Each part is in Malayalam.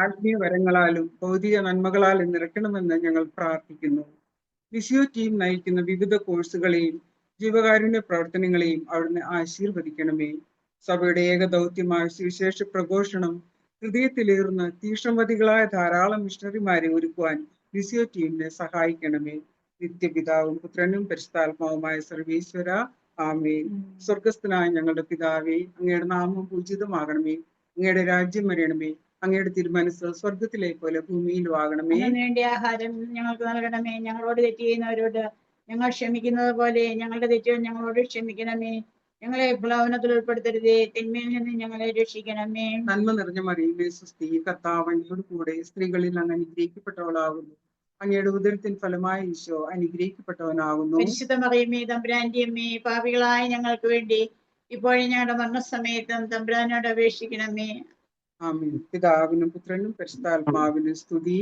ആത്മീയ വരങ്ങളാലും ഭൗതിക നന്മകളാലും നിറയ്ക്കണമെന്ന് ഞങ്ങൾ പ്രാർത്ഥിക്കുന്നു. വിസിയോ ടീം നയിക്കുന്ന വിവിധ കോഴ്സുകളെയും ജീവകാരുണ്യ പ്രവർത്തനങ്ങളെയും അവിടുന്ന് ആശീർവദിക്കണമേ. സഭയുടെ ഏക ദൗത്യമായ സുവിശേഷ പ്രഘോഷണം ഹൃദയത്തിലേറുന്ന തീക്ഷ്ണമതികളായ ധാരാളം മിഷണറിമാരെ ഒരുക്കുവാൻ വിസിയോ ടീമിനെ സഹായിക്കണമേ. നിത്യപിതാവും പുത്രനും പരിശുദ്ധാത്മാവുമായ സർവേശ്വര, ആമേൻ. സ്വർഗസ്ഥനായ ഞങ്ങളുടെ പിതാവേ, അങ്ങയുടെ നാമം പൂജിതമാകണമേ, അങ്ങയുടെ രാജ്യം വരണമേ, അങ്ങയുടെ തിരുമനസ് സ്വർഗത്തിലെ പോലെ ഭൂമിയിലും ആകണമേ. വേണ്ടിയ ആഹാരം ഞങ്ങൾക്ക് നൽകണമേ. ഞങ്ങളോട് തെറ്റ് ചെയ്യുന്നവരോട് ഞങ്ങൾ ക്ഷമിക്കുന്നത് പോലെ ഞങ്ങളുടെ തെറ്റുകൾ ഞങ്ങളോട് ക്ഷമിക്കണമേ. ഞങ്ങളെ പ്രലോഭനത്തിൽ ഉൾപ്പെടുത്തരുതേ, തിന്മയിൽ നിന്ന് ഞങ്ങളെ രക്ഷിക്കണമേ. നന്മ നിറഞ്ഞ മറിയമേ സുസ്തി, കർത്താവ് അങ്ങയോട് കൂടെ സ്ത്രീകളിൽ അങ്ങ് അനുഗ്രഹിക്കപ്പെട്ടവളാകുന്നു. അങ്ങയുടെ ഉദരത്തിൻ ഫലമായ ഈശോ അനുഗ്രഹിക്കപ്പെട്ടവനാകുന്നു. പരിശുദ്ധ മറിയമേ തമ്പുരാന്റെ അമ്മേ, പാപികളായ ഞങ്ങൾക്ക് വേണ്ടി ഇപ്പോഴും ഞങ്ങളുടെ മരണസമയത്തും തമ്പുരാനോട് അപേക്ഷിക്കണമേ. ആമേൻ. പിതാവിനും പുത്രനും പരിശുദ്ധാത്മാവിനും സ്തുതി,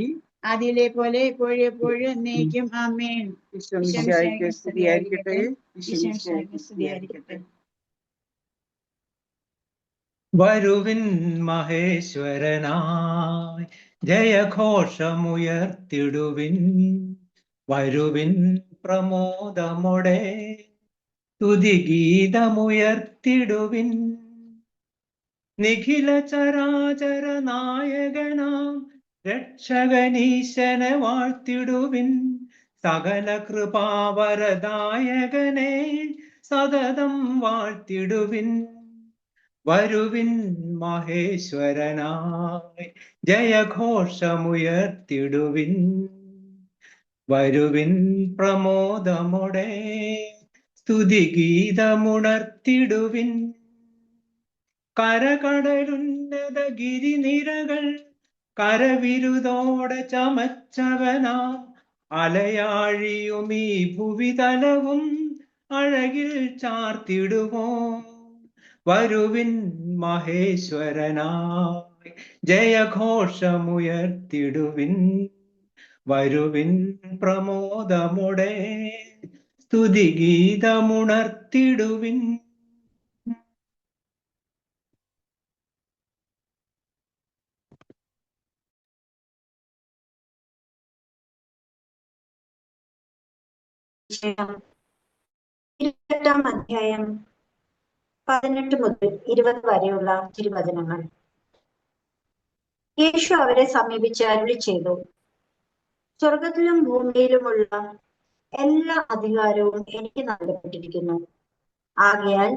ആദിയിലെ പോലെ ഇപ്പോഴും എപ്പോഴും എന്നേക്കും ആമേൻ. ഈശോ മിശിഹായ്ക്ക് സ്തുതിയായിരിക്കട്ടെ. ഈശോ മിശിഹായ്ക്ക് സ്തുതിയായിരിക്കട്ടെ. വരുവിൻ മഹേശ്വരനായി ജയഘോഷമുയർത്തിടുവിൻ, വരുവിൻ പ്രമോദമോടെ സ്തുതിഗീതമുയർത്തിടുവിൻ. നിഖില ചരാചര നായകനാം രക്ഷകനീശനെ വാഴ്ത്തിടുവിൻ, സകല കൃപാവരദായകനെ സതതം വാഴ്ത്തിടുവിൻ. വരുവിൻ മഹേശ്വരനായി ജയഘോഷമുയർത്തിടുവിൻ, വരുവിൻ പ്രമോദമോടെ സ്തുതിഗീതമുണർത്തിടുവിൻ. കരകടലുന്നത ഗിരിനിരകൾ കരവിരുതോടെ ചമച്ചവനാം, അലയാഴിയും ഈ ഭുവിതലവും അഴകിൽ ചാർത്തിടുവോ. വരുവിൻ മഹേശ്വരനായി ജയഘോഷമുയർത്തിടുവിൻ, വരുവിൻ പ്രമോദമോടെ സ്തുതിഗീതമുണർത്തിടുവിൻ. ഇരുപത്തെട്ടാം അധ്യായം 18 മുതൽ 20 വരെയുള്ള തിരുവചനങ്ങൾ. യേശു അവരെ സമീപിച്ച് അരുളി ചെയ്തു, സ്വർഗത്തിലും ഭൂമിയിലുമുള്ള എല്ലാ അധികാരവും എനിക്ക് നൽകപ്പെട്ടിരിക്കുന്നു. ആകയാൽ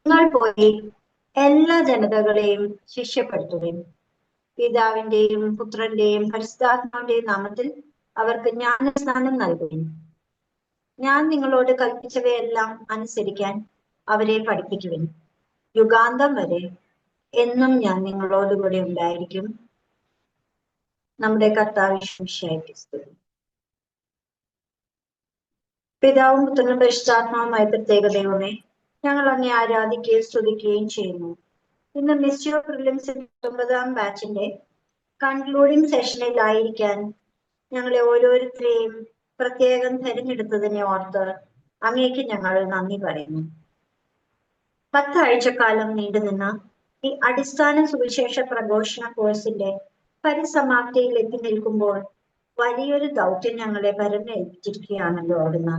നിങ്ങൾ പോയി എല്ലാ ജനതകളെയും ശിഷ്യപ്പെടുത്തുകയും പിതാവിന്റെയും പുത്രന്റെയും പരിശുദ്ധാത്മാവിന്റെയും നാമത്തിൽ അവർക്ക് ജ്ഞാനസ്നാനം നൽകുകയും ഞാൻ നിങ്ങളോട് കൽപ്പിച്ചവയെല്ലാം അനുസരിക്കാൻ അവരെ പഠിപ്പിക്കുവിൻ. യുഗാന്തം വരെ എന്നും ഞാൻ നിങ്ങളോടുകൂടി ഉണ്ടായിരിക്കും. നമ്മുടെ കർത്താവ് യേശുമിശിഹായ്ക്ക് സ്തുതി. പിതാവും പുത്രനും പരിശുദ്ധാത്മാവുമായ പ്രത്യേക ദൈവമേ, ഞങ്ങൾ അങ്ങേ ആരാധിക്കുകയും സ്തുതിക്കുകയും ചെയ്യുന്നു. ഇന്ന് മിസ്റ്റർ പ്രിലിംസിന്റെ 9ാം ബാച്ചിന്റെ കൺക്ലൂഡിംഗ് സെഷനിലായിരിക്കാൻ ഞങ്ങളെ ഓരോരുത്തരെയും പ്രത്യേകം തിരഞ്ഞെടുത്തതിനെ ഓർത്ത് അങ്ങേക്ക് ഞങ്ങൾ നന്ദി പറയുന്നു. 10 ആഴ്ചക്കാലം നീണ്ടുനിന്ന ഈ അടിസ്ഥാന സുവിശേഷ പ്രഘോഷണ കോഴ്സിന്റെ പരിസമാപ്തിയിൽ എത്തി നിൽക്കുമ്പോൾ വലിയൊരു ദൗത്യം ഞങ്ങളെ പരമേൽപ്പിച്ചിരിക്കുകയാണല്ലോ അവിടുന്ന്.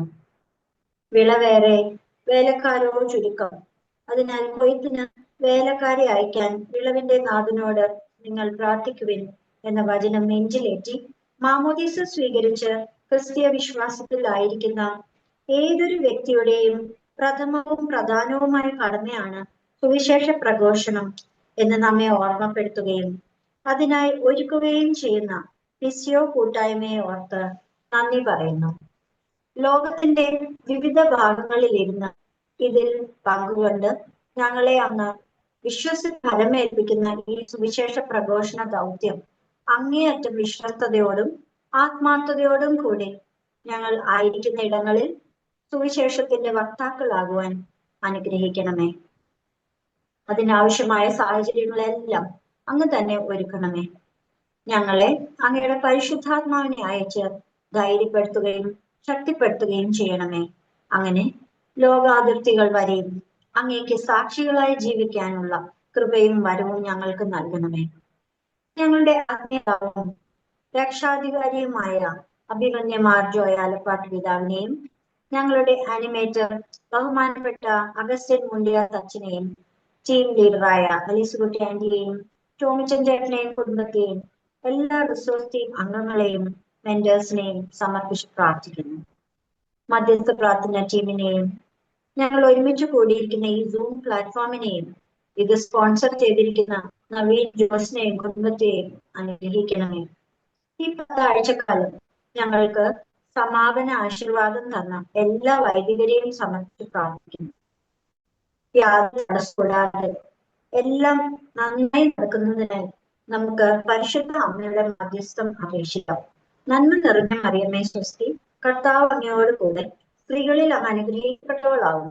വിളവേറെ വേലക്കാരോ ചുരുക്കം. അതിനാൽ കൊയ്ത്തിന് വേലക്കാരെ അയക്കാൻ വിളവിന്റെ നാഥനോട് നിങ്ങൾ പ്രാർത്ഥിക്കുവിൻ എന്ന വചനം നെഞ്ചിലേറ്റി മാമോദീസ സ്വീകരിച്ച് ക്രിസ്തീയ വിശ്വാസത്തിലായിരിക്കുന്ന ഏതൊരു വ്യക്തിയുടെയും പ്രഥമവും പ്രധാനവുമായ കടമയാണ് സുവിശേഷ പ്രഘോഷണം എന്ന് നമ്മെ ഓർമ്മപ്പെടുത്തുകയും അതിനായി ഒരുക്കുകയും ചെയ്യുന്ന മിസിയോ കൂട്ടായ്മയെ ഓർത്ത് നന്ദി പറയുന്നു. ലോകത്തിന്റെ വിവിധ ഭാഗങ്ങളിലിരുന്ന് ഇതിൽ പങ്കുകൊണ്ട് ഞങ്ങളെ അങ്ങ് ഫലമേൽപ്പിക്കുന്ന ഈ സുവിശേഷ പ്രഘോഷണ ദൗത്യം അങ്ങേയറ്റം വിശ്വസ്തയോടും ആത്മാർത്ഥതയോടും കൂടി ഞങ്ങൾ ആയിരിക്കുന്ന ഇടങ്ങളിൽ സുവിശേഷത്തിന്റെ വക്താക്കളാകുവാൻ അനുഗ്രഹിക്കണമേ. അതിനാവശ്യമായ സാഹചര്യങ്ങളെല്ലാം അങ്ങ് തന്നെ ഒരുക്കണമേ. ഞങ്ങളെ അങ്ങയുടെ പരിശുദ്ധാത്മാവിനെ അയച്ച് ധൈര്യപ്പെടുത്തുകയും ശക്തിപ്പെടുത്തുകയും ചെയ്യണമേ. അങ്ങനെ ലോകാതിർത്തികൾ വരെയും അങ്ങേക്ക് സാക്ഷികളായി ജീവിക്കാനുള്ള കൃപയും വരവും ഞങ്ങൾക്ക് നൽകണമേ. ഞങ്ങളുടെ ആജ്ഞാതാവും രക്ഷാധികാരിയുമായ അഭിമന്യ മാർ ജോയ് ആലപ്പാട്ട് പിതാവിനെയും ഞങ്ങളുടെ ആനിമേറ്റർ ബഹുമാനപ്പെട്ട അഗസ്റ്റിൻ മുണ്ടിയാസ് അച്ഛനെയും ടീം ലീഡറായ അലീസുകുട്ടി ആന്റിയെയും ടോമിച്ചൻ ചേട്ടനെയും കുടുംബത്തെയും എല്ലാ റിസോഴ്സ് ടീം അംഗങ്ങളെയും മെന്റേഴ്സിനെയും സമർപ്പിച്ച് പ്രാർത്ഥിക്കുന്നു. മധ്യസ്ഥ പ്രാർത്ഥന ടീമിനെയും ഞങ്ങൾ ഒരുമിച്ച് കൂടിയിരിക്കുന്ന ഈ സൂം പ്ലാറ്റ്ഫോമിനെയും ഇത് സ്പോൺസർ ചെയ്തിരിക്കുന്ന നവീൻ ജോസിനെയും കുടുംബത്തെയും അനുഗ്രഹിക്കണമേ. ഈ 10 ആഴ്ചക്കാലം ഞങ്ങൾക്ക് സമാപന ആശീർവാദം തന്ന എല്ലാ വൈദികരെയും സമർപ്പിച്ച് പ്രാർത്ഥിക്കുന്നു. യാതൊരു തടസ്സപ്പെടാതെ എല്ലാം നന്നായി നടക്കുന്നതിനായി നമുക്ക് പരിശുദ്ധ അമ്മയുടെ മധ്യസ്ഥം അപേക്ഷിക്കാം. നന്മ നിറഞ്ഞ മറിയമേ സ്വസ്തി, കർത്താവ് അങ്ങയോട് കൂടെ സ്ത്രീകളിൽ അങ്ങ് അനുഗ്രഹിക്കപ്പെട്ടവളാവും.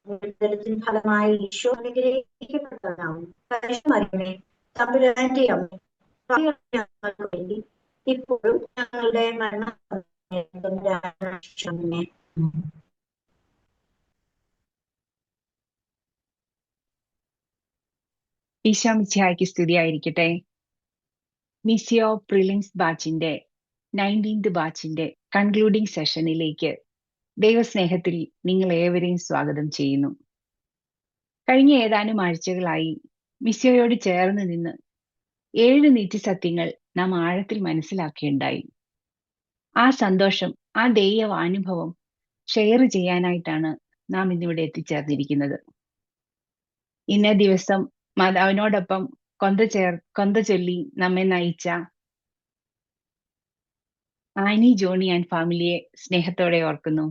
ഉദരത്തിൻ ഫലമായി ഈശോ അനുഗ്രഹിക്കപ്പെട്ടവനാവും. പരിശുദ്ധ മറിയമേ തമ്പുരാന്റെ അമ്മ, ഞങ്ങൾക്ക് വേണ്ടി ഇപ്പോഴും ഞങ്ങളുടെ മരണമേ. ഈശോമിശിഹായ്ക്ക് സ്തുതിയായിരിക്കട്ടെ. മിസിയോ പ്രിലിംസ് ബാച്ചിന്റെ 19th ബാച്ചിന്റെ കൺക്ലൂഡിംഗ് സെഷനിലേക്ക് ദൈവസ്നേഹത്തിൽ നിങ്ങൾ ഏവരെയും സ്വാഗതം ചെയ്യുന്നു. കഴിഞ്ഞ ഏതാനും ആഴ്ചകളായി മിസിയോയോട് ചേർന്ന് നിന്ന് 7 നിത്യസത്യങ്ങൾ നാം ആഴത്തിൽ മനസ്സിലാക്കുകയുണ്ടായി. ആ സന്തോഷം, ആ ദൈവ അനുഭവം ഷെയർ ചെയ്യാനായിട്ടാണ് നാം ഇന്നിവിടെ എത്തിച്ചേർന്നിരിക്കുന്നത്. ഇന്നേ ദിവസം മാതാവിനോടൊപ്പം കൊന്ത ചൊല്ലി നമ്മെ നയിച്ച ആനി ജോണി ആൻഡ് ഫാമിലിയെ സ്നേഹത്തോടെ ഓർക്കുന്നു.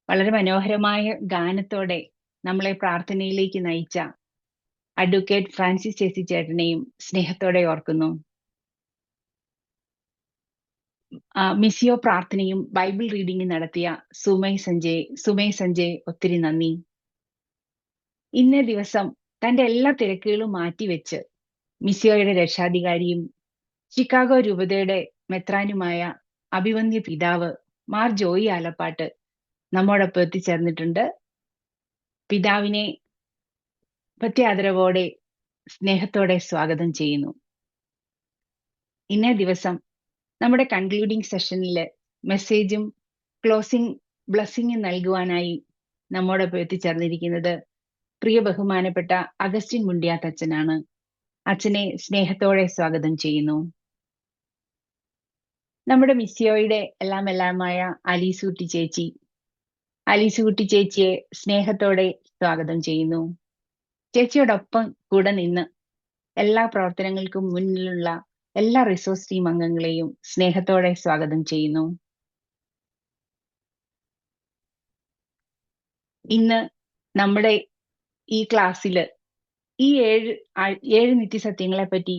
വളരെ മനോഹരമായ ഗാനത്തോടെ നമ്മളെ പ്രാർത്ഥനയിലേക്ക് നയിച്ച അഡ്വക്കേറ്റ് ഫ്രാൻസിസ് ചേച്ചി ചേട്ടനെയും സ്നേഹത്തോടെ ഓർക്കുന്നു. മിസിയോ പ്രാർത്ഥനയും ബൈബിൾ റീഡിംഗും നടത്തിയ സുമൈ സഞ്ജയ് ഒത്തിരി നന്ദി. ഇന്നേ ദിവസം തന്റെ എല്ലാ തിരക്കുകളും മാറ്റിവെച്ച് മിസിയോയുടെ രക്ഷാധികാരിയും ചിക്കാഗോ രൂപതയുടെ മെത്രാനുമായ അഭിവന്യ പിതാവ് മാർ ജോയി ആലപ്പാട്ട് നമ്മോടൊപ്പം എത്തിച്ചേർന്നിട്ടുണ്ട്. പിതാവിനെ പ്രത്യാദരവോടെ സ്നേഹത്തോടെ സ്വാഗതം ചെയ്യുന്നു. ഇന്നേ ദിവസം നമ്മുടെ കൺക്ലൂഡിംഗ് സെഷനിൽ മെസ്സേജും ക്ലോസിംഗ് ബ്ലെസ്സിങ്ങും നൽകുവാനായി നമ്മോടൊപ്പം എത്തിച്ചേർന്നിരിക്കുന്നത് പ്രിയ ബഹുമാനപ്പെട്ട അഗസ്റ്റിൻ മുണ്ടിയാത്ത് അച്ഛനാണ്. അച്ഛനെ സ്നേഹത്തോടെ സ്വാഗതം ചെയ്യുന്നു. നമ്മുടെ മിസിയോയുടെ എല്ലാമായ അലീസുകുട്ടി ചേച്ചിയെ സ്നേഹത്തോടെ സ്വാഗതം ചെയ്യുന്നു. ചേച്ചിയോടൊപ്പം കൂടെ നിന്ന് എല്ലാ പ്രവർത്തനങ്ങൾക്കും മുന്നിലുള്ള എല്ലാ റിസോഴ്സ് ടീം അംഗങ്ങളെയും സ്നേഹത്തോടെ സ്വാഗതം ചെയ്യുന്നു. ഇന്ന് നമ്മുടെ ഈ ക്ലാസ്സിൽ ഈ 7 നിത്യസത്യങ്ങളെ പറ്റി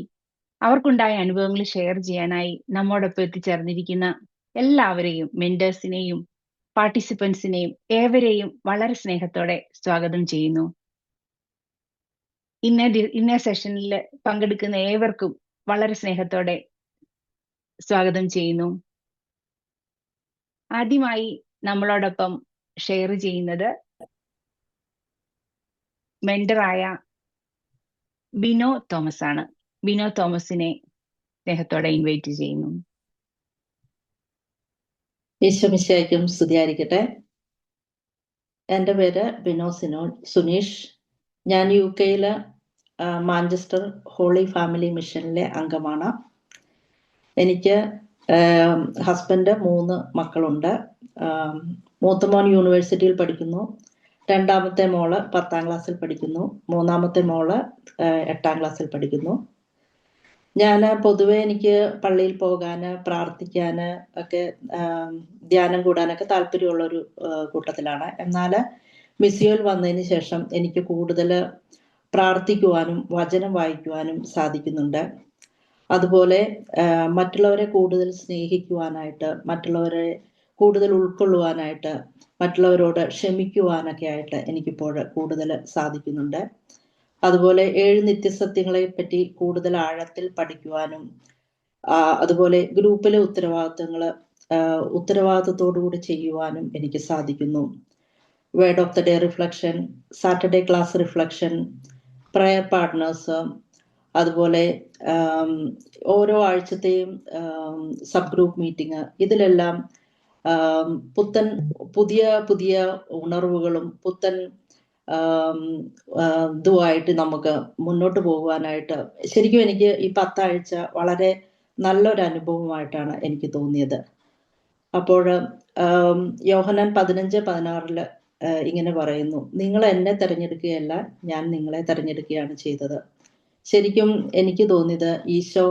അവർക്കുണ്ടായ അനുഭവങ്ങൾ ഷെയർ ചെയ്യാനായി നമ്മോടൊപ്പം എത്തിച്ചേർന്നിരിക്കുന്ന എല്ലാവരെയും, മെന്റേഴ്സിനെയും പാർട്ടിസിപ്പൻസിനെയും ഏവരെയും വളരെ സ്നേഹത്തോടെ സ്വാഗതം ചെയ്യുന്നു. ഇന്നേ സെഷനിൽ പങ്കെടുക്കുന്ന ഏവർക്കും വളരെ സ്നേഹത്തോടെ സ്വാഗതം ചെയ്യുന്നു. ആദ്യമായി നമ്മളോടൊപ്പം ഷെയർ ചെയ്യുന്നത് മെന്ററായ ബിനോ തോമസ് ആണ്. ബിനോ തോമസിനെ സ്നേഹത്തോടെ ഇൻവൈറ്റ് ചെയ്യുന്നു. ഈശോമിശിഹായ്ക്കും സ്തുതിയായിരിക്കട്ടെ. എൻ്റെ പേര് ബിനോ സുനീഷ്. ഞാൻ UK-യിലെ മാഞ്ചസ്റ്റർ ഹോളി ഫാമിലി മിഷനിലെ അംഗമാണ്. എനിക്ക് ഹസ്ബൻഡ് 3 മക്കളുണ്ട്. മൂത്ത മോൻ യൂണിവേഴ്സിറ്റിയിൽ പഠിക്കുന്നു, രണ്ടാമത്തെ മോള് 10ാം ക്ലാസ്സിൽ പഠിക്കുന്നു, മൂന്നാമത്തെ മോള് 8ാം ക്ലാസ്സിൽ പഠിക്കുന്നു. ഞാൻ പൊതുവെ എനിക്ക് പള്ളിയിൽ പോകാൻ, പ്രാർത്ഥിക്കാൻ ഒക്കെ, ധ്യാനം കൂടാനൊക്കെ താല്പര്യമുള്ളൊരു കൂട്ടത്തിലാണ്. എന്നാൽ മിസിയോയിൽ വന്നതിന് ശേഷം എനിക്ക് കൂടുതൽ പ്രാർത്ഥിക്കുവാനും വചനം വായിക്കുവാനും സാധിക്കുന്നുണ്ട്. അതുപോലെ മറ്റുള്ളവരെ കൂടുതൽ സ്നേഹിക്കുവാനായിട്ട്, മറ്റുള്ളവരെ കൂടുതൽ ഉൾക്കൊള്ളുവാനായിട്ട്, മറ്റുള്ളവരോട് ക്ഷമിക്കുവാനൊക്കെ ആയിട്ട് എനിക്കിപ്പോൾ കൂടുതൽ സാധിക്കുന്നുണ്ട്. അതുപോലെ 7 നിത്യസത്യങ്ങളെ പറ്റി കൂടുതൽ ആഴത്തിൽ പഠിക്കുവാനും, അതുപോലെ ഗ്രൂപ്പിലെ ഉത്തരവാദിത്തത്തോടുകൂടി ചെയ്യുവാനും എനിക്ക് സാധിക്കുന്നു. Word of the day reflection, Saturday class reflection, prayer partners, അതുപോലെ ഓരോ ആഴ്ചത്തെയും സബ് ഗ്രൂപ്പ് മീറ്റിംഗ്, ഇതിലെല്ലാം പുതിയ പുതിയ ഉണർവുകളും പുത്തൻ ഇതുമായിട്ട് നമുക്ക് മുന്നോട്ട് പോകുവാനായിട്ട് ശരിക്കും എനിക്ക് ഈ 10 ആഴ്ച വളരെ നല്ലൊരു അനുഭവമായിട്ടാണ് എനിക്ക് തോന്നിയത്. അപ്പോൾ യോഹന്നാൻ 15:16 ഇങ്ങനെ പറയുന്നു, നിങ്ങൾ എന്നെ തെരഞ്ഞെടുക്കുകയല്ല, ഞാൻ നിങ്ങളെ തെരഞ്ഞെടുക്കുകയാണ് ചെയ്തത്. ശരിക്കും എനിക്ക് തോന്നിയത് ഈശോ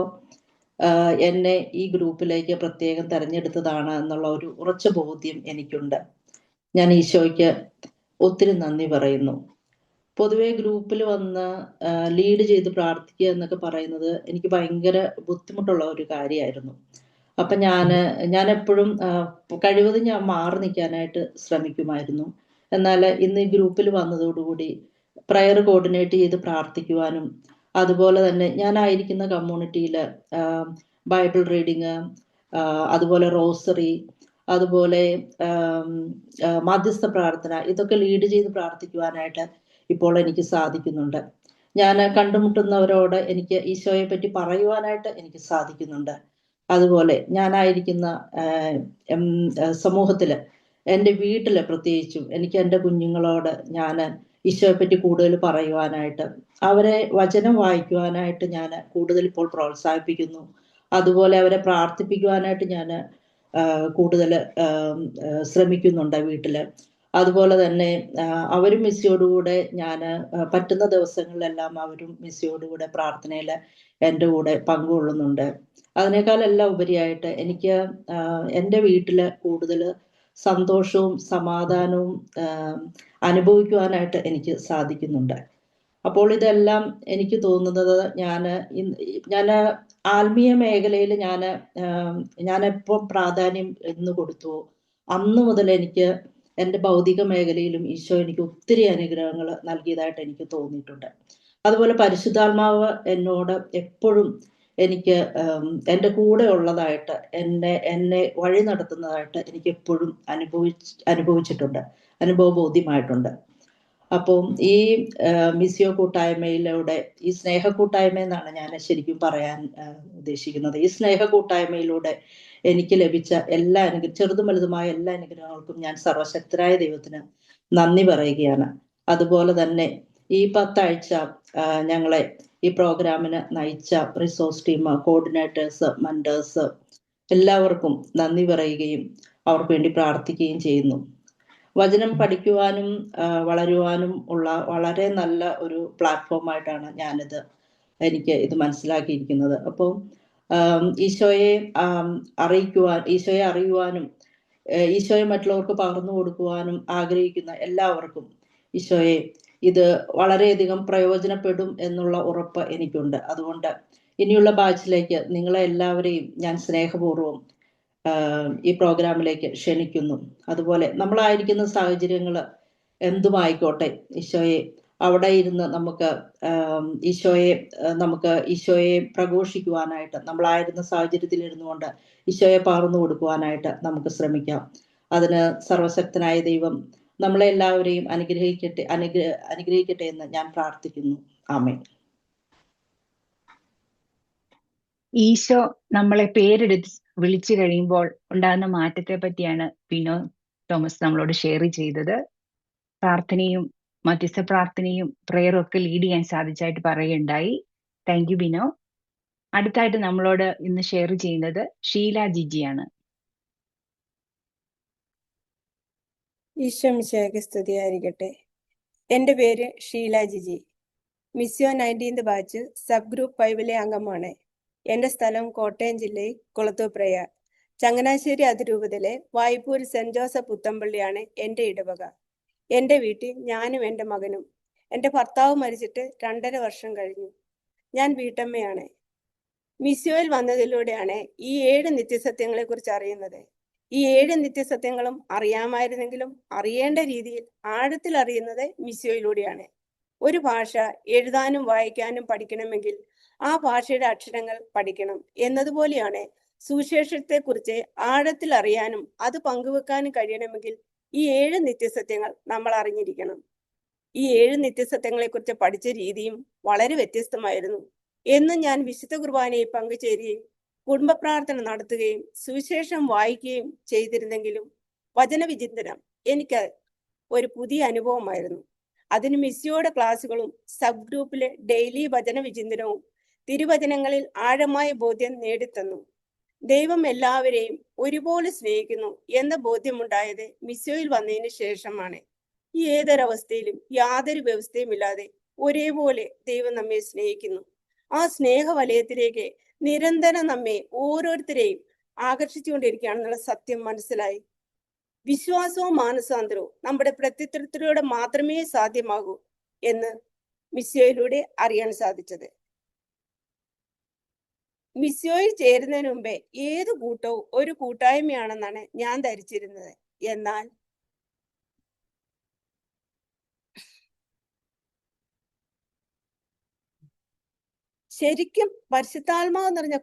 എന്നെ ഈ ഗ്രൂപ്പിലേക്ക് പ്രത്യേകം തെരഞ്ഞെടുത്തതാണ് എന്നുള്ള ഒരു ഉറച്ച ബോധ്യം എനിക്കുണ്ട്. ഞാൻ ഈശോയ്ക്ക് ഒത്തിരി നന്ദി പറയുന്നു. പൊതുവെ ഗ്രൂപ്പിൽ വന്ന് ലീഡ് ചെയ്ത് പ്രാർത്ഥിക്കുക എന്നൊക്കെ പറയുന്നത് എനിക്ക് ഭയങ്കര ബുദ്ധിമുട്ടുള്ള ഒരു കാര്യമായിരുന്നു. അപ്പൊ ഞാൻ എപ്പോഴും കഴിവതും ഞാൻ മാറി നിൽക്കാനായിട്ട് ശ്രമിക്കുമായിരുന്നു. എന്നാൽ ഇന്ന് ഈ ഗ്രൂപ്പിൽ വന്നതോടുകൂടി പ്രയർ കോർഡിനേറ്റ് ചെയ്ത് പ്രാർത്ഥിക്കുവാനും അതുപോലെ തന്നെ ഞാനായിരിക്കുന്ന കമ്മ്യൂണിറ്റിയിൽ ബൈബിൾ റീഡിങ്, അതുപോലെ റോസറി, അതുപോലെ മധ്യസ്ഥ പ്രാർത്ഥന, ഇതൊക്കെ ലീഡ് ചെയ്ത് പ്രാർത്ഥിക്കുവാനായിട്ട് ഇപ്പോൾ എനിക്ക് സാധിക്കുന്നുണ്ട്. ഞാൻ കണ്ടുമുട്ടുന്നവരോട് എനിക്ക് ഈശോയെ പറ്റി പറയുവാനായിട്ട് എനിക്ക് സാധിക്കുന്നുണ്ട്. അതുപോലെ ഞാനായിരിക്കുന്ന സമൂഹത്തില്, എൻ്റെ വീട്ടില് പ്രത്യേകിച്ചും എനിക്ക് എൻ്റെ കുഞ്ഞുങ്ങളോട് ഞാൻ ഈശോയെ പറ്റി കൂടുതൽ പറയുവാനായിട്ട്, അവരെ വചനം വായിക്കുവാനായിട്ട് ഞാൻ കൂടുതൽ ഇപ്പോൾ പ്രോത്സാഹിപ്പിക്കുന്നു. അതുപോലെ അവരെ പ്രാർത്ഥിപ്പിക്കുവാനായിട്ട് ഞാൻ കൂടുതൽ ശ്രമിക്കുന്നുണ്ട് വീട്ടില്. അതുപോലെ തന്നെ അവരും മിസ്സിയോടുകൂടെ ഞാൻ പറ്റുന്ന ദിവസങ്ങളിലെല്ലാം അവരും മിസ്സിയോടുകൂടെ പ്രാർത്ഥനയിൽ എൻ്റെ കൂടെ പങ്കുകൊള്ളുന്നുണ്ട്. അതിനേക്കാളെല്ലാം ഉപരിയായിട്ട് എനിക്ക് എൻ്റെ വീട്ടിൽ കൂടുതൽ സന്തോഷവും സമാധാനവും അനുഭവിക്കുവാനായിട്ട് എനിക്ക് സാധിക്കുന്നുണ്ട്. അപ്പോൾ ഇതെല്ലാം എനിക്ക് തോന്നുന്നത് ഞാൻ ആത്മീയ മേഖലയിൽ ഞാൻ എപ്പോൾ പ്രാധാന്യം എന്ന് കൊടുത്തു, അന്ന് മുതൽ എനിക്ക് എൻ്റെ ഭൗതിക മേഖലയിലും ഈശോ എനിക്ക് ഒത്തിരി അനുഗ്രഹങ്ങൾ നൽകിയതായിട്ട് എനിക്ക് തോന്നിയിട്ടുണ്ട്. അതുപോലെ പരിശുദ്ധാത്മാവ് എന്നോട് എപ്പോഴും എനിക്ക് എൻ്റെ കൂടെ ഉള്ളതായിട്ട്, എന്നെ വഴി നടത്തുന്നതായിട്ട് എനിക്ക് എപ്പോഴും അനുഭവിച്ചിട്ടുണ്ട്, അനുഭവബോധ്യമായിട്ടുണ്ട്. അപ്പം ഈ മിസ്സിയോ കൂട്ടായ്മയിലൂടെ, ഈ സ്നേഹ കൂട്ടായ്മ എന്നാണ് ഞാൻ ശരിക്കും പറയാൻ ഉദ്ദേശിക്കുന്നത്. ഈ സ്നേഹ കൂട്ടായ്മയിലൂടെ എനിക്ക് ലഭിച്ച എല്ലാ ചെറുതും വലുതുമായ എല്ലാ അനുഗ്രഹങ്ങൾക്കും ഞാൻ സർവശക്തരായ ദൈവത്തിന് നന്ദി പറയുകയാണ്. അതുപോലെ തന്നെ ഈ 10 ആഴ്ച ഞങ്ങളെ ഈ പ്രോഗ്രാമിന് നയിച്ച റിസോഴ്സ് ടീം, കോർഡിനേറ്റേഴ്സ്, മെന്റേഴ്സ് എല്ലാവർക്കും നന്ദി പറയുകയും അവർക്ക് വേണ്ടി പ്രാർത്ഥിക്കുകയും ചെയ്യുന്നു. വചനം പഠിക്കുവാനും വളരുവാനും ഉള്ള വളരെ നല്ല ഒരു പ്ലാറ്റ്ഫോമായിട്ടാണ് എനിക്ക് ഇത് മനസ്സിലാക്കിയിരിക്കുന്നത്. അപ്പോൾ ഈശോയെ അറിയുവാനും ഈശോയെ മറ്റുള്ളവർക്ക് പകർന്നു കൊടുക്കുവാനും ആഗ്രഹിക്കുന്ന എല്ലാവർക്കും ഈശോയെ ഇത് വളരെയധികം പ്രയോജനപ്പെടും എന്നുള്ള ഉറപ്പ് എനിക്കുണ്ട്. അതുകൊണ്ട് ഇനിയുള്ള ബാച്ചിലേക്ക് നിങ്ങളെ എല്ലാവരെയും ഞാൻ സ്നേഹപൂർവ്വം ഈ പ്രോഗ്രാമിലേക്ക് ക്ഷണിക്കുന്നു. അതുപോലെ നമ്മളായിരിക്കുന്ന സാഹചര്യങ്ങൾ എന്തുമായിക്കോട്ടെ, ഈശോയെ അവിടെ ഇരുന്ന് നമുക്ക് ഈശോയെ പ്രഘോഷിക്കുവാനായിട്ട്, നമ്മളായിരുന്ന സാഹചര്യത്തിൽ ഇരുന്നുകൊണ്ട് ഈശോയെ പകർന്നു കൊടുക്കുവാനായിട്ട് നമുക്ക് ശ്രമിക്കാം. അതിന് സർവശക്തനായ ദൈവം നമ്മളെ എല്ലാവരെയും അനുഗ്രഹിക്കട്ടെ എന്ന് ഞാൻ പ്രാർത്ഥിക്കുന്നു. ആമേൻ. ഈശോ നമ്മളെ പേരെടുത്ത് വിളിച്ചു കഴിയുമ്പോൾ ഉണ്ടാകുന്ന മാറ്റത്തെ പറ്റിയാണ് ബിനോ തോമസ് നമ്മളോട് ഷെയർ ചെയ്തത്. പ്രാർത്ഥനയും മധ്യസ്ഥ പ്രാർത്ഥനയും പ്രയറും ഒക്കെ ലീഡ് ചെയ്യാൻ സാധിച്ചായിട്ട് പറയുകയുണ്ടായി. Thank U Bino. അടുത്തായിട്ട് നമ്മളോട് ഇന്ന് ഷെയർ ചെയ്യുന്നത് ഷീല ജിജിയാണ്. ഈശോ മിശിഹായ്ക്ക് സ്തുതിയായിരിക്കട്ടെ. എൻ്റെ പേര് Sheela Jiji. Missio 19th batch sub group 5 അംഗമാണ്. എൻ്റെ സ്ഥലം കോട്ടയം ജില്ലയിൽ കുളത്തൂപ്രയ, ചങ്ങനാശ്ശേരി അതിരൂപതയിലെ വായ്പൂർ സെന്റ് ജോസഫ് പുത്തമ്പള്ളിയാണ് എൻ്റെ ഇടവക. എൻ്റെ വീട്ടിൽ ഞാനും എൻ്റെ മകനും, എൻ്റെ ഭർത്താവ് മരിച്ചിട്ട് 2.5 വർഷം കഴിഞ്ഞു. ഞാൻ വീട്ടമ്മയാണ്. മിസ്സിയോയിൽ വന്നതിലൂടെയാണ് ഈ 7 നിത്യസത്യങ്ങളെ കുറിച്ച് അറിയുന്നത്. ഈ 7 നിത്യസത്യങ്ങളും അറിയാമായിരുന്നെങ്കിലും അറിയേണ്ട രീതിയിൽ ആഴത്തിൽ അറിയുന്നത് മിസ്സിയോയിലൂടെയാണ്. ഒരു ഭാഷ എഴുതാനും വായിക്കാനും പഠിക്കണമെങ്കിൽ ആ ഭാഷയുടെ അക്ഷരങ്ങൾ പഠിക്കണം എന്നതുപോലെയാണ് സുവിശേഷത്തെക്കുറിച്ച് ആഴത്തിൽ അറിയാനും അത് പങ്കുവെക്കാനും കഴിയണമെങ്കിൽ ഈ 7 നിത്യസത്യങ്ങൾ നമ്മൾ അറിഞ്ഞിരിക്കണം. ഈ 7 നിത്യസത്യങ്ങളെ കുറിച്ച് പഠിച്ച രീതിയും വളരെ വ്യത്യസ്തമായിരുന്നു. എന്നും ഞാൻ വിശുദ്ധ കുർബാനയിൽ പങ്കുചേരുകയും കുടുംബ പ്രാർത്ഥന നടത്തുകയും സുവിശേഷം വായിക്കുകയും ചെയ്തിരുന്നെങ്കിലും വചനവിചിന്തനം എനിക്ക് ഒരു പുതിയ അനുഭവമായിരുന്നു. അതിന് മിസ്സിയോടെ ക്ലാസ്സുകളും സബ് ഗ്രൂപ്പിലെ ഡെയിലി വചന വിചിന്തനവും തിരുവചനങ്ങളിൽ ആഴമായ ബോധ്യം നേടിത്തന്നു. ദൈവം എല്ലാവരെയും ഒരുപോലെ സ്നേഹിക്കുന്നു എന്ന ബോധ്യമുണ്ടായത് മിസ്സിയോയിൽ വന്നതിന് ശേഷമാണ്. ഏതൊരവസ്ഥയിലും യാതൊരു വ്യവസ്ഥയുമില്ലാതെ ഒരേപോലെ ദൈവം നമ്മെ സ്നേഹിക്കുന്നു. ആ സ്നേഹവലയത്തിലേക്ക് നിരന്തരം നമ്മെ ഓരോരുത്തരെയും ആകർഷിച്ചുകൊണ്ടിരിക്കുകയാണെന്നുള്ള സത്യം മനസ്സിലായി. വിശ്വാസവും മാനസാന്തരവും നമ്മുടെ പ്രത്യുത്തരത്തിലൂടെ മാത്രമേ സാധ്യമാകൂ എന്ന് മിസ്സിയോയിലൂടെ അറിയാൻ സാധിച്ചത്. മിസ്സിയോയിൽ ചേരുന്നതിന് മുമ്പേ ഏത് കൂട്ടവും ഒരു കൂട്ടായ്മയാണെന്നാണ് ഞാൻ ധരിച്ചിരുന്നത്. എന്നാൽ ശരിക്കും പരിശുദ്ധാത്മാവ് നിറഞ്ഞ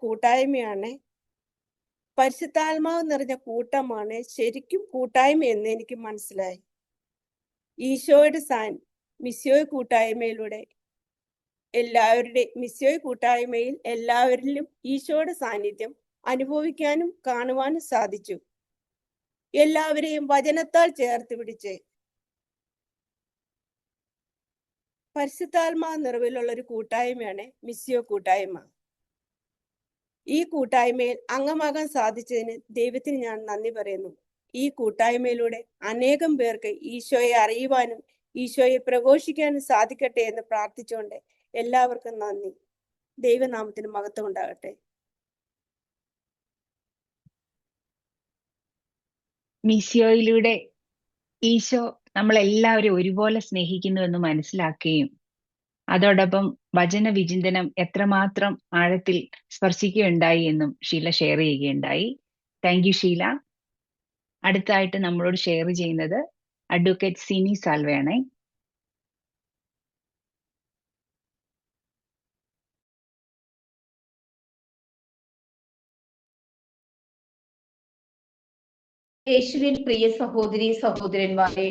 കൂട്ടമാണ് ശരിക്കും കൂട്ടായ്മ എന്ന് എനിക്ക് മനസ്സിലായി. ഈശോയുടെ മിസ്സിയോയ് കൂട്ടായ്മയിൽ എല്ലാവരിലും ഈശോയുടെ സാന്നിധ്യം അനുഭവിക്കാനും കാണുവാനും സാധിച്ചു. എല്ലാവരെയും വചനത്താൽ ചേർത്ത് പിടിച്ച് പരിശുദ്ധാത്മാ നിറവിലുള്ള ഒരു കൂട്ടായ്മയാണ് മിസ്സിയോ കൂട്ടായ്മ. ഈ കൂട്ടായ്മയിൽ അംഗമാകാൻ സാധിച്ചതിന് ദൈവത്തിന് ഞാൻ നന്ദി പറയുന്നു. ഈ കൂട്ടായ്മയിലൂടെ അനേകം പേർക്ക് ഈശോയെ അറിയുവാനും ഈശോയെ പ്രഘോഷിക്കാനും സാധിക്കട്ടെ എന്ന് പ്രാർത്ഥിച്ചുകൊണ്ട് എല്ലാവർക്കും നന്ദി. ദൈവനാമത്തിന് മഹത്വം ഉണ്ടാകട്ടെ. മിസ്സിയോയിലൂടെ ഈശോ നമ്മളെല്ലാവരും ഒരുപോലെ സ്നേഹിക്കുന്നു എന്ന് മനസ്സിലാക്കുകയും അതോടൊപ്പം വചന വിചിന്തനം എത്രമാത്രം ആഴത്തിൽ സ്പർശിക്കുകയുണ്ടായി എന്നും ഷീല ഷെയർ ചെയ്യുകയുണ്ടായി. Thank you Sheela. അടുത്തായിട്ട് നമ്മളോട് ഷെയർ ചെയ്യുന്നത് അഡ്വക്കേറ്റ് സിനി സാൽവയാണ്. യേശുവിൻ പ്രിയ സഹോദരി സഹോദരന്മാരെ,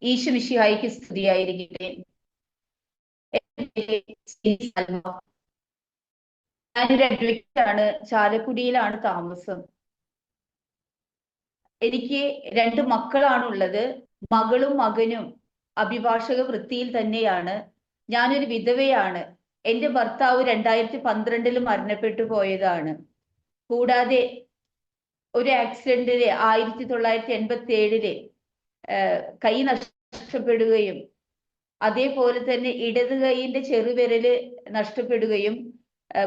ഈശോ മിശിഹായ്ക്ക് സ്തുതിയായിരിക്കട്ടെ. ഞാനൊരു അഡ്വക്കേറ്റ് ആണ്. ചാലക്കുടിയിലാണ് താമസം. എനിക്ക് 2 മക്കളാണുള്ളത്. മകളും മകനും അഭിഭാഷക വൃത്തിയിൽ തന്നെയാണ്. ഞാനൊരു വിധവയാണ്. എൻ്റെ ഭർത്താവ് 2012 മരണപ്പെട്ടു പോയതാണ്. കൂടാതെ ഒരു ആക്സിഡന്റില് 1987 കൈ നഷ്ടപ്പെടുകയും അതേപോലെ തന്നെ ഇടത് കൈയിന്റെ ചെറുവിരല് നഷ്ടപ്പെടുകയും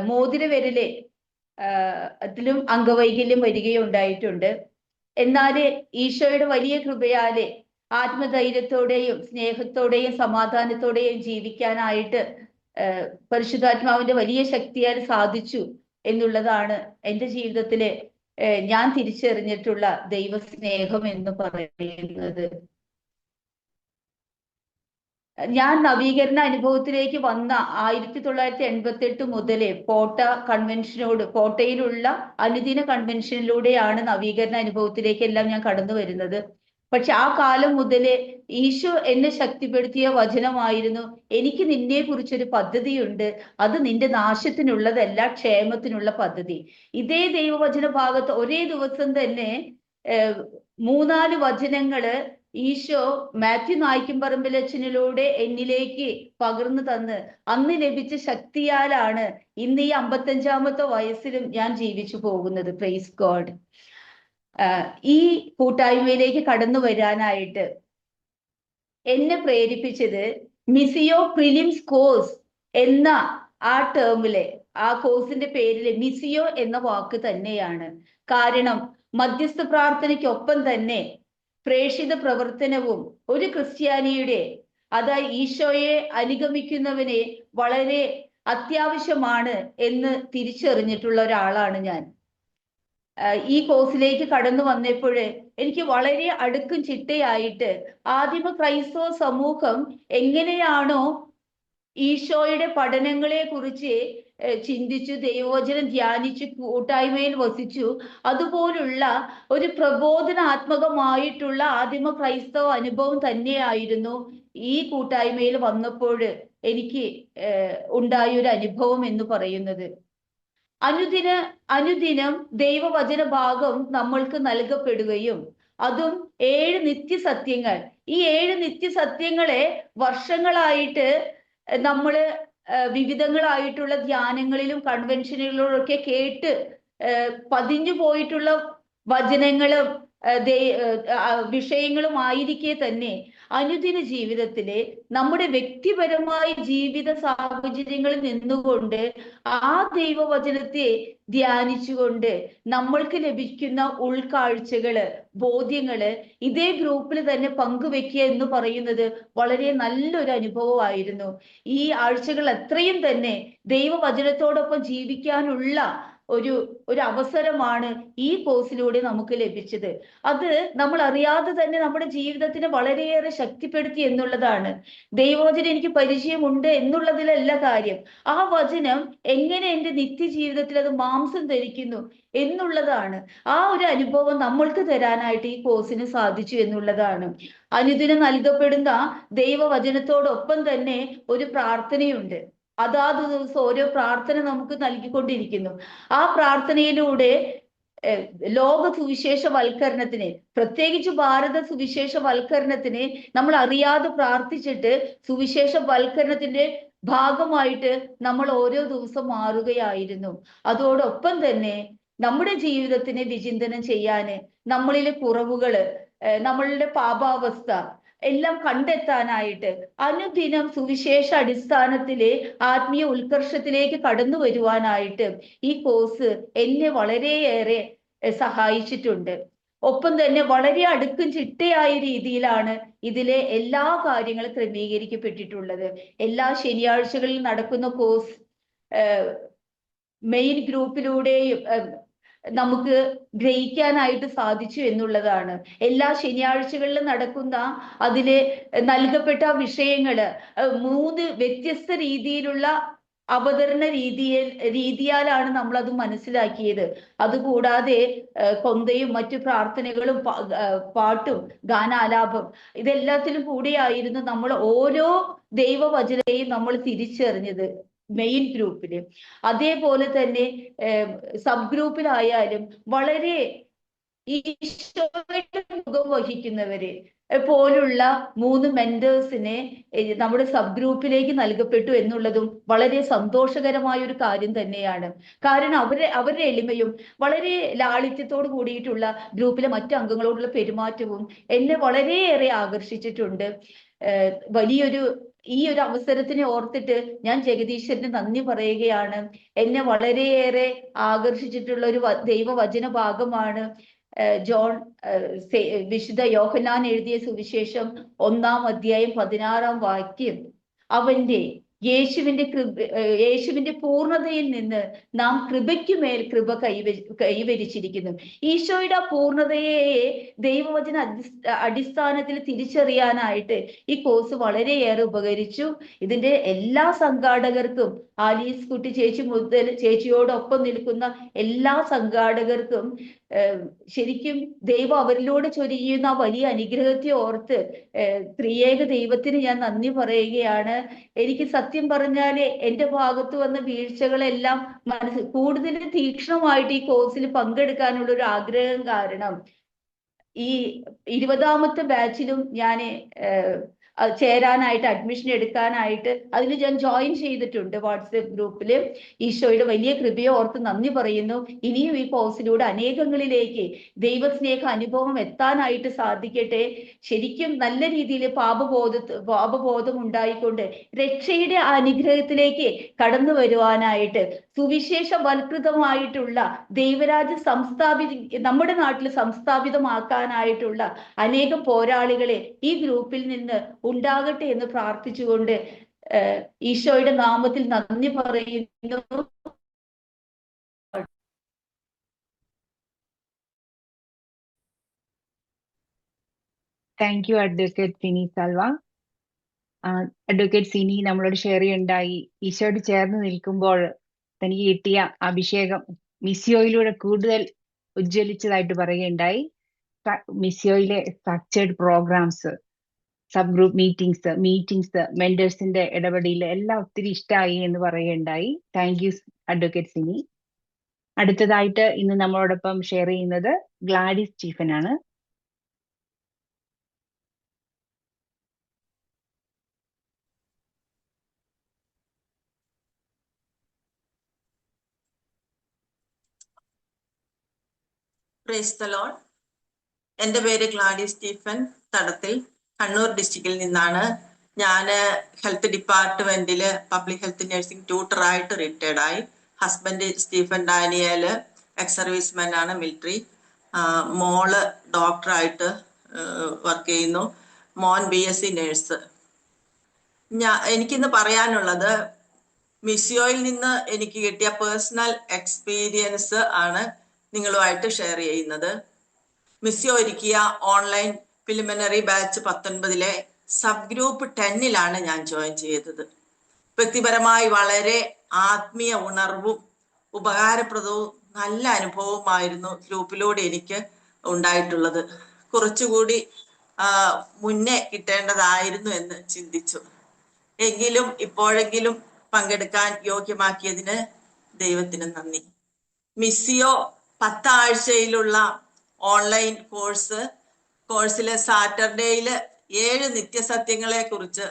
മോതിര വിരല് അതിലും അംഗവൈകല്യം വരികയുണ്ടായിട്ടുണ്ട്. എന്നാല് ഈശോയുടെ വലിയ കൃപയാല് ആത്മധൈര്യത്തോടെയും സ്നേഹത്തോടെയും സമാധാനത്തോടെയും ജീവിക്കാനായിട്ട് പരിശുദ്ധാത്മാവിന്റെ വലിയ ശക്തിയാൽ സാധിച്ചു എന്നുള്ളതാണ് എൻ്റെ ജീവിതത്തിലെ ഞാൻ തിരിച്ചറിഞ്ഞിട്ടുള്ള ദൈവസ്നേഹം എന്ന് പറയുന്നത്. ഞാൻ നവീകരണ അനുഭവത്തിലേക്ക് വന്ന 1988 മുതലേ പോട്ടയിലുള്ള അനുദിന കൺവെൻഷനിലൂടെയാണ് നവീകരണ അനുഭവത്തിലേക്ക് എല്ലാം ഞാൻ കടന്നു വരുന്നത്. പക്ഷെ ആ കാലം മുതലേ ഈശോ എന്നെ ശക്തിപ്പെടുത്തിയ വചനമായിരുന്നു, എനിക്ക് നിന്നെ കുറിച്ചൊരു പദ്ധതിയുണ്ട്, അത് നിന്റെ നാശത്തിനുള്ളതല്ല, ക്ഷേമത്തിനുള്ള പദ്ധതി. ഇതേ ദൈവവചന ഭാഗത്ത് ഒരേ ദിവസം തന്നെ 3-4 വചനങ്ങള് ഈശോ മാത്യു നായ്ക്കുംപറമ്പിലച്ചനിലൂടെ എന്നിലേക്ക് പകർന്നു തന്ന് അന്ന് ലഭിച്ച ശക്തിയാലാണ് ഇന്ന് ഈ 55-ാമത്തെ വയസ്സിലും ഞാൻ ജീവിച്ചു പോകുന്നത്. Praise God. ഈ കൂട്ടായ്മയിലേക്ക് കടന്നു വരാനായിട്ട് എന്നെ പ്രേരിപ്പിച്ചത് മിസിയോ പ്രിലിംസ് കോഴ്സ് എന്ന ആ ടേമിലെ ആ കോഴ്സിന്റെ പേരിലെ മിസിയോ എന്ന വാക്ക് തന്നെയാണ്. കാരണം മധ്യസ്ഥ പ്രാർത്ഥനയ്ക്കൊപ്പം തന്നെ പ്രേക്ഷിത പ്രവർത്തനവും ഒരു ക്രിസ്ത്യാനിയുടെ, അതായത് ഈശോയെ അനുഗമിക്കുന്നവനെ വളരെ അത്യാവശ്യമാണ് എന്ന് തിരിച്ചറിഞ്ഞിട്ടുള്ള ഒരാളാണ് ഞാൻ. ഈ കോഴ്സിലേക്ക് കടന്നു വന്നപ്പോൾ എനിക്ക് വളരെ അടുക്കും ചിട്ടയായിട്ട് ആദിമ ക്രൈസ്തവ സമൂഹം എങ്ങനെയാണോ ഈശോയുടെ പഠനങ്ങളെ കുറിച്ച് ചിന്തിച്ചു, ദൈവവചനം ധ്യാനിച്ചു, കൂട്ടായ്മയിൽ വസിച്ചു, അതുപോലുള്ള ഒരു പ്രബോധനാത്മകമായിട്ടുള്ള ആദിമ ക്രൈസ്തവ അനുഭവം തന്നെയായിരുന്നു ഈ കൂട്ടായ്മയിൽ വന്നപ്പോൾ എനിക്ക് ഉണ്ടായ ഒരു അനുഭവം എന്ന് പറയുന്നത്. അനുദിനം ദൈവവചന ഭാഗം നമ്മൾക്ക് നൽകപ്പെടുകയും അതും 7 നിത്യസത്യങ്ങൾ, ഈ 7 നിത്യസത്യങ്ങളെ വർഷങ്ങളായിട്ട് നമ്മള് വിവിധങ്ങളായിട്ടുള്ള ധ്യാനങ്ങളിലും കൺവെൻഷനുകളിലും ഒക്കെ കേട്ട് പതിഞ്ഞു പോയിട്ടുള്ള വചനങ്ങളും വിഷയങ്ങളും ആയിരിക്കെ തന്നെ അനുദിന ജീവിതത്തിലെ നമ്മുടെ വ്യക്തിപരമായ ജീവിത സാഹചര്യങ്ങളിൽ നിന്നുകൊണ്ട് ആ ദൈവവചനത്തെ ധ്യാനിച്ചുകൊണ്ട് നമ്മൾക്ക് ലഭിക്കുന്ന ഉൾക്കാഴ്ചകള്, ബോധ്യങ്ങള് ഇതേ ഗ്രൂപ്പിൽ തന്നെ പങ്കുവെക്കുക എന്ന് പറയുന്നത് വളരെ നല്ലൊരു അനുഭവമായിരുന്നു. ഈ ആഴ്ചകൾ അത്രയും തന്നെ ദൈവവചനത്തോടൊപ്പം ജീവിക്കാനുള്ള ഒരു അവസരമാണ് ഈ കോഴ്സിലൂടെ നമുക്ക് ലഭിച്ചത്. അത് നമ്മൾ അറിയാതെ തന്നെ നമ്മുടെ ജീവിതത്തിനെ വളരെയേറെ ശക്തിപ്പെടുത്തി എന്നുള്ളതാണ്. ദൈവവചനം എനിക്ക് പരിചയമുണ്ട് എന്നുള്ളതിലല്ല കാര്യം, ആ വചനം എങ്ങനെ എൻ്റെ നിത്യജീവിതത്തിൽ അത് മാംസം ധരിക്കുന്നു എന്നുള്ളതാണ്. ആ ഒരു അനുഭവം നമ്മൾക്ക് തരാനായിട്ട് ഈ കോഴ്സിന് സാധിച്ചു എന്നുള്ളതാണ്. അനുദിനം നൽകപ്പെടുന്ന ദൈവവചനത്തോടൊപ്പം തന്നെ ഒരു പ്രാർത്ഥനയുണ്ട്. അതാത് ദിവസം ഓരോ പ്രാർത്ഥന നമുക്ക് നൽകിക്കൊണ്ടിരിക്കുന്നു. ആ പ്രാർത്ഥനയിലൂടെ ലോക സുവിശേഷവൽക്കരണത്തിന്, പ്രത്യേകിച്ച് ഭാരത സുവിശേഷവൽക്കരണത്തിന് നമ്മൾ അറിയാതെ പ്രാർത്ഥിച്ചിട്ട് സുവിശേഷവൽക്കരണത്തിന്റെ ഭാഗമായിട്ട് നമ്മൾ ഓരോ ദിവസം മാറുകയായിരുന്നു. അതോടൊപ്പം തന്നെ നമ്മുടെ ജീവിതത്തിനെ വിചിന്തനം ചെയ്യാന്, നമ്മളിലെ കുറവുകള്, നമ്മളുടെ പാപാവസ്ഥ എല്ലാം കണ്ടെത്താനായിട്ട് അനുദിനം സുവിശേഷ അടിസ്ഥാനത്തിലെ ആത്മീയ ഉത്കർഷത്തിലേക്ക് കടന്നു വരുവാനായിട്ട് ഈ കോഴ്സ് എന്നെ വളരെയേറെ സഹായിച്ചിട്ടുണ്ട്. ഒപ്പം തന്നെ വളരെ അടുക്കും ചിട്ടയായ രീതിയിലാണ് ഇതിലെ എല്ലാ കാര്യങ്ങളും ക്രമീകരിക്കപ്പെട്ടിട്ടുള്ളത്. എല്ലാ ശനിയാഴ്ചകളിൽ നടക്കുന്ന കോഴ്സ് മെയിൻ ഗ്രൂപ്പിലൂടെയും നമുക്ക് ഗ്രഹിക്കാനായിട്ട് സാധിച്ചു എന്നുള്ളതാണ്. എല്ലാ ശനിയാഴ്ചകളിലും നടക്കുന്ന അതില് നൽകപ്പെട്ട വിഷയങ്ങള് 3 വ്യത്യസ്ത രീതിയിലുള്ള അവതരണ രീതിയാലാണ് നമ്മൾ അത് മനസ്സിലാക്കിയത്. അതുകൂടാതെ കൊന്തയും മറ്റു പ്രാർത്ഥനകളും പാട്ടും ഗാനാലാപം ഇതെല്ലാത്തിലും കൂടിയായിരുന്നു നമ്മൾ ഓരോ ദൈവവചനയും നമ്മൾ തിരിച്ചറിഞ്ഞത് മെയിൻ ഗ്രൂപ്പില്. അതേപോലെ തന്നെ സബ് ഗ്രൂപ്പിലായാലും വളരെ ഈശോയുടെ മുഖം വഹിക്കുന്നവരെ പോലുള്ള 3 മെന്റേഴ്സിനെ നമ്മുടെ സബ് ഗ്രൂപ്പിലേക്ക് നൽകപ്പെട്ടു എന്നുള്ളതും വളരെ സന്തോഷകരമായ ഒരു കാര്യം തന്നെയാണ്. കാരണം അവരുടെ എളിമയും വളരെ ലാളിത്യത്തോട് കൂടിയിട്ടുള്ള ഗ്രൂപ്പിലെ മറ്റു അംഗങ്ങളോടുള്ള പെരുമാറ്റവും എന്നെ വളരെയേറെ ആകർഷിച്ചിട്ടുണ്ട്. ഈ ഒരു അവസരത്തിനെ ഓർത്തിട്ട് ഞാൻ ജഗദീശ്വരന് നന്ദി പറയുകയാണ്. എന്നെ വളരെയേറെ ആകർഷിച്ചിട്ടുള്ള ഒരു ദൈവവചന ഭാഗമാണ് വിശുദ്ധ യോഹന്നാൻ എഴുതിയ സുവിശേഷം 1-ാം അധ്യായം 16-ാം വാക്യം. യേശുവിന്റെ പൂർണ്ണതയിൽ നിന്ന് നാം കൃപയ്ക്കുമേൽ കൃപ കൈവരിച്ചിരിക്കുന്നു. ഈശോയുടെ ആ പൂർണ്ണതയെ ദൈവവചന അടിസ്ഥാനത്തിൽ തിരിച്ചറിയാനായിട്ട് ഈ കോഴ്സ് വളരെയേറെ ഉപകരിച്ചു. ഇതിന്റെ എല്ലാ സംഘാടകർക്കും, ആലീസ് കുട്ടി ചേച്ചി മുതൽ ചേച്ചിയോടൊപ്പം നിൽക്കുന്ന എല്ലാ സംഘാടകർക്കും ശരിക്കും ദൈവം അവരിലൂടെ ചൊരിയുന്ന വലിയ അനുഗ്രഹത്തെ ഓർത്ത് ത്രിയേക ദൈവത്തിന് ഞാൻ നന്ദി പറയുകയാണ്. എനിക്ക് സത്യം പറഞ്ഞാല് എൻ്റെ ഭാഗത്ത് വന്ന വീഴ്ചകളെല്ലാം കൂടുതൽ തീക്ഷ്ണമായിട്ട് ഈ കോഴ്സിൽ പങ്കെടുക്കാനുള്ള ഒരു ആഗ്രഹം കാരണം ഈ 20-ാമത്തെ ബാച്ചിലും ഞാൻ ചേരാനായിട്ട്, അഡ്മിഷൻ എടുക്കാനായിട്ട് അതിൽ ഞാൻ ജോയിൻ ചെയ്തിട്ടുണ്ട് വാട്സപ്പ് ഗ്രൂപ്പിൽ. ഈശോയുടെ വലിയ കൃപയെ ഓർത്ത് നന്ദി പറയുന്നു. ഇനിയും ഈ കോഴ്സിലൂടെ അനേകങ്ങളിലേക്ക് ദൈവസ്നേഹ അനുഭവം എത്താനായിട്ട് സാധിക്കട്ടെ. ശരിക്കും നല്ല രീതിയിൽ പാപബോധം ഉണ്ടായിക്കൊണ്ട് രക്ഷയുടെ അനുഗ്രഹത്തിലേക്ക് കടന്നു വരുവാനായിട്ട് സുവിശേഷവൽകൃതമായിട്ടുള്ള ദൈവരാജ്യം നമ്മുടെ നാട്ടിൽ സംസ്ഥാപിതമാക്കാനായിട്ടുള്ള അനേകം പോരാളികളെ ഈ ഗ്രൂപ്പിൽ നിന്ന് ഉണ്ടാകട്ടെ എന്ന് പ്രാർത്ഥിച്ചുകൊണ്ട് ഈശോയുടെ നാമത്തിൽ നന്ദി പറയുന്നു. Thank you advocate Sini Salva. Advocate Sini നമ്മളോട് ഷെയർ ചെയ്യുണ്ടായി ഈശോയോട് ചേർന്ന് നിൽക്കുമ്പോൾ തനിക്ക് കിട്ടിയ അഭിഷേകം മിസിയോയിലൂടെ കൂടുതൽ ഉജ്ജ്വലിച്ചതായിട്ട് പറയുകയുണ്ടായി. മിസിയോയിലെ structured programmes, sub group meetings, മെന്റേഴ്സിന്റെ ഇടപെടൽ എല്ലാം ഒത്തിരി ഇഷ്ടമായി എന്ന് പറയുകയുണ്ടായി. Thank you advocate Sini. അടുത്തതായിട്ട് ഇന്ന് നമ്മളോടൊപ്പം ഷെയർ ചെയ്യുന്നത് ഗ്ലാഡിസ് സ്റ്റീഫൻ ആണ്. Praise the Lord. എൻ്റെ പേര് ഗ്ലാഡിസ് സ്റ്റീഫൻ തടത്തിൽ, കണ്ണൂർ ഡിസ്ട്രിക്റ്റിൽ നിന്നാണ്. ഞാൻ ഹെൽത്ത് ഡിപ്പാർട്ട്മെന്റിൽ പബ്ലിക് ഹെൽത്ത് നഴ്സിംഗ് ട്യൂട്ടറായിട്ട് റിട്ടയർഡ് ആയി. Husband Stephen Daniel ex serviceman ആണ്, മിലിറ്ററി. മോള് ഡോക്ടറായിട്ട് വർക്ക് ചെയ്യുന്നു. മോൻ BSc നേഴ്സ്. എനിക്കിന്ന് പറയാനുള്ളത് മിസിയോയിൽ നിന്ന് എനിക്ക് കിട്ടിയ പേഴ്സണൽ എക്സ്പീരിയൻസ് ആണ് നിങ്ങളുമായിട്ട് ഷെയർ ചെയ്യുന്നത്. മിസിയോ ഒരുക്കിയ online preliminary batch 19 sub group 10 ഞാൻ ജോയിൻ ചെയ്തത്. വ്യക്തിപരമായി വളരെ ആത്മീയ ഉണർവും ഉപകാരപ്രദവും നല്ല അനുഭവമായിരുന്നു ഗ്രൂപ്പിലൂടെ എനിക്ക് ഉണ്ടായിട്ടുള്ളത്. കുറച്ചുകൂടി മുന്നേ കിട്ടേണ്ടതായിരുന്നു എന്ന് ചിന്തിച്ചു. എങ്കിലും ഇപ്പോഴെങ്കിലും പങ്കെടുക്കാൻ യോഗ്യമാക്കിയതിന് ദൈവത്തിന് നന്ദി. മിസിയോ 10 ആഴ്ചയിലുള്ള ഓൺലൈൻ കോഴ്സിലെ സാറ്റർഡേയില് 7 നിത്യസത്യങ്ങളെ കുറിച്ച്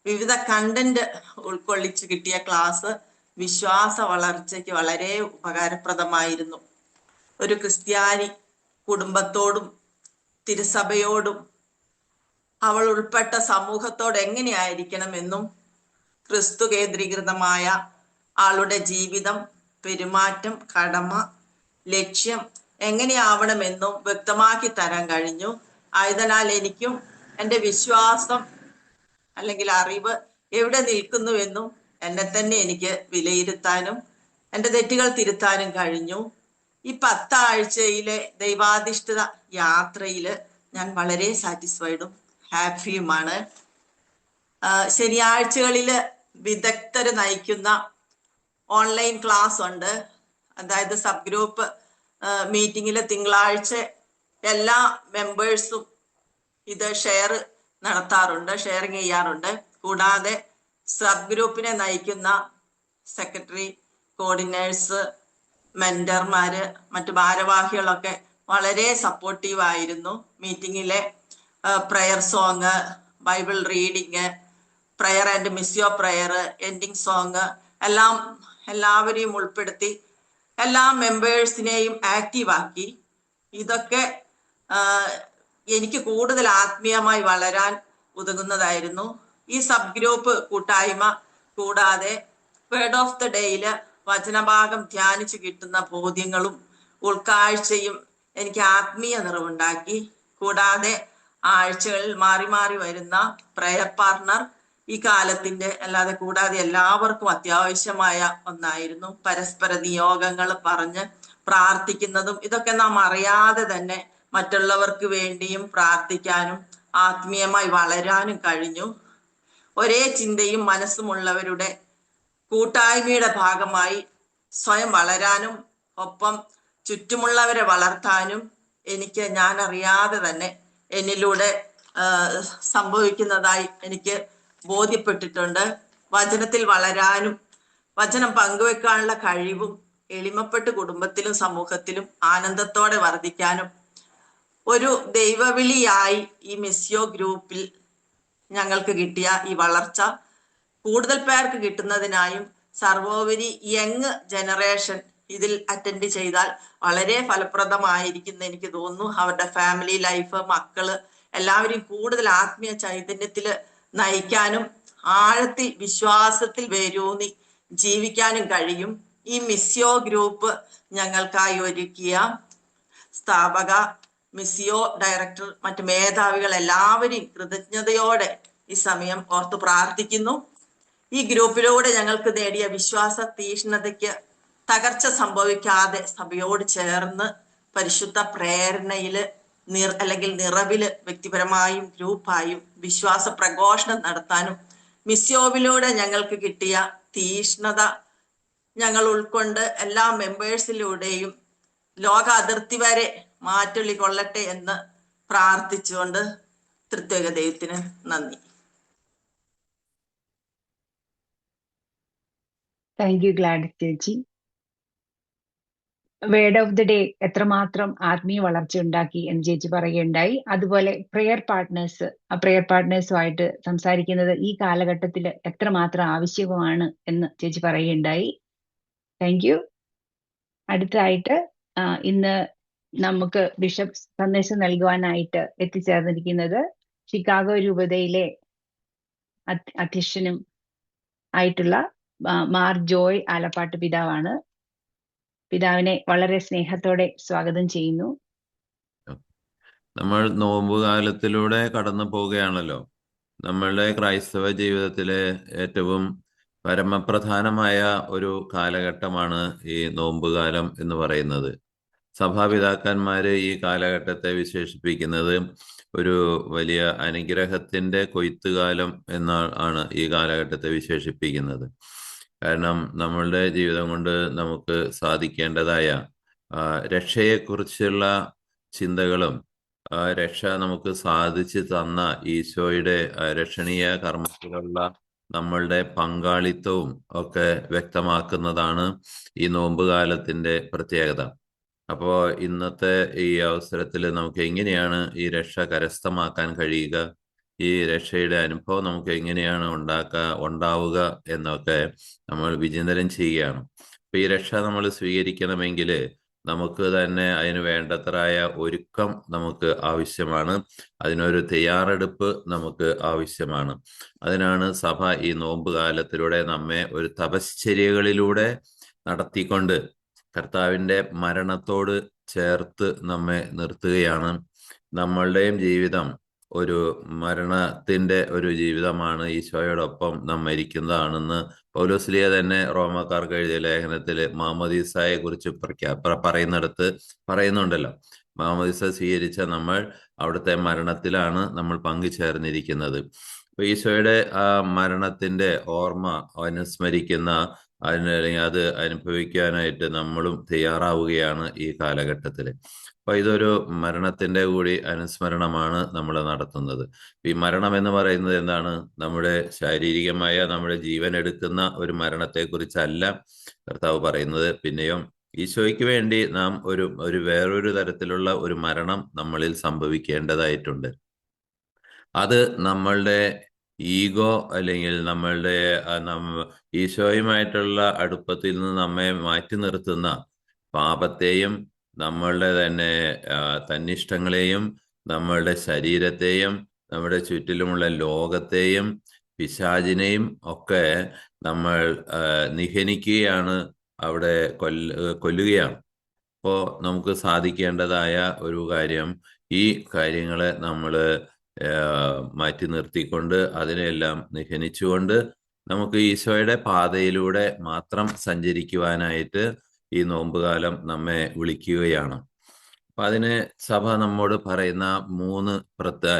വിവിധ കണ്ടന്റ് ഉൾക്കൊള്ളിച്ച് കിട്ടിയ ക്ലാസ് വിശ്വാസ വളർച്ചയ്ക്ക് വളരെ ഉപകാരപ്രദമായിരുന്നു. ഒരു ക്രിസ്ത്യാനി കുടുംബത്തോടും തിരുസഭയോടും അവൾ ഉൾപ്പെട്ട സമൂഹത്തോട് എങ്ങനെയായിരിക്കണമെന്നും ക്രിസ്തു കേന്ദ്രീകൃതമായ ആളുടെ ജീവിതം, പെരുമാറ്റം, കടമ, ലക്ഷ്യം എങ്ങനെയാവണമെന്നും വ്യക്തമാക്കി തരാൻ കഴിഞ്ഞു. ആയതിനാൽ എനിക്കും എൻ്റെ വിശ്വാസം അല്ലെങ്കിൽ അറിവ് എവിടെ നിൽക്കുന്നുവെന്നും എന്നെ തന്നെ എനിക്ക് വിലയിരുത്താനും എൻ്റെ തെറ്റുകൾ തിരുത്താനും കഴിഞ്ഞു. ഈ 10 ആഴ്ചയിലെ ദൈവാധിഷ്ഠിത യാത്രയിൽ ഞാൻ വളരെ സാറ്റിസ്ഫൈഡും ഹാപ്പിയുമാണ്. ശനിയാഴ്ചകളിൽ വിദഗ്ധര് നയിക്കുന്ന ഓൺലൈൻ ക്ലാസ് ഉണ്ട്. അതായത് സബ് ഗ്രൂപ്പ് മീറ്റിങ്ങിൽ തിങ്കളാഴ്ച എല്ലാ മെമ്പേഴ്സും ഇത് ഷെയറിങ് ചെയ്യാറുണ്ട്. കൂടാതെ സബ് ഗ്രൂപ്പിനെ നയിക്കുന്ന സെക്രട്ടറി, കോർഡിനേഴ്സ്, മെന്റർമാര്, മറ്റു ഭാരവാഹികളൊക്കെ വളരെ സപ്പോർട്ടീവായിരുന്നു. മീറ്റിങ്ങിലെ prayer song, Bible reading, prayer and Missio prayer, ending song എല്ലാം എല്ലാവരെയും ഉൾപ്പെടുത്തി എല്ലാ മെമ്പേഴ്സിനെയും ആക്റ്റീവാക്കി. ഇതൊക്കെ എനിക്ക് കൂടുതൽ ആത്മീയമായി വളരാൻ ഉതകുന്നതായിരുന്നു. ഈ സബ് ഗ്രൂപ്പ് കൂട്ടായ്മ കൂടാതെ വേർഡ് ഓഫ് ദ ഡേയില് വചനഭാഗം ധ്യാനിച്ചു കിട്ടുന്ന ബോധ്യങ്ങളും ഉൾക്കാഴ്ചയും എനിക്ക് ആത്മീയ നിറവുണ്ടാക്കി. കൂടാതെ ആഴ്ചകളിൽ മാറി മാറി വരുന്ന പ്രയർ പാർട്ണർ ഈ കാലത്തിന്റെ അല്ലാതെ കൂടാതെ എല്ലാവർക്കും അത്യാവശ്യമായ ഒന്നായിരുന്നു. പരസ്പര നിയോഗങ്ങൾ പറഞ്ഞ് പ്രാർത്ഥിക്കുന്നതും ഇതൊക്കെ നാം അറിയാതെ തന്നെ മറ്റുള്ളവർക്ക് വേണ്ടിയും പ്രാർത്ഥിക്കാനും ആത്മീയമായി വളരാനും കഴിഞ്ഞു. ഒരേ ചിന്തയും മനസ്സുമുള്ളവരുടെ കൂട്ടായ്മയുടെ ഭാഗമായി സ്വയം വളരാനും ഒപ്പം ചുറ്റുമുള്ളവരെ വളർത്താനും എനിക്ക് ഞാൻ അറിയാതെ തന്നെ എന്നിലൂടെ സംഭവിക്കുന്നതായി എനിക്ക് ബോധ്യപ്പെട്ടിട്ടുണ്ട്. വചനത്തിൽ വളരാനും വചനം പങ്കുവെക്കാനുള്ള കഴിവും എളിമപ്പെട്ട് കുടുംബത്തിലും സമൂഹത്തിലും ആനന്ദത്തോടെ വർദ്ധിക്കാനും ഒരു ദൈവവിളിയായി ഈ മിസിയോ ഗ്രൂപ്പിൽ ഞങ്ങൾക്ക് കിട്ടിയ ഈ വളർച്ച കൂടുതൽ പേർക്ക് കിട്ടുന്നതിനായും സർവോപരി യങ് ജനറേഷൻ ഇതിൽ അറ്റൻഡ് ചെയ്താൽ വളരെ ഫലപ്രദമായിരിക്കും എനിക്ക് തോന്നുന്നു. അവരുടെ ഫാമിലി ലൈഫ്, മക്കള് എല്ലാവരെയും കൂടുതൽ ആത്മീയ ചൈതന്യത്തില് നയിക്കാനും ആഴത്തിൽ വിശ്വാസത്തിൽ വേരൂന്നി ജീവിക്കാനും കഴിയും. ഈ മിസിയോ ഗ്രൂപ്പ് ഞങ്ങൾക്കായി ഒരുക്കിയ സ്ഥാപക, മിസിയോ ഡയറക്ടർ, മറ്റു മേധാവികൾ എല്ലാവരെയും കൃതജ്ഞതയോടെ ഈ സമയം ഓർത്ത് പ്രാർത്ഥിക്കുന്നു. ഈ ഗ്രൂപ്പിലൂടെ ഞങ്ങൾക്ക് നേടിയ വിശ്വാസ തീഷ്ണതയ്ക്ക് തകർച്ച സംഭവിക്കാതെ സഭയോട് ചേർന്ന് പരിശുദ്ധ പ്രേരണയില് അല്ലെങ്കിൽ നിറവില് വ്യക്തിപരമായും ഗ്രൂപ്പായും വിശ്വാസ പ്രഘോഷണം നടത്താനും മിസിയോവിലൂടെ ഞങ്ങൾക്ക് കിട്ടിയ തീഷ്ണത ഞങ്ങൾ ഉൾക്കൊണ്ട് എല്ലാ മെമ്പേഴ്സിലൂടെയും ലോക അതിർത്തി വരെ മാറ്റൊളി കൊള്ളട്ടെ എന്ന് പ്രാർത്ഥിച്ചുകൊണ്ട് തൃത്വൈക ദൈവത്തിന് നന്ദി. താങ്ക് യു ഗ്ലാഡിസ് ചേച്ചി. വേർഡ് ഓഫ് ദി ഡേ എത്രമാത്രം ആത്മീയ വളർച്ച ഉണ്ടാക്കി എന്ന് ചേച്ചി പറയുകയുണ്ടായി. അതുപോലെ പ്രെയർ പാർട്ട്നേഴ്സുമായിട്ട് സംസാരിക്കുന്നത് ഈ കാലഘട്ടത്തിൽ എത്രമാത്രം ആവശ്യമാണ് എന്ന് ചേച്ചി പറയുകയുണ്ടായി. Thank U. അടുത്തതായിട്ട് ഇന്ന് നമുക്ക് ബിഷപ്പ് സന്ദേശം നൽകുവാനായിട്ട് എത്തിച്ചേർന്നിരിക്കുന്നത് ഷിക്കാഗോ രൂപതയിലെ അധ്യക്ഷനും ആയിട്ടുള്ള മാർ ജോയ് ആലപ്പാട്ട് പിതാവാണ്. പിതാവിനെ വളരെ സ്നേഹത്തോടെ സ്വാഗതം ചെയ്യുന്നു. നമ്മൾ നോമ്പുകാലത്തിലൂടെ കടന്നു പോവുകയാണല്ലോ. നമ്മളുടെ ക്രൈസ്തവ ജീവിതത്തിലെ ഏറ്റവും പരമപ്രധാനമായ ഒരു കാലഘട്ടമാണ് ഈ നോമ്പുകാലം എന്ന് പറയുന്നത്. സഭാപിതാക്കന്മാര് ഈ കാലഘട്ടത്തെ വിശേഷിപ്പിക്കുന്നത് ഒരു വലിയ അനുഗ്രഹത്തിന്റെ കൊയ്ത്തുകാലം എന്നാണ് ഈ കാലഘട്ടത്തെ വിശേഷിപ്പിക്കുന്നത്. കാരണം നമ്മളുടെ ജീവിതം കൊണ്ട് നമുക്ക് സാധിക്കേണ്ടതായ രക്ഷയെക്കുറിച്ചുള്ള ചിന്തകളും രക്ഷ നമുക്ക് സാധിച്ചു തന്ന ഈശോയുടെ രക്ഷണീയ കർമ്മത്തിലുള്ള നമ്മളുടെ പങ്കാളിത്തവും ഒക്കെ വ്യക്തമാക്കുന്നതാണ് ഈ നോമ്പുകാലത്തിന്റെ പ്രത്യേകത. അപ്പോൾ ഇന്നത്തെ ഈ അവസരത്തിൽ നമുക്ക് എങ്ങനെയാണ് ഈ രക്ഷ കരസ്ഥമാക്കാൻ കഴിയുക, ഈ രക്ഷയുടെ അനുഭവം നമുക്ക് എങ്ങനെയാണ് ഉണ്ടാവുക എന്നൊക്കെ നമ്മൾ വിചിന്തനം ചെയ്യുകയാണ്. അപ്പൊ ഈ രക്ഷ നമ്മൾ സ്വീകരിക്കണമെങ്കിൽ നമുക്ക് തന്നെ അതിന് വേണ്ടത്രയായ ഒരുക്കം നമുക്ക് ആവശ്യമാണ്. അതിനൊരു തയ്യാറെടുപ്പ് നമുക്ക് ആവശ്യമാണ്. അതിനാണ് സഭ ഈ നോമ്പുകാലത്തിലൂടെ നമ്മെ ഒരു തപശ്ചര്യകളിലൂടെ നടത്തിക്കൊണ്ട് കർത്താവിൻ്റെ മരണത്തോട് ചേർത്ത് നമ്മെ നിർത്തുകയാണ്. നമ്മളുടെയും ജീവിതം ഒരു മരണത്തിന്റെ ഒരു ജീവിതമാണ്, ഈശോയോടൊപ്പം നാം മരിക്കുന്നതാണെന്ന് പൗലോസ്ലീഹ തന്നെ റോമാക്കാർക്ക് എഴുതിയ ലേഖനത്തിൽ മാമോദീസായെ കുറിച്ച് പറയുന്നുണ്ടല്ലോ. മാമോദീസ സ്വീകരിച്ച നമ്മൾ അവിടുത്തെ മരണത്തിലാണ് നമ്മൾ പങ്കുചേർന്നിരിക്കുന്നത്. അപ്പൊ ഈശോയുടെ ആ മരണത്തിന്റെ ഓർമ്മ അനുസ്മരിക്കുന്ന അല്ലെങ്കിൽ അത് അനുഭവിക്കാനായിട്ട് നമ്മളും തയ്യാറാവുകയാണ് ഈ കാലഘട്ടത്തിൽ. അപ്പൊ ഇതൊരു മരണത്തിന്റെ കൂടി അനുസ്മരണമാണ് നമ്മൾ നടത്തുന്നത്. ഈ മരണം എന്ന് പറയുന്നത് എന്താണ്? നമ്മുടെ ശാരീരികമായ നമ്മുടെ ജീവൻ എടുക്കുന്ന ഒരു മരണത്തെക്കുറിച്ചല്ല കർത്താവ് പറയുന്നത്. പിന്നെയും ഈശോയ്ക്ക് വേണ്ടി നാം ഒരു വേറൊരു തരത്തിലുള്ള ഒരു മരണം നമ്മളിൽ സംഭവിക്കേണ്ടതായിട്ടുണ്ട്. അത് നമ്മളുടെ ഈഗോ അല്ലെങ്കിൽ നമ്മളുടെ ഈശോയുമായിട്ടുള്ള അടുപ്പത്തിൽ നിന്ന് നമ്മെ മാറ്റി നിർത്തുന്ന പാപത്തെയും നമ്മളുടെ തന്നെ തന്നിഷ്ടങ്ങളെയും നമ്മളുടെ ശരീരത്തെയും നമ്മുടെ ചുറ്റിലുമുള്ള ലോകത്തെയും പിശാചിനെയും ഒക്കെ നമ്മൾ നിഹനിക്കുകയാണ്, അവിടെ കൊല്ലുകയാണ്. അപ്പോൾ നമുക്ക് സാധിക്കേണ്ടതായ ഒരു കാര്യം ഈ കാര്യങ്ങളെ നമ്മൾ മാറ്റി നിർത്തിക്കൊണ്ട് അതിനെല്ലാം നിഹനിച്ചുകൊണ്ട് നമുക്ക് ഈശോയുടെ പാതയിലൂടെ മാത്രം സഞ്ചരിക്കുവാനായിട്ട് ഈ നോമ്പുകാലം നമ്മെ വിളിക്കുകയാണ്. അപ്പൊ അതിന് സഭ നമ്മോട് പറയുന്ന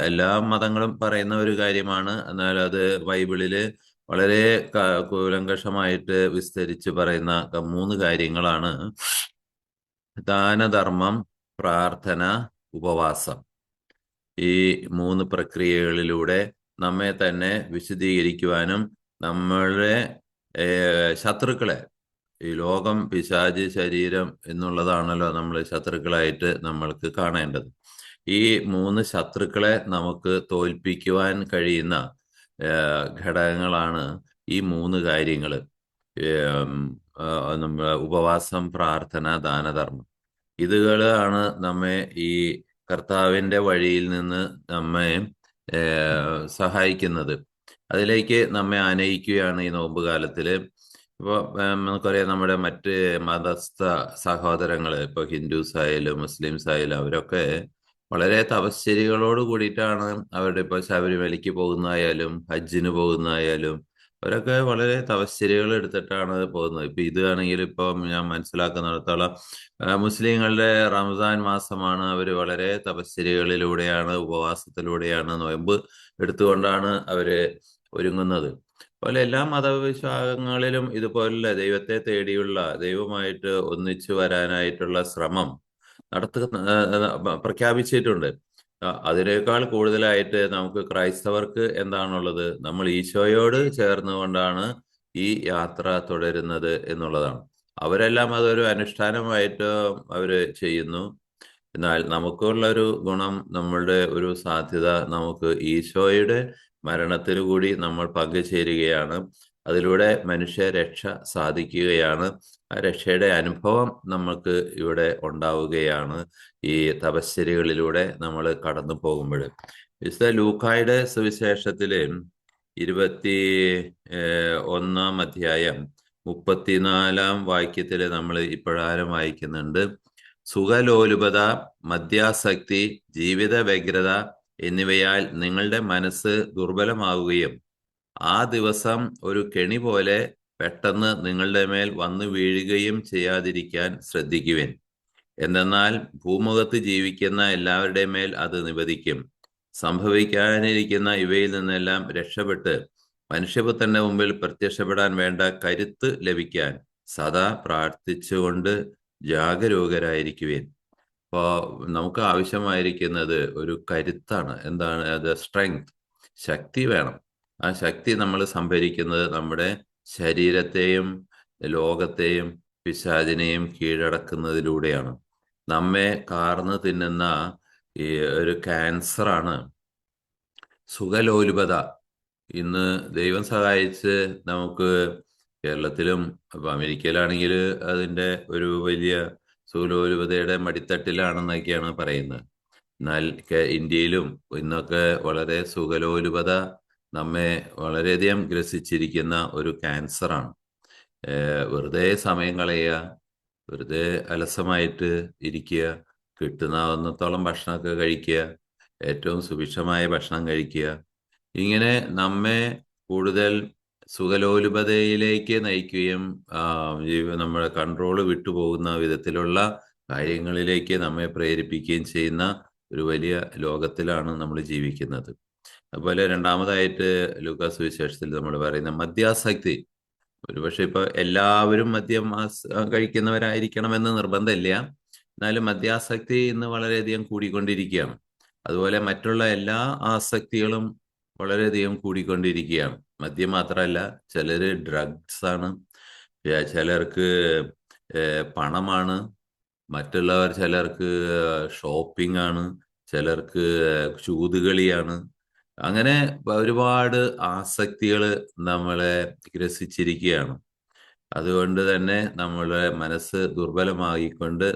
എല്ലാ മതങ്ങളും പറയുന്ന ഒരു കാര്യമാണ്. എന്നാൽ അത് ബൈബിളില് വളരെ കൂലങ്കഷമായിട്ട് വിസ്തരിച്ച് പറയുന്ന 3 കാര്യങ്ങളാണ്: ദാനധർമ്മം, പ്രാർത്ഥന, ഉപവാസം. ഈ 3 പ്രക്രിയകളിലൂടെ നമ്മെ തന്നെ വിശദീകരിക്കുവാനും നമ്മളുടെ ശത്രുക്കളെ, ഈ ലോകം, പിശാച്, ശരീരം എന്നുള്ളതാണല്ലോ നമ്മൾ ശത്രുക്കളായിട്ട് നമ്മൾക്ക് കാണേണ്ടത്. ഈ 3 ശത്രുക്കളെ നമുക്ക് തോൽപ്പിക്കുവാൻ കഴിയുന്ന ഘടകങ്ങളാണ് ഈ 3 കാര്യങ്ങൾ: ഉപവാസം, പ്രാർത്ഥന, ദാനധർമ്മം. ഇതുകളാണ് നമ്മെ ഈ കർത്താവിൻ്റെ വഴിയിൽ നിന്ന് നമ്മെ സഹായിക്കുന്നത്. അതിലേക്ക് നമ്മെ ആനയിക്കുകയാണ് ഈ നോമ്പുകാലത്തിൽ. ഇപ്പോൾ നമുക്കറിയാം, നമ്മുടെ മറ്റ് മതസ്ഥ സഹോദരങ്ങൾ, ഇപ്പോൾ ഹിന്ദുസ് ആയാലും മുസ്ലിംസ് ആയാലും അവരൊക്കെ വളരെ തപശ്ചര്യകളോട് കൂടിയിട്ടാണ് അവരുടെ, ഇപ്പോൾ ശബരിമലയ്ക്ക് പോകുന്നതായാലും ഹജ്ജിന് പോകുന്നതായാലും അവരൊക്കെ വളരെ തപശ്ചര്യകൾ എടുത്തിട്ടാണ് പോകുന്നത്. ഇപ്പം ഇത് ആണെങ്കിൽ ഇപ്പം ഞാൻ മനസ്സിലാക്കുന്നിടത്തോളം മുസ്ലിങ്ങളുടെ റംസാൻ മാസമാണ്. അവർ വളരെ തപശ്ചര്യകളിലൂടെയാണ്, ഉപവാസത്തിലൂടെയാണ്, നോയമ്പ് എടുത്തുകൊണ്ടാണ് അവർ ഒരുങ്ങുന്നത്. അതുപോലെ എല്ലാ മതവിശ്വാസങ്ങളിലും ഇതുപോലുള്ള ദൈവത്തെ തേടിയുള്ള ദൈവമായിട്ട് ഒന്നിച്ചു വരാനായിട്ടുള്ള ശ്രമം പ്രഖ്യാപിച്ചിട്ടുണ്ട്. അതിനേക്കാൾ കൂടുതലായിട്ട് നമുക്ക് ക്രൈസ്തവർക്ക് എന്താണുള്ളത്? നമ്മൾ ഈശോയോട് ചേർന്നുകൊണ്ടാണ് ഈ യാത്ര തുടരുന്നത് എന്നുള്ളതാണ്. അവരെല്ലാം അതൊരു അനുഷ്ഠാനമായിട്ട് അവര് ചെയ്യുന്നു. എന്നാൽ നമുക്കുള്ളൊരു ഗുണം, നമ്മളുടെ ഒരു സാധ്യത, നമുക്ക് ഈശോയുടെ മരണത്തിനു കൂടി നമ്മൾ പങ്കുചേരുകയാണ്. അതിലൂടെ മനുഷ്യ രക്ഷ സാധിക്കുകയാണ്. ആ രക്ഷയുടെ അനുഭവം നമുക്ക് ഇവിടെ ഉണ്ടാവുകയാണ് ഈ തപശ്ചര്യകളിലൂടെ നമ്മൾ കടന്നു പോകുമ്പോൾ. വിശുദ്ധ ലൂക്കായുടെ സുവിശേഷത്തില് 21-ാം അധ്യായം 34-ാം വാക്യത്തില് നമ്മൾ ഇപ്രകാരം വായിക്കുന്നുണ്ട്: സുഖലോലുപത, മദ്യാസക്തി, ജീവിത വ്യഗ്രത എന്നിവയാൽ നിങ്ങളുടെ മനസ്സ് ദുർബലമാവുകയും ആ ദിവസം ഒരു കെണി പോലെ പെട്ടെന്ന് നിങ്ങളുടെ മേൽ വന്നു വീഴുകയും ചെയ്യാതിരിക്കാൻ ശ്രദ്ധിക്കുവിൻ. എന്തെന്നാൽ ഭൂമുഖത്ത് ജീവിക്കുന്ന എല്ലാവരുടെ മേൽ അത് നിവദിക്കും. സംഭവിക്കാനിരിക്കുന്ന ഇവയിൽ നിന്നെല്ലാം രക്ഷപ്പെട്ട് മനുഷ്യപുത്രന്റെ മുമ്പിൽ പ്രത്യക്ഷപ്പെടാൻ വേണ്ട കരുത്ത് ലഭിക്കാൻ സദാ പ്രാർത്ഥിച്ചുകൊണ്ട് ജാഗരൂകരായിരിക്കുവിൻ. അപ്പോൾ നമുക്ക് ആവശ്യമായിരിക്കുന്നത് ഒരു കരുത്താണ്. എന്താണ് അത്? സ്ട്രെങ്ത്, ശക്തി വേണം. ആ ശക്തി നമ്മൾ സംഭരിക്കുന്നത് നമ്മുടെ ശരീരത്തെയും ലോകത്തെയും പിശാചിനെയും കീഴടക്കുന്നതിലൂടെയാണ്. നമ്മെ കാർന്ന് തിന്നുന്ന ഈ ഒരു ക്യാൻസറാണ് സുഖലോലുപത. ഇന്ന് ദൈവം സഹായിച്ച് നമുക്ക് കേരളത്തിലും അമേരിക്കയിലാണെങ്കിൽ അതിൻ്റെ ഒരു വലിയ സുഖലോലുപതയുടെ മടിത്തട്ടിലാണെന്നൊക്കെയാണ് പറയുന്നത്. എന്നാൽ ഇന്ത്യയിലും ഇന്നൊക്കെ വളരെ സുഖലോലുപത നമ്മെ വളരെയധികം ഗ്രസിച്ചിരിക്കുന്ന ഒരു ക്യാൻസറാണ്. വെറുതെ സമയം കളയുക, വെറുതെ അലസമായിട്ട് ഇരിക്കുക, കിട്ടുന്നാവുന്നത്തോളം ഭക്ഷണമൊക്കെ കഴിക്കുക, ഏറ്റവും സുഭിക്ഷമായ ഭക്ഷണം കഴിക്കുക, ഇങ്ങനെ നമ്മെ കൂടുതൽ സുഖലോലുപതയിലേക്ക് നയിക്കുകയും നമ്മുടെ കൺട്രോള് വിട്ടുപോകുന്ന വിധത്തിലുള്ള കാര്യങ്ങളിലേക്ക് നമ്മെ പ്രേരിപ്പിക്കുകയും ചെയ്യുന്ന ഒരു വലിയ ലോകത്തിലാണ് നമ്മൾ ജീവിക്കുന്നത്. അതുപോലെ രണ്ടാമതായിട്ട് ലൂക്കാ സുവിശേഷത്തിൽ നമ്മൾ പറയുന്ന മദ്യാസക്തി. ഒരുപക്ഷെ ഇപ്പൊ എല്ലാവരും മദ്യം കഴിക്കുന്നവരായിരിക്കണമെന്ന് നിർബന്ധമില്ല. എന്നാലും മദ്യാസക്തി ഇന്ന് വളരെയധികം കൂടിക്കൊണ്ടിരിക്കുകയാണ്. അതുപോലെ മറ്റുള്ള എല്ലാ ആസക്തികളും വളരെയധികം കൂടിക്കൊണ്ടിരിക്കുകയാണ്. മദ്യം മാത്രമല്ല, ചിലർ ഡ്രഗ്സ് ആണ്, ചിലർക്ക് പണമാണ്, മറ്റുള്ളവർ ചിലർക്ക് ഷോപ്പിംഗ് ആണ്, ചിലർക്ക് ചൂതുകളിയാണ്. അങ്ങനെ ഒരുപാട് ആസക്തികൾ നമ്മളെ ഗ്രസിച്ചിരിക്കുകയാണ്. അതുകൊണ്ട് തന്നെ നമ്മളുടെ മനസ്സ് ദുർബലമായിക്കൊണ്ട്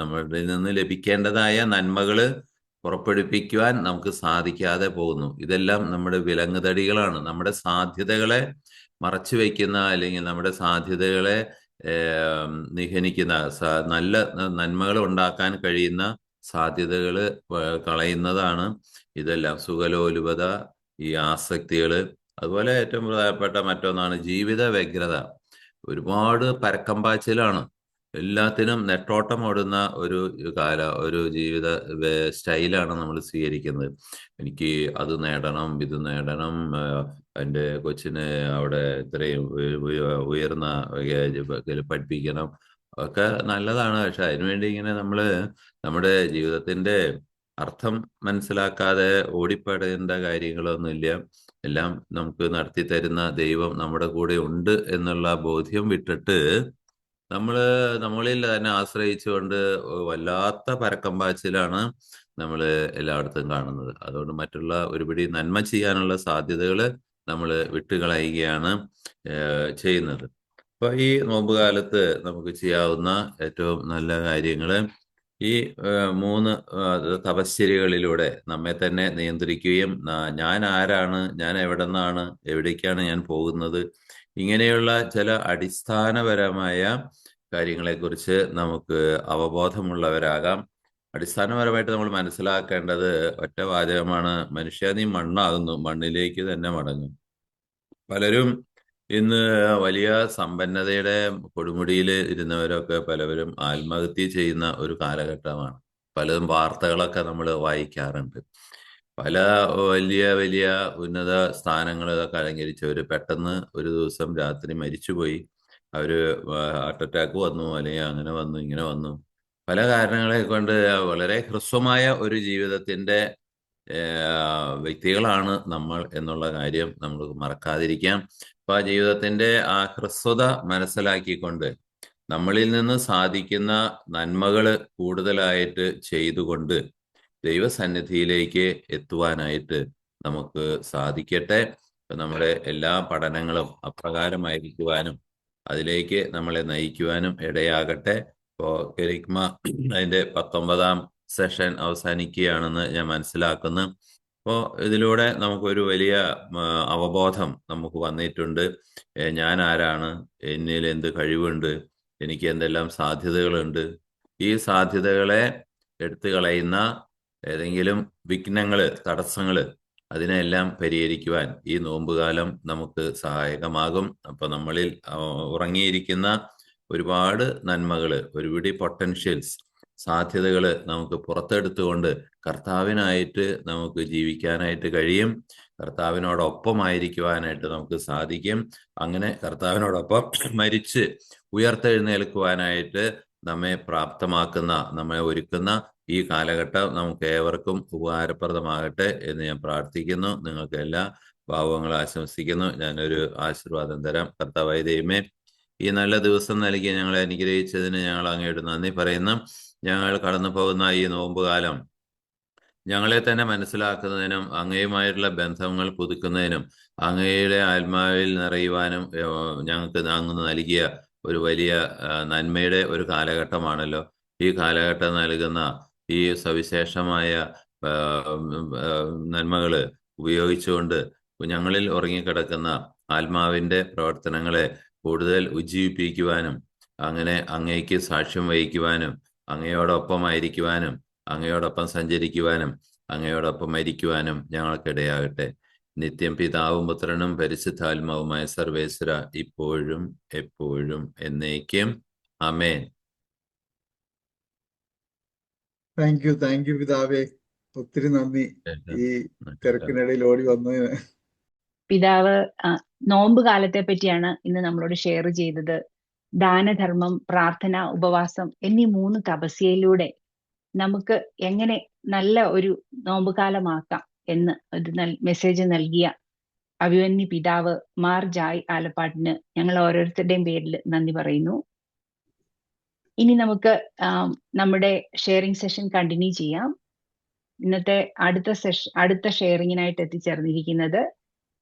നമ്മളുടെ നിന്ന് ലഭിക്കേണ്ടതായ നന്മകൾ പുറപ്പെടുവിക്കുവാൻ നമുക്ക് സാധിക്കാതെ പോകുന്നു. ഇതെല്ലാം നമ്മുടെ വിലങ്ങുതടികളാണ്. നമ്മുടെ സാധ്യതകളെ മറച്ചു വയ്ക്കുന്ന, അല്ലെങ്കിൽ നമ്മുടെ സാധ്യതകളെ നിഹനിക്കുന്ന, നല്ല നന്മകൾ ഉണ്ടാക്കാൻ കഴിയുന്ന സാധ്യതകൾ കളയുന്നതാണ് ഇതെല്ലാം. സുഖലോലുപത, ഈ ആസക്തികൾ. അതുപോലെ ഏറ്റവും പ്രധാനപ്പെട്ട മറ്റൊന്നാണ് ജീവിത വ്യഗ്രത. ഒരുപാട് പരക്കമ്പാച്ചിലാണ്, എല്ലാത്തിനും നെട്ടോട്ടം ഓടുന്ന ഒരു ജീവിത സ്റ്റൈലാണ് നമ്മൾ സ്വീകരിക്കുന്നത്. എനിക്ക് അത് നേടണം, ഇത് നേടണം, എൻ്റെ കൊച്ചിന് അവിടെ ഇത്രയും ഉയർന്ന പഠിപ്പിക്കണം, ഒക്കെ നല്ലതാണ്. പക്ഷെ അതിനുവേണ്ടി ഇങ്ങനെ നമ്മുടെ ജീവിതത്തിന്റെ അർത്ഥം മനസ്സിലാക്കാതെ ഓടിപ്പെടേണ്ട കാര്യങ്ങളൊന്നുമില്ല. എല്ലാം നമുക്ക് നടത്തി തരുന്ന ദൈവം നമ്മുടെ കൂടെ ഉണ്ട് എന്നുള്ള ബോധ്യം വിട്ടിട്ട് നമ്മളിൽ തന്നെ ആശ്രയിച്ചുകൊണ്ട് വല്ലാത്ത പരക്കമ്പാച്ചിലാണ് നമ്മൾ എല്ലായിടത്തും കാണുന്നത്. അതുകൊണ്ട് മറ്റുള്ള ഒരുപിടി നന്മ ചെയ്യാനുള്ള സാധ്യതകൾ നമ്മൾ വിട്ടുകളയുകയാണ് ചെയ്യുന്നത്. അപ്പൊ ഈ നോമ്പുകാലത്ത് നമുക്ക് ചെയ്യാവുന്ന ഏറ്റവും നല്ല കാര്യങ്ങൾ ഈ 3 തപശ്ചര്യകളിലൂടെ നമ്മെ തന്നെ നിയന്ത്രിക്കുകയും, ഞാൻ ആരാണ്, ഞാൻ എവിടെ നിന്നാണ്, എവിടേക്കാണ് ഞാൻ പോകുന്നത്, ഇങ്ങനെയുള്ള ചില അടിസ്ഥാനപരമായ കാര്യങ്ങളെക്കുറിച്ച് നമുക്ക് അവബോധമുള്ളവരാകാം. അടിസ്ഥാനപരമായിട്ട് നമ്മൾ മനസ്സിലാക്കേണ്ടത് ഒറ്റ വാചകമാണ്: മനുഷ്യ, നീ മണ്ണാകുന്നു, മണ്ണിലേക്ക് തന്നെ മടങ്ങും. പലരും ഇന്ന് വലിയ സമ്പന്നതയുടെ കൊടുമുടിയിൽ ഇരുന്നവരൊക്കെ പലവരും ആത്മഹത്യ ചെയ്യുന്ന ഒരു കാലഘട്ടമാണ്. പലതും വാർത്തകളൊക്കെ നമ്മൾ വായിക്കാറുണ്ട്. പല വലിയ വലിയ ഉന്നത സ്ഥാനങ്ങളൊക്കെ അലങ്കരിച്ചവർ പെട്ടെന്ന് ഒരു ദിവസം രാത്രി മരിച്ചുപോയി. അവര് ഹാർട്ട് അറ്റാക്ക് വന്നു, അല്ലെങ്കിൽ അങ്ങനെ വന്നു, ഇങ്ങനെ വന്നു. പല കാരണങ്ങളെ കൊണ്ട് വളരെ ഹ്രസ്വമായ ഒരു ജീവിതത്തിന്റെ വ്യക്തികളാണ് നമ്മൾ എന്നുള്ള കാര്യം നമ്മൾ മറക്കാതിരിക്കാം. അപ്പൊ ആ ജീവിതത്തിന്റെ ആ ഹ്രസ്വത മനസ്സിലാക്കിക്കൊണ്ട് നമ്മളിൽ നിന്ന് സാധിക്കുന്ന നന്മകൾ കൂടുതലായിട്ട് ചെയ്തുകൊണ്ട് ദൈവസന്നിധിയിലേക്ക് എത്തുവാനായിട്ട് നമുക്ക് സാധിക്കട്ടെ. നമ്മുടെ എല്ലാ പഠനങ്ങളും അപ്രകാരമായിരിക്കുവാനും അതിലേക്ക് നമ്മളെ നയിക്കുവാനും ഇടയാകട്ടെ. ഇപ്പോൾ കെരിഗ്മ അതിന്റെ 19ാം സെഷൻ അവസാനിക്കുകയാണെന്ന് ഞാൻ മനസ്സിലാക്കുന്നു. അപ്പോൾ ഇതിലൂടെ നമുക്കൊരു വലിയ അവബോധം നമുക്ക് വന്നിട്ടുണ്ട്. ഞാൻ ആരാണ്, എന്നിൽ എന്ത് കഴിവുണ്ട്, എനിക്ക് എന്തെല്ലാം സാധ്യതകളുണ്ട്. ഈ സാധ്യതകളെ എടുത്തു കളയുന്ന ഏതെങ്കിലും വിഘ്നങ്ങള്, തടസ്സങ്ങള്, അതിനെല്ലാം പരിഹരിക്കുവാൻ ഈ നോമ്പുകാലം നമുക്ക് സഹായകമാകും. അപ്പൊ നമ്മളിൽ ഉറങ്ങിയിരിക്കുന്ന ഒരുപാട് നന്മകള്, ഒരുപിടി പൊട്ടൻഷ്യൽസ്, സാധ്യതകള് നമുക്ക് പുറത്തെടുത്തുകൊണ്ട് കർത്താവിനായിട്ട് നമുക്ക് ജീവിക്കാനായിട്ട് കഴിയും. കർത്താവിനോടൊപ്പമായിരിക്കുവാനായിട്ട് നമുക്ക് സാധിക്കും. അങ്ങനെ കർത്താവിനോടൊപ്പം മരിച്ച് ഉയർത്തെഴുന്നേൽക്കുവാനായിട്ട് നമ്മെ പ്രാപ്തമാക്കുന്ന, നമ്മെ ഒരുക്കുന്ന ഈ കാലഘട്ടം നമുക്ക് ഏവർക്കും ഉപകാരപ്രദമാകട്ടെ എന്ന് ഞാൻ പ്രാർത്ഥിക്കുന്നു. നിങ്ങൾക്ക് എല്ലാ ഭാവങ്ങളും ആശംസിക്കുന്നു. ഞാനൊരു ആശീർവാദം തരാം. കർത്താവായ ദൈവമേ, ഈ നല്ല ദിവസം നൽകി ഞങ്ങളെ അനുഗ്രഹിച്ചതിന് ഞങ്ങൾ അങ്ങയോട് നന്ദി പറയുന്നു. ഞങ്ങൾ കടന്നു പോകുന്ന ഈ നോമ്പുകാലം ഞങ്ങളെ തന്നെ മനസ്സിലാക്കുന്നതിനും അങ്ങയുമായിട്ടുള്ള ബന്ധങ്ങൾ പുതുക്കുന്നതിനും അങ്ങയുടെ ആത്മാവിൽ നിറയുവാനും ഞങ്ങൾക്ക് അങ്ങ് നൽകിയ ഒരു വലിയ നന്മയുടെ ഒരു കാലഘട്ടമാണല്ലോ. ഈ കാലഘട്ടം നൽകുന്ന ഈ സവിശേഷമായ നന്മകൾ ഉപയോഗിച്ചുകൊണ്ട് ഞങ്ങളിൽ ഉറങ്ങിക്കിടക്കുന്ന ആത്മാവിൻ്റെ പ്രവർത്തനങ്ങളെ കൂടുതൽ ഉജ്ജീവിപ്പിക്കുവാനും അങ്ങനെ അങ്ങയ്ക്ക് സാക്ഷ്യം വഹിക്കുവാനും അങ്ങയോടൊപ്പമായിരിക്കുവാനും അങ്ങയോടൊപ്പം സഞ്ചരിക്കുവാനും അങ്ങയോടൊപ്പം മരിക്കുവാനും ഞങ്ങൾക്കിടയാകട്ടെ. നിത്യം പിതാവും പുത്രനും പരിശുദ്ധാത്മാവുമായ സർവേശ്വര, ഇപ്പോഴും എപ്പോഴും എന്നേക്കും. ആമേൻ. താങ്ക് യു പിതാവേ, ഒത്തിരി നന്ദി ഈ തിരക്കിനിടയിൽ ഓടി വന്നതിന്. പിതാവ് നോമ്പ് കാലത്തെ പറ്റിയാണ് ഇന്ന് നമ്മളോട് ഷെയർ ചെയ്തത്. ദാനധർമ്മം, പ്രാർത്ഥന, ഉപവാസം എന്നീ 3 തപസ്യയിലൂടെ നമുക്ക് എങ്ങനെ നല്ല ഒരു നോമ്പുകാലമാക്കാം എന്ന് ഒരു മെസ്സേജ് നൽകിയ അഭിമന്യ പിതാവ് മാർ ജായ് ആലപ്പാട്ടിന് ഞങ്ങൾ ഓരോരുത്തരുടെയും പേരിൽ നന്ദി പറയുന്നു. ഇനി നമുക്ക് നമ്മുടെ ഷെയറിംഗ് സെഷൻ കണ്ടിന്യൂ ചെയ്യാം. ഇന്നത്തെ അടുത്ത ഷെയറിങ്ങിനായിട്ട് എത്തിച്ചേർന്നിരിക്കുന്നത്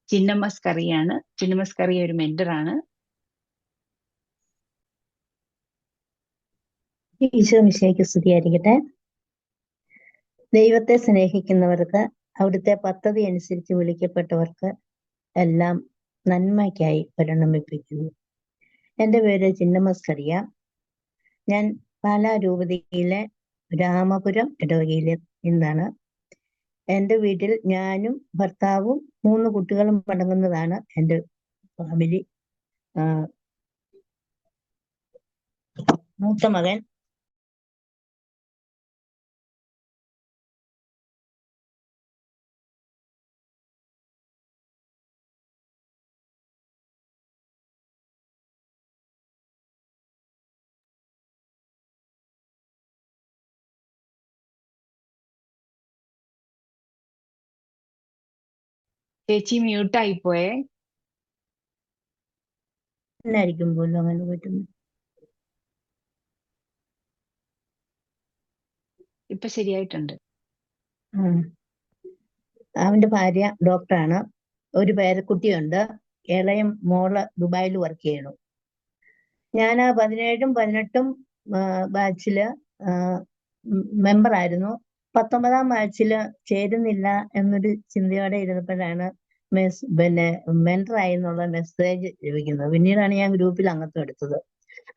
ചിന്നമ്മസ് കറിയാണ്. ചിന്നമ്മസ് കറി ഒരു മെന്ററാണ്. ഈശോ മിശിഹായ്ക്ക് സ്തുതിയായിരിക്കട്ടെ. ദൈവത്തെ സ്നേഹിക്കുന്നവർക്ക്, അവിടുത്തെ പദ്ധതി അനുസരിച്ച് വിളിക്കപ്പെട്ടവർക്ക് എല്ലാം നന്മയ്ക്കായി പരിണമിപ്പിക്കുന്നു. എൻ്റെ പേര് ചിന്നമസ്കറിയ. ഞാൻ പാലാ രൂപതയിലെ രാമപുരം ഇടവകയിൽ നിന്നാണ്. എൻ്റെ വീട്ടിൽ ഞാനും ഭർത്താവും 3 കുട്ടികളും അടങ്ങുന്നതാണ് എൻ്റെ ഫാമിലി. മൂത്ത മകൻ ചേച്ചി മ്യൂട്ടായി പോയേ. എന്നായിരിക്കും പോലും അങ്ങനെ പറ്റുന്നത്. ഇപ്പൊ ശരിയായിട്ടുണ്ട്. അവന്റെ ഭാര്യ ഡോക്ടറാണ്. ഒരു പേരക്കുട്ടിയുണ്ട്. ഇളയ മോള് ദുബായിൽ വർക്ക് ചെയ്യണു. ഞാൻ 17ഉം 18ഉം ബാച്ചില് മെമ്പറായിരുന്നു. 19ാം ബാച്ചില് ചേരുന്നില്ല എന്നൊരു ചിന്തയോടെ ഇരുന്നപ്പോഴാണ് മെന്ററായി എന്നുള്ള മെസ്സേജ് ലഭിക്കുന്നത്. പിന്നീടാണ് ഞാൻ ഗ്രൂപ്പിൽ അംഗത്വം എടുത്തത്.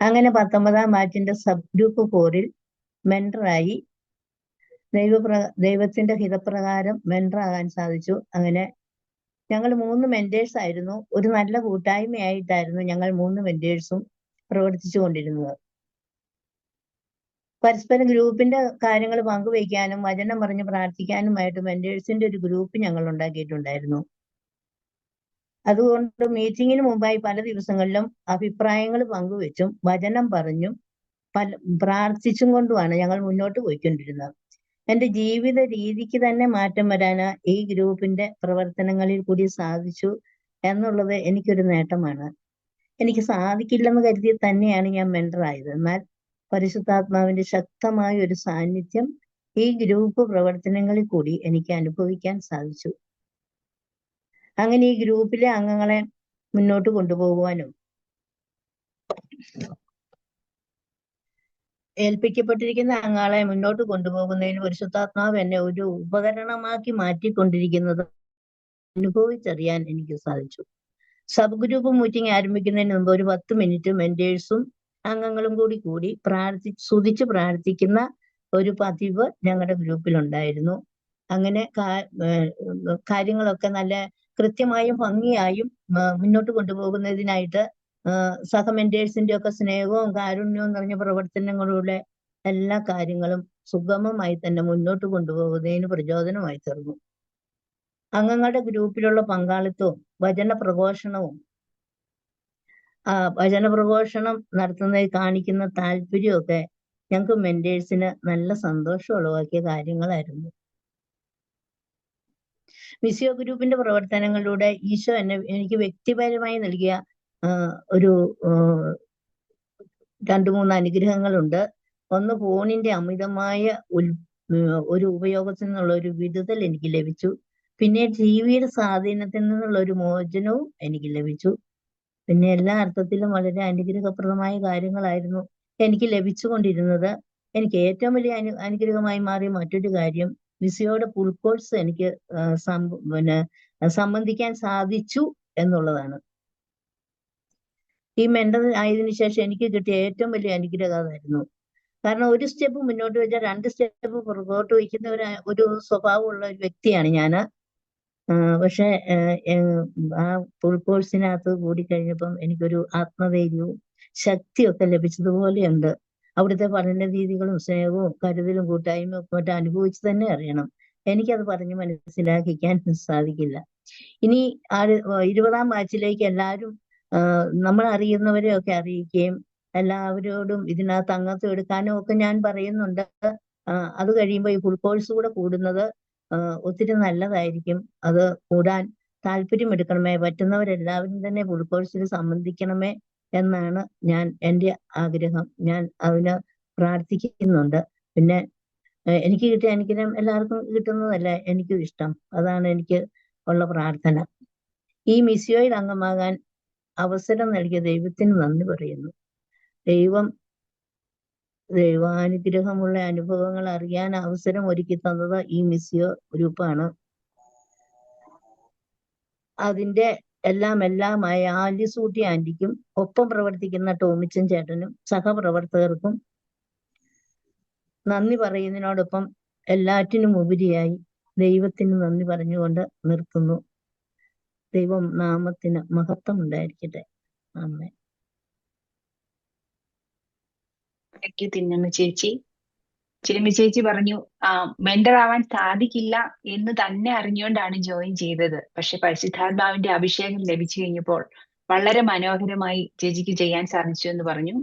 അങ്ങനെ 19ാം ബാച്ചിന്റെ സബ് ഗ്രൂപ്പ് 4ൽ മെന്ററായി. ദൈവത്തിന്റെ ഹിതപ്രകാരം മെന്ററാകാൻ സാധിച്ചു. അങ്ങനെ ഞങ്ങൾ 3 മെന്റേഴ്സ് ആയിരുന്നു. ഒരു നല്ല കൂട്ടായ്മയായിട്ടായിരുന്നു ഞങ്ങൾ 3 മെന്റേഴ്സും പ്രവർത്തിച്ചു കൊണ്ടിരുന്നത്. പരസ്പരം ഗ്രൂപ്പിന്റെ കാര്യങ്ങൾ പങ്കുവയ്ക്കാനും വചനം പറഞ്ഞ് പ്രാർത്ഥിക്കാനുമായിട്ട് മെന്റേഴ്സിന്റെ ഒരു ഗ്രൂപ്പ് ഞങ്ങൾ ഉണ്ടാക്കിയിട്ടുണ്ടായിരുന്നു. അതുകൊണ്ട് മീറ്റിങ്ങിന് മുമ്പായി പല ദിവസങ്ങളിലും അഭിപ്രായങ്ങൾ പങ്കുവെച്ചും വചനം പറഞ്ഞും പ്രാർത്ഥിച്ചും കൊണ്ടുമാണ് ഞങ്ങൾ മുന്നോട്ട് പോയിക്കൊണ്ടിരുന്നത്. എൻ്റെ ജീവിത രീതിക്ക് തന്നെ മാറ്റം വരാന് ഈ ഗ്രൂപ്പിന്റെ പ്രവർത്തനങ്ങളിൽ കൂടി സാധിച്ചു എന്നുള്ളത് എനിക്കൊരു നേട്ടമാണ്. എനിക്ക് സാധിക്കില്ലെന്ന് കരുതി തന്നെയാണ് ഞാൻ മെന്ററായത്. എന്നാൽ പരിശുദ്ധാത്മാവിന്റെ ശക്തമായ ഒരു സാന്നിധ്യം ഈ ഗ്രൂപ്പ് പ്രവർത്തനങ്ങളിൽ കൂടി എനിക്ക് അനുഭവിക്കാൻ സാധിച്ചു. അങ്ങനെ ഈ ഗ്രൂപ്പിലെ അംഗങ്ങളെ മുന്നോട്ട് കൊണ്ടുപോകുവാനും ഏൽപ്പിക്കപ്പെട്ടിരിക്കുന്ന അംഗങ്ങളെ മുന്നോട്ട് കൊണ്ടുപോകുന്നതിന് പരിശുദ്ധാത്മാവ് എന്നെ ഒരു ഉപകരണമാക്കി മാറ്റിക്കൊണ്ടിരിക്കുന്നത് അനുഭവിച്ചറിയാൻ എനിക്ക് സാധിച്ചു. സബ് ഗ്രൂപ്പ് മീറ്റിംഗ് ആരംഭിക്കുന്നതിന് മുമ്പ് ഒരു 10 മിനിറ്റ് മെന്റേഴ്സും അംഗങ്ങളും കൂടി സ്തുതിച്ച് പ്രാർത്ഥിക്കുന്ന ഒരു പതിവ് ഞങ്ങളുടെ ഗ്രൂപ്പിലുണ്ടായിരുന്നു. അങ്ങനെ കാര്യങ്ങളൊക്കെ നല്ല കൃത്യമായും ഭംഗിയായും മുന്നോട്ട് കൊണ്ടുപോകുന്നതിനായിട്ട് സഹ മെന്റേഴ്സിന്റെ ഒക്കെ സ്നേഹവും കാരുണ്യവും നിറഞ്ഞ പ്രവർത്തനങ്ങളുടെ എല്ലാ കാര്യങ്ങളും സുഗമമായി തന്നെ മുന്നോട്ട് കൊണ്ടുപോകുന്നതിന് പ്രചോദനമായി തീർന്നു. അംഗങ്ങളുടെ ഗ്രൂപ്പിലുള്ള പങ്കാളിത്തവും വചന പ്രഘോഷണം നടത്തുന്നതിൽ കാണിക്കുന്ന താല്പര്യമൊക്കെ ഞങ്ങൾക്ക് മെന്റേഴ്സിന് നല്ല സന്തോഷം ഉളവാക്കിയ കാര്യങ്ങളായിരുന്നു. മിസിയോ ഗ്രൂപ്പിന്റെ പ്രവർത്തനങ്ങളിലൂടെ ഈശോ എനിക്ക് വ്യക്തിപരമായി നൽകിയ ഒരു 2-3 അനുഗ്രഹങ്ങളുണ്ട്. ഒന്ന്, ഫോണിന്റെ അമിതമായ ഒരു ഉപയോഗത്തിൽ നിന്നുള്ള ഒരു വിടുതൽ എനിക്ക് ലഭിച്ചു. പിന്നെ ടിവിയുടെ സ്വാധീനത്തിൽ നിന്നുള്ള ഒരു മോചനവും എനിക്ക് ലഭിച്ചു. പിന്നെ എല്ലാ അർത്ഥത്തിലും വളരെ അനുഗ്രഹപ്രദമായ കാര്യങ്ങളായിരുന്നു എനിക്ക് ലഭിച്ചുകൊണ്ടിരുന്നത്. എനിക്ക് ഏറ്റവും വലിയ അനുഗ്രഹമായി മാറിയ മറ്റൊരു കാര്യം മിസിയോയുടെ ഫുൾ കോഴ്സ് എനിക്ക് സംബന്ധിക്കാൻ സാധിച്ചു എന്നുള്ളതാണ്. ഈ മെന്റർ ആയതിനു ശേഷം എനിക്ക് കിട്ടിയ ഏറ്റവും വലിയ അനുഗ്രഹം അതായിരുന്നു. കാരണം ഒരു സ്റ്റെപ്പ് മുന്നോട്ട് വെച്ചാൽ 2 സ്റ്റെപ്പ് പുറകോട്ട് വയ്ക്കുന്ന ഒരു സ്വഭാവമുള്ള ഒരു വ്യക്തിയാണ് ഞാൻ. പക്ഷെ ആ ഫുൾ കോഴ്സിനകത്ത് കൂടിക്കഴിഞ്ഞപ്പം എനിക്കൊരു ആത്മധൈര്യവും ശക്തിയൊക്കെ ലഭിച്ചതുപോലെയുണ്ട്. അവിടുത്തെ പഠന രീതികളും സ്നേഹവും കരുതലും കൂട്ടായ്മയും ഒക്കെ മറ്റും അനുഭവിച്ച് തന്നെ അറിയണം. എനിക്കത് പറഞ്ഞ് മനസ്സിലാക്കിക്കാൻ സാധിക്കില്ല. ഇനി 20ാം ബാച്ചിലേക്ക് എല്ലാവരും നമ്മൾ അറിയുന്നവരെ ഒക്കെ അറിയിക്കുകയും എല്ലാവരോടും ഇതിനകത്ത് അംഗത്വം എടുക്കാനും ഒക്കെ ഞാൻ പറയുന്നുണ്ട്. അത് കഴിയുമ്പോൾ ഈ ഫുൾ കോഴ്സ് കൂടെ കൂടുന്നത് ഒത്തിരി നല്ലതായിരിക്കും. അത് കൂടാൻ താല്പര്യമെടുക്കണമേ, പറ്റുന്നവരെല്ലാവരും തന്നെ ഫുൾ കോഴ്സിൽ സംബന്ധിക്കണമേ എന്നാണ് എൻ്റെ ആഗ്രഹം. ഞാൻ അതിന് പ്രാർത്ഥിക്കുന്നുണ്ട്. പിന്നെ എനിക്ക് കിട്ടിയ അനുഗ്രഹം എല്ലാവർക്കും കിട്ടുന്നതല്ല എനിക്കും ഇഷ്ടം. അതാണ് എനിക്ക് ഉള്ള പ്രാർത്ഥന. ഈ മിസിയോയിൽ അംഗമാകാൻ അവസരം നൽകിയ ദൈവത്തിന് നന്ദി പറയുന്നു. ദൈവാനുഗ്രഹമുള്ള അനുഭവങ്ങൾ അറിയാൻ അവസരം ഒരുക്കി തന്നത് ഈ മിസിയോ ഗ്രൂപ്പാണ്. അതിന്റെ എല്ലാമായ ആലിസൂട്ടി ആന്റിക്കും ഒപ്പം പ്രവർത്തിക്കുന്ന ടോമിച്ചൻ ചേട്ടനും സഹപ്രവർത്തകർക്കും നന്ദി പറയുന്നതിനോടൊപ്പം എല്ലാറ്റിനും ഉപരിയായി ദൈവത്തിന് നന്ദി പറഞ്ഞുകൊണ്ട് നിർത്തുന്നു. ദൈവം നാമത്തിന് മഹത്വം ഉണ്ടായിരിക്കട്ടെ. ആമേൻ. തിന്നമ്മ ചേച്ചി. ചിന്നമ്മ ചേച്ചി പറഞ്ഞു മെന്റർ ആവാൻ സാധിക്കില്ല എന്ന് തന്നെ അറിഞ്ഞുകൊണ്ടാണ് ജോയിൻ ചെയ്തത്. പക്ഷെ പരിശുദ്ധാത്മാവിന്റെ അഭിഷേകം ലഭിച്ചു കഴിഞ്ഞപ്പോൾ വളരെ മനോഹരമായി ചേച്ചിക്ക് ചെയ്യാൻ സാധിച്ചു എന്ന് പറഞ്ഞു.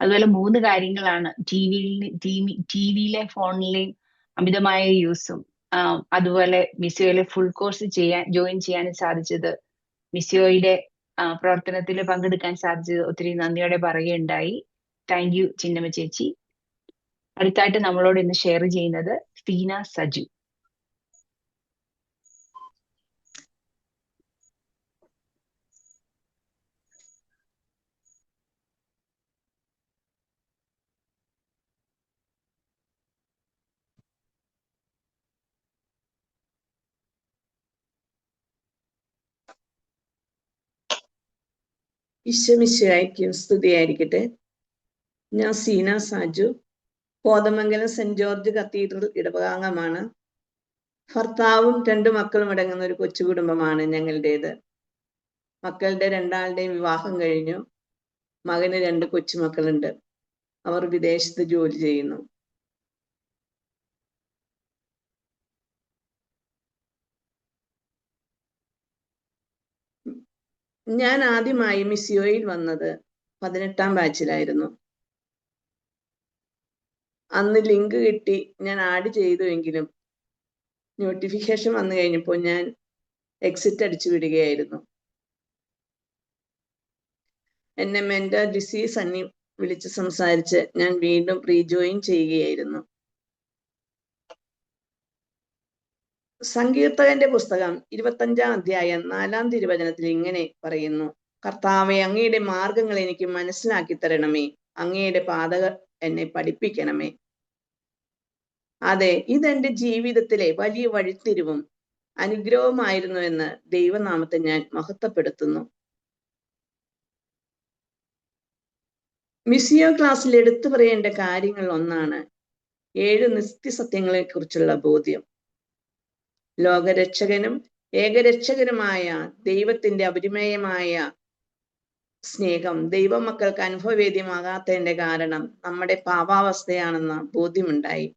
അതുപോലെ 3 കാര്യങ്ങളാണ് ടിവിയിലെ ഫോണിലെയും അമിതമായ യൂസും അതുപോലെ മിസിയോയിലെ ഫുൾ കോഴ്സ് ജോയിൻ ചെയ്യാൻ സാധിച്ചത്, മിസിയോയുടെ പ്രവർത്തനത്തിൽ പങ്കെടുക്കാൻ സാധിച്ചത് ഒത്തിരി നന്ദിയോടെ പറയുകയുണ്ടായി. താങ്ക് യു ചിന്നമ്മ ചേച്ചി. അടുത്തായിട്ട് നമ്മളോട് ഇന്ന് ഷെയർ ചെയ്യുന്നത് സീന സജു. ഈശ്വമിശിഹായ്ക്ക് സ്തുതിയായിരിക്കട്ടെ. ഞാൻ Seena Saju, Kothamangalam Saint George cathedral ഇടവകാംഗമാണ്. ഭർത്താവും 2 മക്കളും അടങ്ങുന്ന ഒരു കൊച്ചു കുടുംബമാണ് ഞങ്ങളുടേത്. മക്കളുടെ 2ആളുടെയും വിവാഹം കഴിഞ്ഞു. മകന് 2 കൊച്ചുമക്കളുണ്ട്. അവർ വിദേശത്ത് ജോലി ചെയ്യുന്നു. ഞാൻ ആദ്യമായി മിസിയോയിൽ വന്നത് 18ാം ബാച്ചിലായിരുന്നു. അന്ന് ലിങ്ക് കിട്ടി ഞാൻ ആഡ് ചെയ്തുവെങ്കിലും നോട്ടിഫിക്കേഷൻ വന്നു കഴിഞ്ഞപ്പോൾ ഞാൻ എക്സിറ്റ് അടിച്ചു വിടുകയായിരുന്നു. എന്നെ മെന്റൽ ഡിസീസ് അന്നി വിളിച്ച് സംസാരിച്ച് ഞാൻ വീണ്ടും റീജോയിൻ ചെയ്യുകയായിരുന്നു. സങ്കീർത്തകന്റെ പുസ്തകം 25ാം അധ്യായം 4ാം തിരുവചനത്തിൽ ഇങ്ങനെ പറയുന്നു: കർത്താവെ, അങ്ങയുടെ മാർഗങ്ങൾ എനിക്ക് മനസ്സിലാക്കി തരണമേ, അങ്ങയുടെ പാതകൾ എന്നെ പഠിപ്പിക്കണമേ. അതെ, ഇതെന്റെ ജീവിതത്തിലെ വലിയ വഴിത്തിരിവും അനുഗ്രഹവുമായിരുന്നു എന്ന് ദൈവനാമത്തെ ഞാൻ മഹത്വപ്പെടുത്തുന്നു. മിസിയോ ക്ലാസ്സിൽ എടുത്തു പറയേണ്ട കാര്യങ്ങൾ ഒന്നാണ് 7 നിത്യസത്യങ്ങളെ കുറിച്ചുള്ള ബോധ്യം. ലോകരക്ഷകനും ഏകരക്ഷകനുമായ ദൈവത്തിന്റെ അപരിമേയമായ സ്നേഹം ദൈവമക്കൾക്ക് അനുഭവവേദ്യമാകാത്തതിന്റെ കാരണം നമ്മുടെ പാപാവസ്ഥയാണെന്ന ബോധ്യമുണ്ടായി.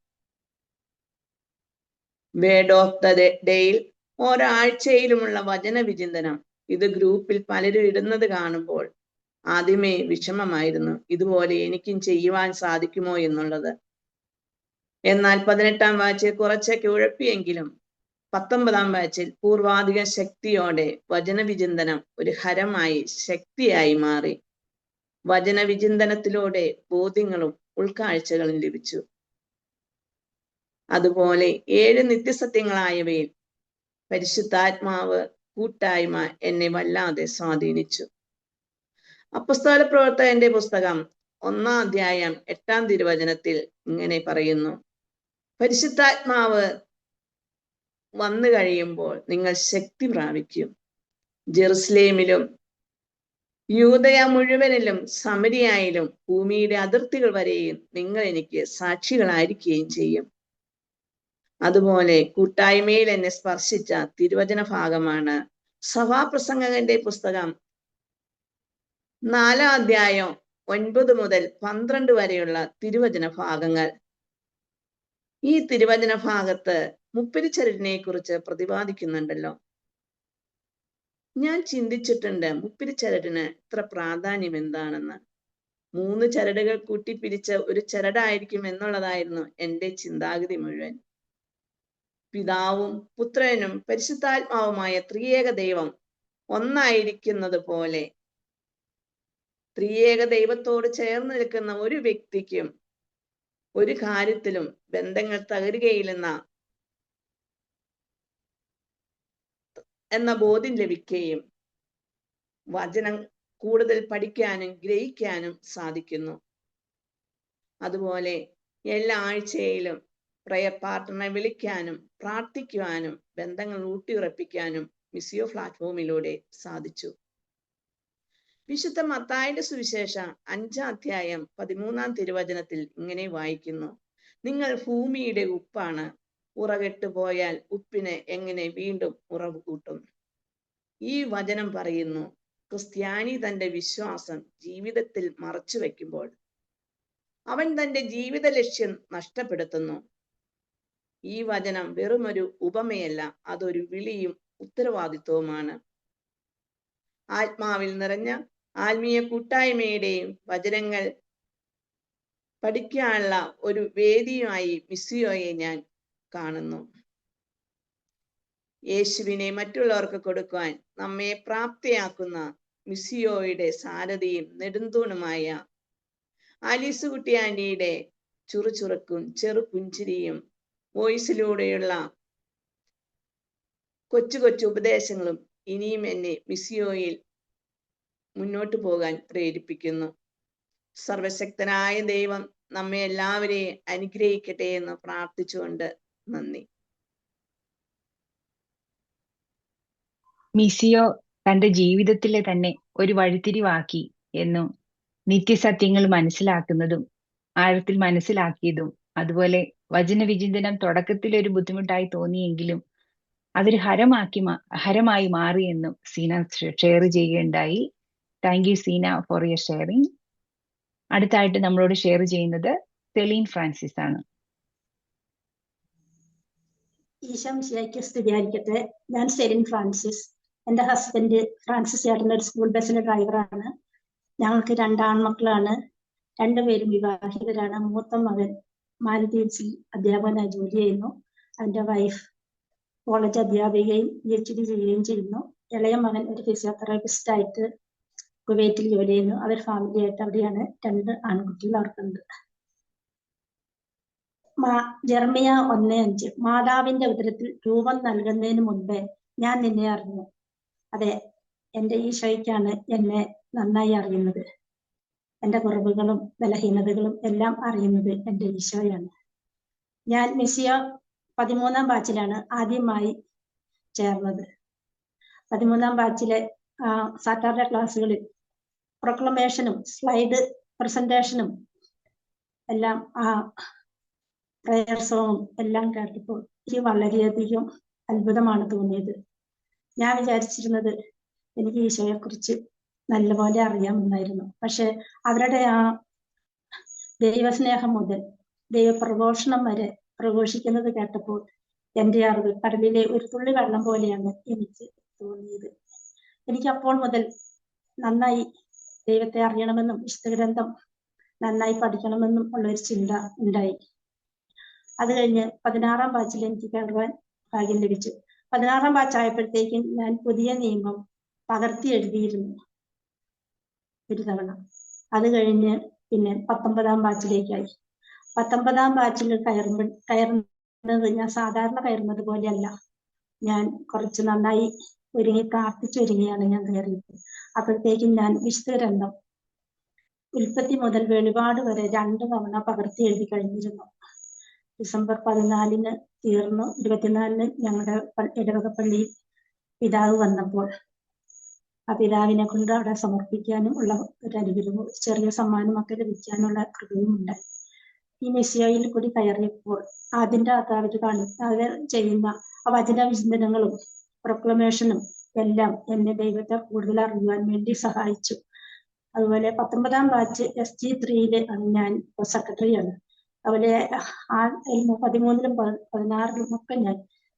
വേർഡ് ഓഫ് ദ ഡേയിൽ ഒരാഴ്ചയിലുമുള്ള വചന വിചിന്തനം, ഇത് ഗ്രൂപ്പിൽ പലരും ഇടുന്നത് കാണുമ്പോൾ ആദ്യമേ വിഷമമായിരുന്നു, ഇതുപോലെ എനിക്കും ചെയ്യുവാൻ സാധിക്കുമോ എന്നുള്ളത്. എന്നാൽ 18ാം ബാച്ചിൽ കുറച്ചൊക്കെ ഉഴപ്പിയെങ്കിലും 19ാം ബാച്ചിൽ പൂർവാധിക ശക്തിയോടെ വചന വിചിന്തനം ഒരു ഹരമായി ശക്തിയായി മാറി. വചന വിചിന്തനത്തിലൂടെ ബോധ്യങ്ങളും ഉൾക്കാഴ്ചകളും ലഭിച്ചു. അതുപോലെ 7 നിത്യസത്യങ്ങളായവയിൽ പരിശുദ്ധാത്മാവ് കൂട്ടായ്മ എന്നെ വല്ലാതെ സ്വാധീനിച്ചു. അപ്പസ്തോല പ്രവർത്തകന്റെ പുസ്തകം 1ാം അധ്യായം 8ാം തിരുവചനത്തിൽ ഇങ്ങനെ പറയുന്നു: പരിശുദ്ധാത്മാവ് വന്നു കഴിയുമ്പോൾ നിങ്ങൾ ശക്തി പ്രാപിക്കും. ജെറുസലേമിലും യൂദയ മുഴുവനിലും സമരിയായാലും ഭൂമിയുടെ അതിർത്തികൾ വരെയും നിങ്ങൾ എനിക്ക് സാക്ഷികളായിരിക്കുകയും ചെയ്യും. അതുപോലെ കൂട്ടായ്മയിൽ എന്നെ സ്പർശിച്ച തിരുവചന ഭാഗമാണ് സഭാപ്രസംഗകന്റെ പുസ്തകം 4ാം അധ്യായം 9 മുതൽ 12 വരെയുള്ള തിരുവചന ഭാഗങ്ങൾ. ഈ തിരുവചന ഭാഗത്ത് മുപ്പിരിച്ചരടിനെ കുറിച്ച് പ്രതിപാദിക്കുന്നുണ്ടല്ലോ. ഞാൻ ചിന്തിച്ചിട്ടുണ്ട് മുപ്പിരിച്ചരടിന് ഇത്ര പ്രാധാന്യം എന്താണെന്ന്. 3 ചരടുകൾ കൂട്ടിപ്പിരിച്ച ഒരു ചരടായിരിക്കും എന്നുള്ളതായിരുന്നു എൻ്റെ ചിന്താഗതി മുഴുവൻ. പിതാവും പുത്രനും പരിശുദ്ധാത്മാവുമായ ത്രിയേക ദൈവം ഒന്നായിരിക്കുന്നത് പോലെ ത്രിയേക ദൈവത്തോട് ചേർന്ന് നിൽക്കുന്ന ഒരു വ്യക്തിക്കും ഒരു കാര്യത്തിലും ബന്ധങ്ങൾ തകരുകയില്ലെന്ന ബോധ്യം ലഭിക്കുകയും വചനം കൂടുതൽ പഠിക്കാനും ഗ്രഹിക്കാനും സാധിക്കുന്നു. അതുപോലെ എല്ലാ ആഴ്ചയിലും പ്രയർ പാർട്ട്ണറെ വിളിക്കാനും പ്രാർത്ഥിക്കുവാനും ബന്ധങ്ങൾ ഊട്ടിയുറപ്പിക്കാനും മിസിയോ പ്ലാറ്റ്ഫോമിലൂടെ സാധിച്ചു. വിശുദ്ധ മത്തായിയുടെ സുവിശേഷം 5ാം അധ്യായം 13ാം തിരുവചനത്തിൽ ഇങ്ങനെ വായിക്കുന്നു: നിങ്ങൾ ഭൂമിയുടെ ഉപ്പാണ്. ഉറകെട്ടു പോയാൽ ഉപ്പിന് എങ്ങനെ വീണ്ടും ഉറവ് കൂട്ടും? ഈ വചനം പറയുന്നു, ക്രിസ്ത്യാനി തന്റെ വിശ്വാസം ജീവിതത്തിൽ മറച്ചു വെക്കുമ്പോൾ അവൻ തന്റെ ജീവിത ലക്ഷ്യം നഷ്ടപ്പെടുത്തുന്നു. ഈ വചനം വെറുമൊരു ഉപമയല്ല, അതൊരു വിളിയും ഉത്തരവാദിത്വവുമാണ്. ആത്മാവിൽ നിറഞ്ഞ ആത്മീയ കൂട്ടായ്മയുടെയും വചനങ്ങൾ പഠിക്കാനുള്ള ഒരു വേദിയുമായി മിസിയോയെ ഞാൻ കാണുന്നു. യേശുവിനെ മറ്റുള്ളവർക്ക് കൊടുക്കുവാൻ നമ്മെ പ്രാപ്തിയാക്കുന്ന മിസിയോയുടെ സാരഥിയും നെടുന്തൂണുമായ ആലീസ് കുട്ടി ആന്റിയുടെ ചുറുചുറുക്കും ചെറുപുഞ്ചിരിയും വോയിസിലൂടെയുള്ള കൊച്ചു കൊച്ചു ഉപദേശങ്ങളും ഇനിയും എന്നെ മിസിയോയിൽ മുന്നോട്ട് പോകാൻ പ്രേരിപ്പിക്കുന്നു. സർവശക്തനായ ദൈവം നമ്മെ എല്ലാവരെയും അനുഗ്രഹിക്കട്ടെ എന്ന് പ്രാർത്ഥിച്ചുകൊണ്ട് നന്ദി. മിസിയോ തന്റെ ജീവിതത്തിലെ തന്നെ ഒരു വഴിത്തിരിവാക്കി എന്നും നിത്യസത്യങ്ങൾ മനസ്സിലാക്കുന്നതും ആഴത്തിൽ മനസ്സിലാക്കിയതും അതുപോലെ വചനവിചിന്തനം തുടക്കത്തിൽ ഒരു ബുദ്ധിമുട്ടായി തോന്നിയെങ്കിലും അതൊരു ഹരമായി മാറിയെന്നും സീന ഷെയർ ചെയ്യുകയുണ്ടായി. Thank you Seena for your sharing. അടുത്തായിട്ട് നമ്മളോട് ഷെയർ ചെയ്യുന്നത് സെലീൻ ഫ്രാൻസിസ് ആണ്. ഈശോമിശിഹായ്ക്ക് സ്തുതിയായിരിക്കട്ടെ. ഞാൻ സെലിൻ ഫ്രാൻസിസ്. എൻ്റെ ഹസ്ബൻഡ് ഫ്രാൻസിസ് ചേട്ടൻ ഒരു സ്കൂൾ ബസ്സിലെ ഡ്രൈവറാണ്. ഞങ്ങൾക്ക് 2 ആൺമക്കളാണ്. 2 പേരും വിവാഹിതരാണ്. മൂത്ത മകൻ മാലദ്വീപ്സിൽ അധ്യാപകനായി ജോലി ചെയ്യുന്നു. എൻ്റെ വൈഫ് കോളേജ് അധ്യാപികയും PhD ചെയ്യുകയും ചെയ്യുന്നു. ഇളയ മകൻ ഒരു ഫിസിയോതെറാപ്പിസ്റ്റ് ആയിട്ട് കുവൈറ്റിൽ ജോലി ചെയ്യുന്നു. അവർ ഫാമിലി ആയിട്ട് അവിടെയാണ്. 2 ആൺകുട്ടികൾ അവർക്കുണ്ട്. ജെറമിയ 1:5 മാതാവിന്റെ ഉദരത്തിൽ രൂപം നൽകുന്നതിന് മുൻപേ ഞാൻ നിന്നെ അറിഞ്ഞു. അതെ, എൻ്റെ ഈശോയ്ക്കാണ് എന്നെ നന്നായി അറിയുന്നത്. എൻ്റെ കുറവുകളും ബലഹീനതകളും എല്ലാം അറിയുന്നത് എൻ്റെ ഈശോയാണ്. ഞാൻ മിസിയ 13ാം ബാച്ചിലാണ് ആദ്യമായി ചേർന്നത്. 13ാം ബാച്ചിലെ സാറ്റർഡേ ക്ലാസ്സുകളിൽ പ്രൊക്ലമേഷനും സ്ലൈഡ് പ്രസന്റേഷനും എല്ലാം പ്രയർ സോങ്ങും എല്ലാം കേട്ടപ്പോൾ എനിക്ക് വളരെയധികം അത്ഭുതമാണ് തോന്നിയത്. ഞാൻ വിചാരിച്ചിരുന്നത് എനിക്ക് ഈശോയെക്കുറിച്ച് നല്ലപോലെ അറിയാമെന്നായിരുന്നു. പക്ഷെ അവരുടെ ദൈവസ്നേഹം മുതൽ ദൈവപ്രഘോഷണം വരെ പ്രഘോഷിക്കുന്നത് കേട്ടപ്പോൾ എൻ്റെ അറിവ് കടലിലെ ഒരു തുള്ളി വെള്ളം പോലെയാണ് എനിക്ക് തോന്നിയത്. എനിക്ക് അപ്പോൾ മുതൽ നന്നായി ദൈവത്തെ അറിയണമെന്നും വിശുദ്ധ ഗ്രന്ഥം നന്നായി പഠിക്കണമെന്നും ഉള്ളൊരു ചിന്ത ഉണ്ടായി. അത് കഴിഞ്ഞ് 16ാം ബാച്ചിൽ എനിക്ക് കയറുവാൻ ഭാഗ്യം ലഭിച്ചു. 16ാം ബാച്ച് ആയപ്പോഴത്തേക്കും ഞാൻ പുതിയ നിയമം പകർത്തി എഴുതിയിരുന്നു ഒരു തവണ. അത് കഴിഞ്ഞ് പിന്നെ 19ാം ബാച്ചിലേക്കായി. 19ാം ബാച്ചിൽ കയറുന്നത് ഞാൻ സാധാരണ കയറുന്നത് പോലെയല്ല. ഞാൻ കുറച്ച് നന്നായി ഒരുങ്ങി പ്രാർത്ഥിച്ചൊരുങ്ങിയാണ് ഞാൻ കയറിയത്. അപ്പോഴത്തേക്കും ഞാൻ വിശുദ്ധ ഗ്രന്ഥം ഉൽപ്പത്തി മുതൽ വെളിപാട് വരെ 2 തവണ പകർത്തി എഴുതി കഴിഞ്ഞിരുന്നു. ഡിസംബർ 14 തീർന്നു. 24 ഞങ്ങളുടെ ഇടവക പള്ളിയിൽ പിതാവ് വന്നപ്പോൾ ആ പിതാവിനെ കൊണ്ട് അവിടെ സമർപ്പിക്കാനും ഉള്ള ഒരു അനുഗ്രഹവും ചെറിയ സമ്മാനമൊക്കെ ലഭിക്കാനുള്ള കൃപയും ഉണ്ടായി. ഈ മിസിയോയിൽ കൂടി കയറിയപ്പോൾ അതിൻ്റെ അകത്ത് അവർ ചെയ്യുന്ന വചന വിചിന്തനങ്ങളും പ്രൊക്ലമേഷനും എല്ലാം എന്നെ ദൈവത്തെ കൂടുതൽ അറിയുവാൻ വേണ്ടി സഹായിച്ചു. അതുപോലെ 19ാം ബാച്ച് SG3 ആണ് ഞാൻ സെക്രട്ടറിയാണ്. അതുപോലെ 13ലും 16ലും ഒക്കെ ഞാൻ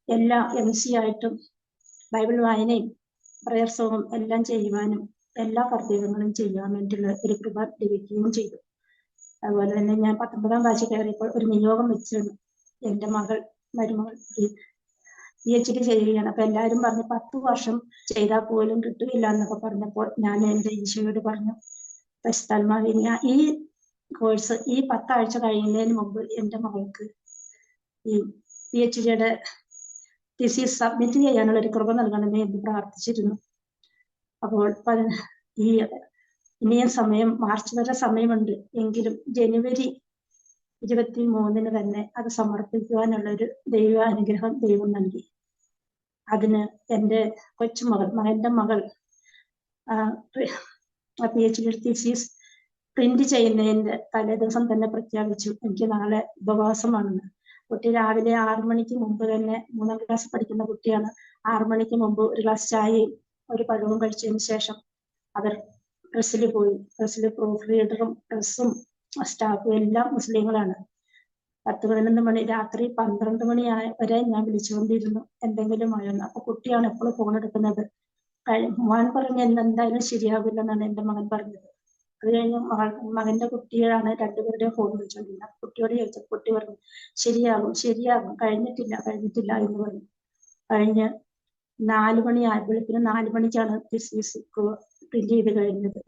എല്ലാ MC ആയിട്ടും ബൈബിൾ വായനയും പ്രയർ സോങ്ങും എല്ലാം ചെയ്യുവാനും എല്ലാ കർത്തവ്യങ്ങളും ചെയ്യാൻ വേണ്ടിയുള്ള ഒരു കൃപ ലഭിക്കുകയും ചെയ്തു. അതുപോലെ തന്നെ ഞാൻ 19ാം ബാച്ച് കയറിയപ്പോൾ ഒരു നിയോഗം വെച്ചിരുന്നു. എൻ്റെ മരുമകൾ PhD ചെയ്യുകയാണ്. അപ്പൊ എല്ലാവരും പറഞ്ഞു 10 വർഷം ചെയ്താൽ പോലും കിട്ടില്ല എന്നൊക്കെ പറഞ്ഞപ്പോൾ ഞാൻ എൻ്റെ ഈശോയോട് പറഞ്ഞു, പരിശുദ്ധാത്മാവേ, ഈ കോഴ്സ് ഈ 10 ആഴ്ച കഴിയുന്നതിന് മുമ്പ് എൻ്റെ മകൾക്ക് ഈ PhDയുടെ തീസിസ് സബ്മിറ്റ് ചെയ്യാനുള്ള ഒരു കൃപ നൽകണമേ എന്ന് പ്രാർത്ഥിച്ചിരുന്നു. അപ്പോൾ ഇനിയും സമയം, മാർച്ച് വരെ സമയമുണ്ട്. എങ്കിലും ജനുവരി 23 തന്നെ അത് സമർപ്പിക്കുവാനുള്ള ഒരു ദൈവ അനുഗ്രഹം ദൈവം നൽകി. അതിന് എൻ്റെ മകന്റെ മകൾ PhD തീസിസ് പ്രിന്റ് ചെയ്യുന്നതിന്റെ തലേ ദിവസം തന്നെ പ്രഖ്യാപിച്ചു, എനിക്ക് നാളെ ഉപവാസമാണെന്ന്. കുട്ടി രാവിലെ 6 മണിക്ക് മുമ്പ് തന്നെ, 3ാം ക്ലാസ് പഠിക്കുന്ന കുട്ടിയാണ്, 6 മണിക്ക് മുമ്പ് ഒരു ഗ്ലാസ് ചായയും ഒരു പഴവും കഴിച്ചതിന് ശേഷം അവർ പ്രസ്സിൽ പോയി. പ്രസ്സിൽ പ്രൂഫ് റീഡറും പ്രസ്സും സ്റ്റാഫും എല്ലാം മുസ്ലിങ്ങളാണ്. 10-11 മണി, രാത്രി 12 മണി വരെ ഞാൻ വിളിച്ചുകൊണ്ടിരുന്നു എന്തെങ്കിലും ആയെന്ന്. അപ്പൊ കുട്ടിയാണ് എപ്പോഴും ഫോൺ എടുക്കുന്നത്. മോൻ പറഞ്ഞ് എന്തായാലും ശരിയാവില്ലെന്നാണ് എൻ്റെ മകൻ പറഞ്ഞത്. അത് കഴിഞ്ഞ് മകന്റെ കുട്ടിയാണ് 2 പേരുടെയും ഫോൺ വിളിച്ചോണ്ടിരുന്നത്. കുട്ടിയോട് ചോദിച്ചപ്പോൾ കുട്ടി പറഞ്ഞു ശരിയാകും കഴിഞ്ഞിട്ടില്ല എന്ന് പറഞ്ഞു. കഴിഞ്ഞ് 4 മണി ആയപ്പോഴേക്കും 4 മണിക്കാണ് തീസിസ് പ്രിന്റ് ചെയ്ത് കഴിഞ്ഞത്.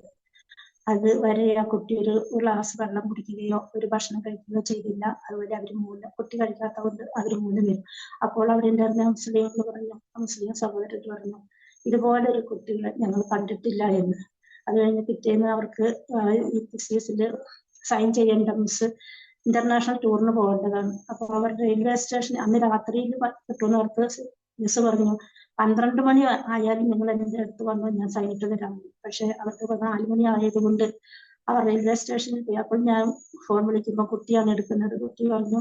അത് വരെ ആ കുട്ടി ഒരു ഗ്ലാസ് വെള്ളം കുടിക്കുകയോ ഒരു ഭക്ഷണം കഴിക്കുകയോ ചെയ്തില്ല. അതുപോലെ കുട്ടി കഴിക്കാത്തതുകൊണ്ട് അവർ 3 പേരും. അപ്പോൾ അവിടെ ഉണ്ടായിരുന്ന മുസ്ലിം സഹോദരർ പറഞ്ഞു, ഇതുപോലെ ഒരു കുട്ടികളെ ഞങ്ങൾ കണ്ടിട്ടില്ല എന്ന്. അത് കഴിഞ്ഞ് പിറ്റേന്ന് അവർക്ക് ഈ തീസിസിൽ സൈൻ ചെയ്യേണ്ട മിസ് ഇന്റർനാഷണൽ ടൂറിന് പോകേണ്ടതാണ്. അപ്പോൾ അവർ റെയിൽവേ സ്റ്റേഷൻ അന്ന് രാത്രിയിൽ കിട്ടുമെന്ന് അവർക്ക് മിസ് പറഞ്ഞു, 12 മണി ആയാലും നിങ്ങൾ എൻ്റെ അടുത്ത് വന്നു, ഞാൻ സൈൻ ഇട്ട് തരാം. പക്ഷെ അവർക്ക് 4 മണി ആയതുകൊണ്ട് അവർ റെയിൽവേ സ്റ്റേഷനിൽ പോയി. അപ്പോൾ ഞാൻ ഫോൺ വിളിക്കുമ്പോൾ കുട്ടിയാണ് എടുക്കുന്നത്. കുട്ടി പറഞ്ഞു,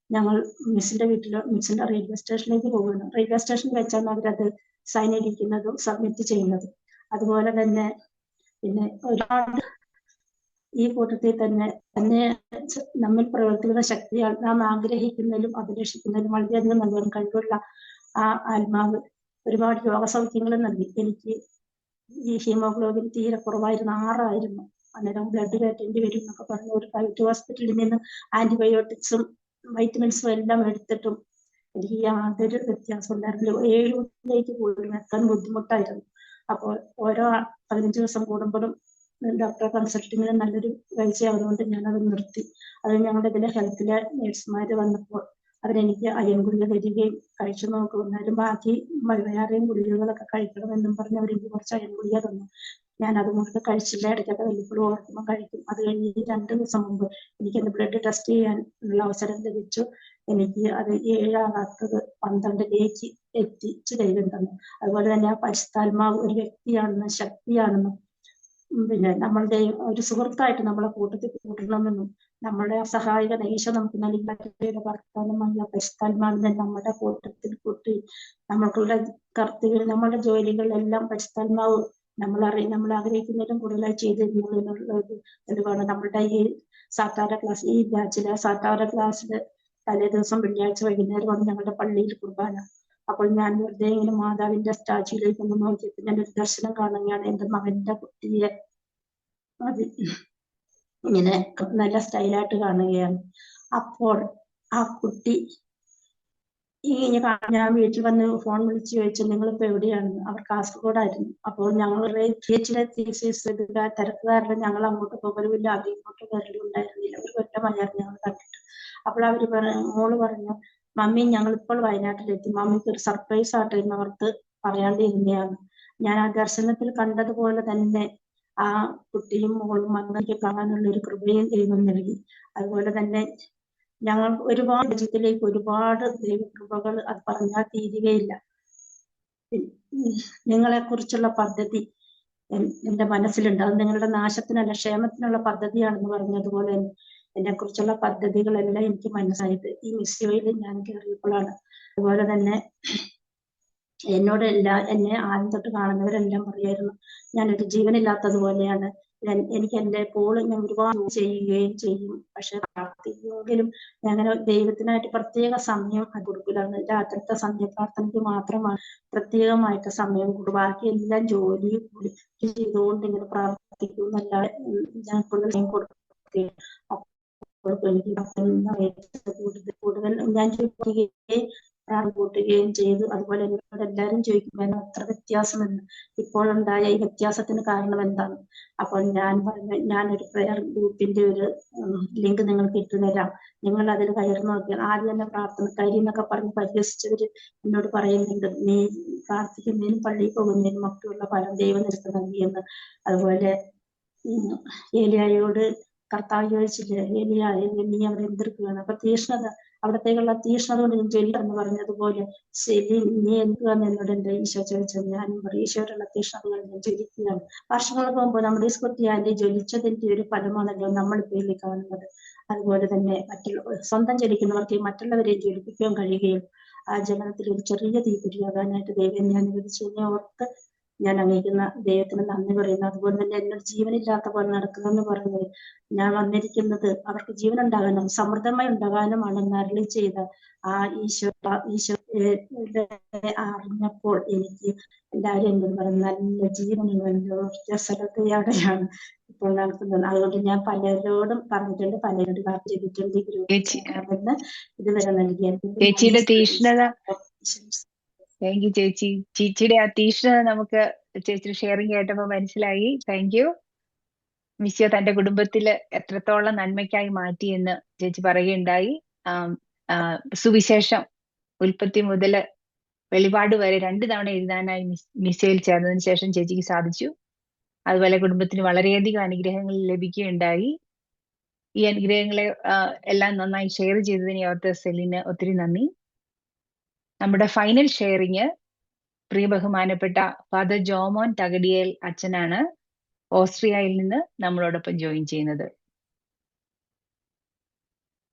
ഞങ്ങൾ മിസ്സിന്റെ റെയിൽവേ സ്റ്റേഷനിലേക്ക് പോകുന്നു. റെയിൽവേ സ്റ്റേഷനിൽ വെച്ചാണ് അവരത് സൈൻ ഇടിക്കുന്നതും സബ്മിറ്റ് ചെയ്യുന്നതും. അതുപോലെ തന്നെ പിന്നെ ഒരുപാട് ഈ കൂട്ടത്തിൽ തന്നെ നമ്മിൽ പ്രവർത്തിക്കുന്ന ശക്തിയാൽ നാം ആഗ്രഹിക്കുന്നതിലും അഭിലഷിക്കുന്നതിലും വളരെയധികം നൽകാൻ കഴിവുള്ള ആ ആത്മാവ് ഒരുപാട് രോഗസൗഖ്യങ്ങളും നൽകി. എനിക്ക് ഈ ഹീമോഗ്ലോബിൻ തീരെ കുറവായിരുന്നു, 6 ആയിരുന്നു. അന്നേരം ബ്ലഡ് കയറ്റേണ്ടി വരും എന്നൊക്കെ പറഞ്ഞ് ഒരു പ്രൈവറ്റ് ഹോസ്പിറ്റലിൽ നിന്ന് ആന്റിബയോട്ടിക്സും വൈറ്റമിൻസും എല്ലാം എടുത്തിട്ടും എനിക്ക് യാതൊരു വ്യത്യാസം ഉണ്ടായിരുന്നില്ല. 7 വീട്ടിലേക്ക് പോലും എത്താൻ ബുദ്ധിമുട്ടായിരുന്നു. അപ്പോൾ ഓരോ 15 ദിവസം കൂടുമ്പോഴും ഡോക്ടറെ കൺസൾട്ടിങ്ങിന് നല്ലൊരു പൈസയാവുന്നതുകൊണ്ട് ഞാനത് നിർത്തി. അത് ഞങ്ങളുടെ ഇതിലെ ഹെൽത്തിലെ നേഴ്സുമാര് വന്നപ്പോൾ അവരെനിക്ക് അയൺ ഗുളിക തരികയും കഴിച്ചു നോക്കും, എന്നാലും ബാക്കി വേറെയും ഗുളികകളൊക്കെ കഴിക്കണമെന്നും പറഞ്ഞ് അവരെനിക്ക് കുറച്ച് അയൺ ഗുളിക തന്നു. ഞാൻ അത് മുഴുവൻ കഴിച്ചില്ല, ഇടയ്ക്കൊക്കെ വല്ലപ്പോഴും ഓർക്കുമ്പോൾ കഴിക്കും. അത് കഴിഞ്ഞ് 2 ദിവസം മുമ്പ് എനിക്ക് എന്റെ ബ്ലഡ് ടെസ്റ്റ് ചെയ്യാനുള്ള അവസരം ലഭിച്ചു. എനിക്ക് അത് 7 ആകാത്തത് 12ലേക്ക് എത്തിച്ചു ദൈവം തന്നു. അതുപോലെ തന്നെ ആ പരിശുദ്ധാത്മാവ് ഒരു വ്യക്തിയാണെന്നും ശക്തിയാണെന്നും പിന്നെ നമ്മളുടെ ഒരു സുഹൃത്തായിട്ട് നമ്മളെ കൂട്ടത്തിൽ കൂട്ടണമെന്നും നമ്മുടെ സഹായക ഈശോ നമുക്ക് നൽകിയ വർത്തമാനമായ പരിശുദ്ധാത്മാവിനെ നമ്മുടെ കൂട്ടത്തിൽ കൂട്ടി നമ്മൾക്കുള്ള കർത്തവ്യം, നമ്മുടെ ജോലികളെല്ലാം പരിശുദ്ധാത്മാവ് നമ്മൾ ആഗ്രഹിക്കുന്നതിലും കൂടുതലായി ചെയ്തിരുന്നു എന്നുള്ള ഒരു തെളിവാണ്. നമ്മളുടെ ഈ സാത്താര ക്ലാസ്, ഈ ബാച്ചിലെ സാത്താര ക്ലാസ്സില് തലേ ദിവസം വെള്ളിയാഴ്ച വൈകുന്നേരമാണ് ഞങ്ങളുടെ പള്ളിയിൽ കുർബാന. അപ്പോൾ ഞാൻ വെറുതെ ഇങ്ങനെ മാതാവിന്റെ സ്റ്റാച്യൂയിലേക്ക് ഒന്ന് നോക്കിയപ്പോൾ ഞാൻ ഒരു ദർശനം കാണുകയാണ്. എന്റെ മകന്റെ കുട്ടിയെ അത് ഇങ്ങനെ നല്ല സ്റ്റൈലായിട്ട് കാണുകയാണ്. അപ്പോൾ ആ കുട്ടി ഞാൻ വീട്ടിൽ വന്ന് ഫോൺ വിളിച്ച് ചോദിച്ചു, നിങ്ങളിപ്പോ എവിടെയാണെന്ന്. അവർ കാസർഗോഡായിരുന്നു. അപ്പോൾ ഞങ്ങളുടെ ചേച്ചിയുടെ തീസിസ് തിരക്കുകാരുടെ ഞങ്ങൾ അങ്ങോട്ട് പോകലുമില്ല, അവർ ഇങ്ങോട്ട് വരലുണ്ടായിരുന്നില്ല. ഒരു കൊല്ലമായിരുന്നു ഞങ്ങൾ കണ്ടിട്ട്. അപ്പോൾ മോള് പറഞ്ഞു, മമ്മി ഞങ്ങളിപ്പോൾ വയനാട്ടിലെത്തി, മമ്മിക്ക് ഒരു സർപ്രൈസ് ആയിട്ട് എന്നവർക്ക് പറയാണ്ടിരുന്നതാണ്. ഞാൻ ആ ദർശനത്തിൽ കണ്ടതുപോലെ തന്നെ ആ കുട്ടിയും മോളും മകൾക്ക് കാണാനുള്ള ഒരു കൃപയും ദൈവം നൽകി. അതുപോലെ തന്നെ ഞങ്ങൾ ഒരുപാട് രാജ്യത്തിലേക്ക് ഒരുപാട് ദൈവകൃപകൾ അത് പറഞ്ഞാൽ തീരുകയില്ല. നിങ്ങളെ കുറിച്ചുള്ള പദ്ധതി എന്റെ മനസ്സിലുണ്ട്. അത് നിങ്ങളുടെ നാശത്തിനല്ല ക്ഷേമത്തിനുള്ള പദ്ധതിയാണെന്ന് പറഞ്ഞതുപോലെ എന്നെ കുറിച്ചുള്ള പദ്ധതികളെല്ലാം എനിക്ക് മനസ്സിലായത് ഈ മിസ്യോയിൽ ഞാൻ കയറിയപ്പോഴാണ്. അതുപോലെ തന്നെ എന്നോട് എന്നെ ആദ്യം തൊട്ട് കാണുന്നവരെല്ലാം പറയായിരുന്നു, ഞാനൊരു ജീവനില്ലാത്തതുപോലെയാണ്. എനിക്ക് എന്റെ എപ്പോഴും ഞാൻ ഒരുപാട് ചെയ്യുകയും ചെയ്യും, പക്ഷെ പ്രാർത്ഥിക്കുമെങ്കിലും അങ്ങനെ ദൈവത്തിനായിട്ട് പ്രത്യേക സമയം കൊടുക്കലാണ്. രാത്രിത്തെ സന്ധ്യാപ്രാർത്ഥനയ്ക്ക് മാത്രമാണ് പ്രത്യേകമായിട്ട് സമയം കൊടുക്കും. ബാക്കി എല്ലാം ജോലി ചെയ്തുകൊണ്ട് ഇങ്ങനെ പ്രാർത്ഥിക്കും എന്നല്ലാതെ ഞാൻ കൂടുതൽ കൊടുക്കുകയും കൂടുതൽ ഞാൻ കൂട്ടുകയും ചെയ്തു. അതുപോലെ എന്നോട് എല്ലാവരും ചോദിക്കുമ്പോൾ അത്ര വ്യത്യാസമെന്ന്, ഇപ്പോഴുണ്ടായ ഈ വ്യത്യാസത്തിന് കാരണം എന്താണ്? അപ്പോൾ ഞാൻ പറഞ്ഞു, ഞാനൊരു പ്രെയർ ഗ്രൂപ്പിന്റെ ഒരു ലിങ്ക് നിങ്ങൾക്ക് ഇട്ടുതരാം, നിങ്ങൾ അതിൽ കയറി നോക്കിയാൽ ആദ്യം തന്നെ പ്രാർത്ഥനക്കാരി എന്നൊക്കെ പറഞ്ഞ് പരിഹസിച്ചവര് എന്നോട് പറയുന്നുണ്ട്, നീ പ്രാർത്ഥിക്കുന്നതിനും പള്ളിയിൽ പോകുന്നതിനും ഒക്കെയുള്ള ഫലം ദൈവം നിനക്ക് നൽകിയെന്ന്. അതുപോലെ ഏലിയായോട് കർത്താവ് ചോദിച്ചില്ലേ, ഏലിയ നീ അവിടെ എന്തെടുക്കുകയാണ്? അപ്പൊ തീഷ്ണത, അവിടത്തേക്കുള്ള തീഷ്ണത കൊണ്ട് ഞാൻ ജ്വലിക്കാന്ന് പറഞ്ഞതുപോലെ ശരി നീ എന്തുവാന്ന് എന്നോട് എന്റെ ഈശോ ചോദിച്ചത്. ഞാനും പറയും, ഈശോയുടെ തീഷ്ണതകൾ ഞാൻ ജ്വലിക്കുകയാണ്. വർഷങ്ങൾക്ക് മുമ്പ് നമ്മുടെ ഈ സ്കുട്ടിയാന്റെ ജ്വലിച്ചതിന്റെ ഒരു ഫലമാണല്ലോ നമ്മളിപ്പോൾ ഇതിൽ കാണുന്നത്. അതുപോലെ തന്നെ സ്വന്തം ജ്വലിക്കുന്നവർക്ക് മറ്റുള്ളവരെ ജ്വലിപ്പിക്കാൻ കഴിയുകയും ആ ജനനത്തിൽ ഒരു ചെറിയ തീപിടിയാകാനായിട്ട് ദൈവം എന്നെ അനുവദിച്ചതിനെ ഓർത്ത് ഞാൻ അങ്ങേക്കുന്ന ദൈവത്തിന് നന്ദി പറയുന്നു. അതുപോലെ തന്നെ എന്നോട് ജീവനില്ലാത്ത പോലെ നടക്കുന്നെന്ന് പറഞ്ഞത്, ഞാൻ വന്നിരിക്കുന്നത് അവർക്ക് ജീവൻ ഉണ്ടാകാനും സമൃദ്ധമായി ഉണ്ടാകാനുമാണെന്ന് അരുളി ചെയ്ത ആ ഈശോ അറിഞ്ഞപ്പോൾ എനിക്ക് എല്ലാവരും എന്നോട് പറഞ്ഞു, നല്ല ജീവനുള്ള സ്ഥലത്തെയാണ് ഇപ്പോൾ നടത്തുന്നത്. അതുകൊണ്ട് ഞാൻ പലരോടും പറഞ്ഞിട്ടുണ്ട്, പലരോട് ചെയ്തിട്ടുണ്ട്. ഇതുവരെ നൽകിയ ചേച്ചിയുടെ തീഷ്ണത, താങ്ക് യു ചേച്ചി. ചേച്ചിയുടെ ആ തീഷ്ണത നമുക്ക് ചേച്ചിയുടെ ഷെയറിംഗ് കേട്ടപ്പോൾ മനസ്സിലായി. Thank you. മിസ്യോ തന്റെ കുടുംബത്തില് എത്രത്തോളം നന്മയ്ക്കായി മാറ്റിയെന്ന് ചേച്ചി പറയുകയുണ്ടായി. സുവിശേഷം ഉൽപ്പത്തി മുതൽ വെളിപാട് വരെ 2 തവണ എഴുതാനായി മിസ്യോയിൽ ചേർന്നതിന് ശേഷം ചേച്ചിക്ക് സാധിച്ചു. അതുപോലെ കുടുംബത്തിന് വളരെയധികം അനുഗ്രഹങ്ങൾ ലഭിക്കുകയുണ്ടായി. ഈ അനുഗ്രഹങ്ങളെ എല്ലാം നന്നായി ഷെയർ ചെയ്തതിനെ ഓർത്ത് സെലിന് ഒത്തിരി നന്ദി. നമ്മുടെ ഫൈനൽ ഷെയറിങ് പ്രിയ ബഹുമാനപ്പെട്ട ഫാദർ ജോമോൻ തകടിയേൽ അച്ഛനാണ് ഓസ്ട്രിയയിൽ നിന്ന് നമ്മളോടൊപ്പം ജോയിൻ ചെയ്യുന്നത്.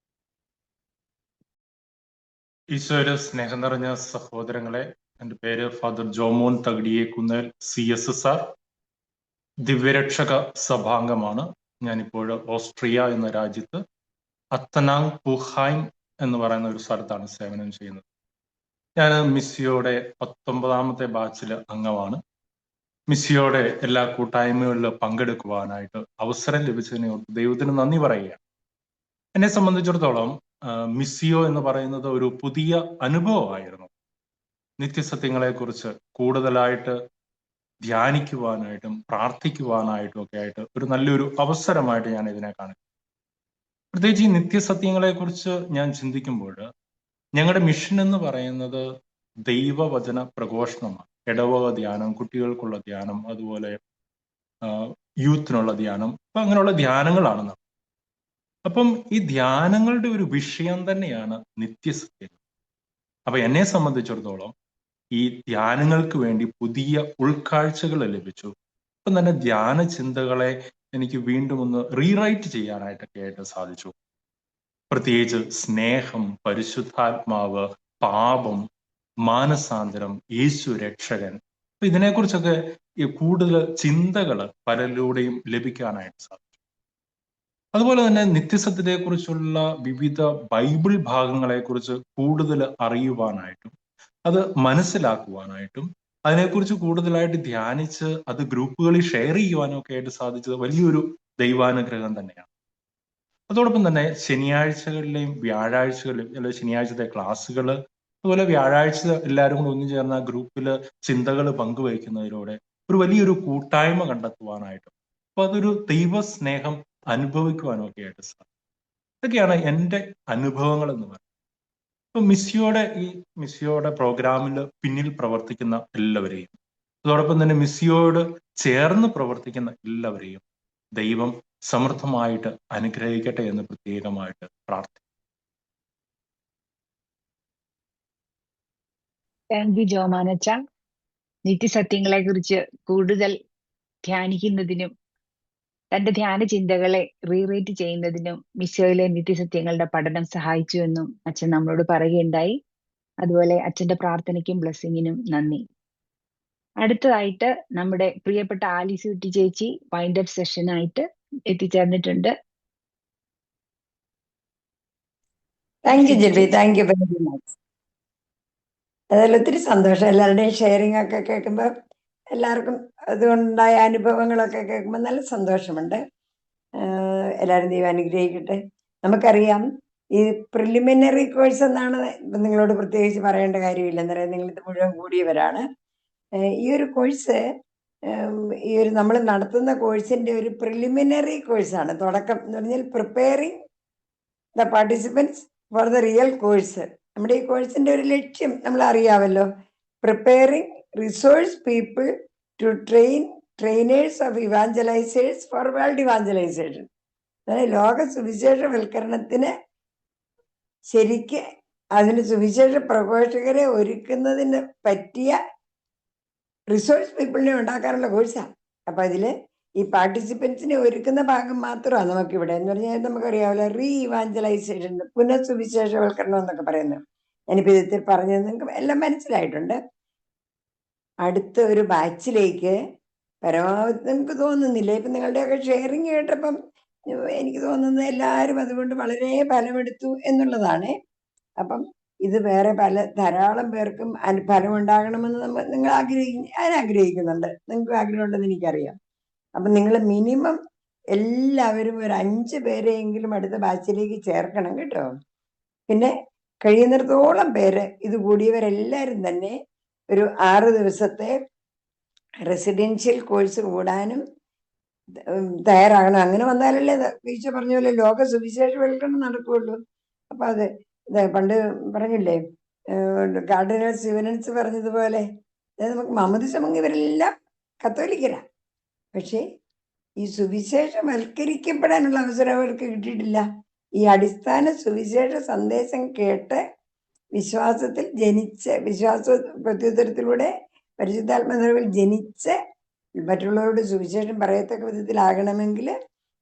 ഈശോയുടെ സ്നേഹം നിറഞ്ഞ സഹോദരങ്ങളെ, എൻ്റെ പേര് ഫാദർ ജോമോൻ തകടിയെ കുന്നേൽ CSSR ദിവ്യരക്ഷക സഭാംഗമാണ്. ഞാനിപ്പോൾ ഓസ്ട്രിയ എന്ന രാജ്യത്ത് അത്തനാങ് പുഹൈം എന്ന് പറയുന്ന ഒരു സ്ഥലത്താണ് സേവനം ചെയ്യുന്നത്. ഞാൻ മിസ്സിയോടെ 19ാമത്തെ ബാച്ചിൽ അംഗമാണ്. മിസ്സിയോടെ എല്ലാ കൂട്ടായ്മകളിലും പങ്കെടുക്കുവാനായിട്ട് അവസരം ലഭിച്ചതിനെ ഓർത്ത് ദൈവത്തിന് നന്ദി പറയുകയാണ്. എന്നെ സംബന്ധിച്ചിടത്തോളം മിസ്സിയോ എന്ന് പറയുന്നത് ഒരു പുതിയ അനുഭവമായിരുന്നു. നിത്യസത്യങ്ങളെക്കുറിച്ച് കൂടുതലായിട്ട് ധ്യാനിക്കുവാനായിട്ടും പ്രാർത്ഥിക്കുവാനായിട്ടും ഒക്കെ ആയിട്ട് ഒരു നല്ലൊരു അവസരമായിട്ട് ഞാൻ ഇതിനെ കാണുന്നു. പ്രത്യേകിച്ച് ഈ നിത്യസത്യങ്ങളെക്കുറിച്ച് ഞാൻ ചിന്തിക്കുമ്പോൾ ഞങ്ങളുടെ മിഷൻ എന്ന് പറയുന്നത് ദൈവവചന പ്രഘോഷണമാണ്. ഇടവക ധ്യാനം, കുട്ടികൾക്കുള്ള ധ്യാനം, അതുപോലെ യൂത്തിനുള്ള ധ്യാനം, അപ്പൊ അങ്ങനെയുള്ള ധ്യാനങ്ങളാണ് നമ്മൾ. അപ്പം ഈ ധ്യാനങ്ങളുടെ ഒരു വിഷയം തന്നെയാണ് നിത്യസത്യങ്ങൾ. അപ്പൊ എന്നെ സംബന്ധിച്ചിടത്തോളം ഈ ധ്യാനങ്ങൾക്ക് വേണ്ടി പുതിയ ഉൾക്കാഴ്ചകൾ ലഭിച്ചു. ഇപ്പം തന്നെ ധ്യാന ചിന്തകളെ എനിക്ക് വീണ്ടും ഒന്ന് റീറൈറ്റ് ചെയ്യാനായിട്ടൊക്കെ ആയിട്ട് സാധിച്ചു. പ്രത്യേകിച്ച് സ്നേഹം, പരിശുദ്ധാത്മാവ്, പാപം, മാനസാന്തരം, യേശു രക്ഷകൻ, അപ്പൊ ഇതിനെക്കുറിച്ചൊക്കെ കൂടുതൽ ചിന്തകൾ പലരിലൂടെയും ലഭിക്കാനായിട്ട് സാധിച്ചു. അതുപോലെ തന്നെ നിത്യസത്യത്തെക്കുറിച്ചുള്ള വിവിധ ബൈബിൾ ഭാഗങ്ങളെക്കുറിച്ച് കൂടുതൽ അറിയുവാനായിട്ടും അത് മനസ്സിലാക്കുവാനായിട്ടും അതിനെക്കുറിച്ച് കൂടുതലായിട്ട് ധ്യാനിച്ച് അത് ഗ്രൂപ്പുകളിൽ ഷെയർ ചെയ്യുവാനും ഒക്കെ ആയിട്ട് സാധിച്ചത് വലിയൊരു ദൈവാനുഗ്രഹം തന്നെയാണ്. അതോടൊപ്പം തന്നെ ശനിയാഴ്ചകളിലെയും വ്യാഴാഴ്ചകളിലും, അല്ലെങ്കിൽ ശനിയാഴ്ചത്തെ ക്ലാസ്സുകൾ, അതുപോലെ വ്യാഴാഴ്ച എല്ലാവരും കൂടെ ഒന്നു ചേർന്ന ഗ്രൂപ്പിൽ ചിന്തകൾ പങ്കുവയ്ക്കുന്നതിലൂടെ ഒരു വലിയൊരു കൂട്ടായ്മ കണ്ടെത്തുവാനായിട്ടും അപ്പൊ അതൊരു ദൈവസ്നേഹം അനുഭവിക്കുവാനും ഒക്കെ ആയിട്ട് സാധിക്കും. ഇതൊക്കെയാണ് എൻ്റെ അനുഭവങ്ങൾ എന്ന് പറയുന്നത്. ഇപ്പൊ മിസ്സിയോടെ പ്രോഗ്രാമിൽ പിന്നിൽ പ്രവർത്തിക്കുന്ന എല്ലാവരെയും, അതോടൊപ്പം തന്നെ മിസ്സിയോട് ചേർന്ന് പ്രവർത്തിക്കുന്ന എല്ലാവരെയും ദൈവം സമൃദ്ധമായിട്ട് അനുഗ്രഹിക്കട്ടെ എന്ന് പ്രത്യേകമായിട്ട് പ്രാർത്ഥിക്കുന്നു. Thank you ജോമാനച്ച. നിത്യസത്യങ്ങളെ കുറിച്ച് കൂടുതൽ ധ്യാനിക്കുന്നതിനും തന്റെ ധ്യാന ചിന്തകളെ റീറേറ്റ് ചെയ്യുന്നതിനും മിസ്സിയോയിലെ നിത്യസത്യങ്ങളുടെ പഠനം സഹായിച്ചു എന്നും അച്ഛൻ നമ്മളോട് പറയുകയുണ്ടായി. അതുപോലെ അച്ഛന്റെ പ്രാർത്ഥനയ്ക്കും ബ്ലെസ്സിങ്ങിനും നന്ദി. അടുത്തതായിട്ട് നമ്മുടെ പ്രിയപ്പെട്ട ആലിസൂട്ടി ചേച്ചി വൈൻഡ് അപ്പ് സെഷനായിട്ട് എത്തിച്ചേർന്നിട്ടുണ്ട്. Thank you Jibi, thank you very much. അതിൽ ഒത്തിരി സന്തോഷം. എല്ലാവരുടെയും ഷെയറിംഗ് ഒക്കെ കേൾക്കുമ്പോൾ, എല്ലാവർക്കും അതുകൊണ്ടുണ്ടായ അനുഭവങ്ങളൊക്കെ കേൾക്കുമ്പോൾ നല്ല സന്തോഷമുണ്ട്. എല്ലാവരും ദൈവം അനുഗ്രഹിക്കട്ടെ. നമുക്കറിയാം ഈ പ്രിലിമിനറി കോഴ്സ് എന്നാണ് ഇപ്പം നിങ്ങളോട് പ്രത്യേകിച്ച് പറയേണ്ട കാര്യമില്ല. എന്നറിയാം, നിങ്ങളിത് മുഴുവൻ കൂടിയവരാണ്. ഈ ഒരു കോഴ്സ് ഈ ഒരു നമ്മൾ നടത്തുന്ന കോഴ്സിൻ്റെ ഒരു പ്രിലിമിനറി കോഴ്സാണ്. തുടക്കം എന്ന് പറഞ്ഞാൽ preparing the participants for the real course. നമ്മുടെ ഈ കോഴ്സിൻ്റെ ഒരു ലക്ഷ്യം നമ്മൾ അറിയാമല്ലോ. Preparing resource people to trainers of evangelisers for world evangelisation. അതായത് ലോക സുവിശേഷവൽക്കരണത്തിന് ശരിക്ക് അതിന് സുവിശേഷ പ്രഘോഷകരെ ഒരുക്കുന്നതിന് പറ്റിയ റിസോഴ്സ് പീപ്പിളിനെ ഉണ്ടാക്കാനുള്ള കോഴ്സാണ്. അപ്പം അതിൽ ഈ പാർട്ടിസിപ്പൻസിനെ ഒരുക്കുന്ന ഭാഗം മാത്രമാണ് നമുക്കിവിടെ. എന്ന് പറഞ്ഞാൽ നമുക്കറിയാമല്ലോ, റീ ഇവാഞ്ചലൈസേഷൻ, പുനഃസുവിശേഷവൽക്കരണം എന്നൊക്കെ പറയുന്നത്. ഞാനിപ്പോൾ ഇതിൽ പറഞ്ഞത് നിങ്ങൾക്ക് എല്ലാം മനസ്സിലായിട്ടുണ്ട്. അടുത്ത ഒരു ബാച്ചിലേക്ക് പരമാവധി നമുക്ക് തോന്നുന്നില്ല, ഇപ്പം നിങ്ങളുടെയൊക്കെ ഷെയറിങ് കേട്ടപ്പം എനിക്ക് തോന്നുന്നത് എല്ലാവരും അതുകൊണ്ട് വളരെ ഫലമെടുത്തു എന്നുള്ളതാണ്. അപ്പം ഇത് വേറെ ധാരാളം പേർക്കും ഫലം ഉണ്ടാകണമെന്ന് നിങ്ങൾ ആഗ്രഹിക്കുന്നുണ്ട്. നിങ്ങൾക്ക് ആഗ്രഹമുണ്ടെന്ന് എനിക്കറിയാം. അപ്പം നിങ്ങൾ മിനിമം എല്ലാവരും ഒരു 5 പേരെയെങ്കിലും അടുത്ത ബാച്ചിലേക്ക് ചേർക്കണം കേട്ടോ. പിന്നെ കഴിയുന്നിടത്തോളം പേര് ഇത് കൂടിയവരെല്ലാവരും തന്നെ ഒരു 6 ദിവസത്തെ റെസിഡൻഷ്യൽ കോഴ്സ് കൂടാനും തയ്യാറാകണം. അങ്ങനെ വന്നാലല്ലേ വീഴ്ച പറഞ്ഞ പോലെ ലോക സുവിശേഷവൽക്കരണം നടക്കുകയുള്ളൂ. അപ്പം അത് പണ്ട് പറഞ്ഞില്ലേ, കാർഡിനൽ സിവനൻസ് പറഞ്ഞതുപോലെ, നമുക്ക് മാമോദിസ ഇവരെല്ലാം കത്തോലിക്കരാ, പക്ഷേ ഈ സുവിശേഷവൽക്കരിക്കപ്പെടാനുള്ള അവസരം അവർക്ക് കിട്ടിയിട്ടില്ല. ഈ അടിസ്ഥാന സുവിശേഷ സന്ദേശം കേട്ട് വിശ്വാസത്തിൽ ജനിച്ച്, വിശ്വാസ പ്രത്യുത്തരത്തിലൂടെ പരിശുദ്ധാത്മ നിറവിൽ ജനിച്ച് മറ്റുള്ളവരോട് സുവിശേഷം പറയത്തക്ക വിധത്തിലാകണമെങ്കിൽ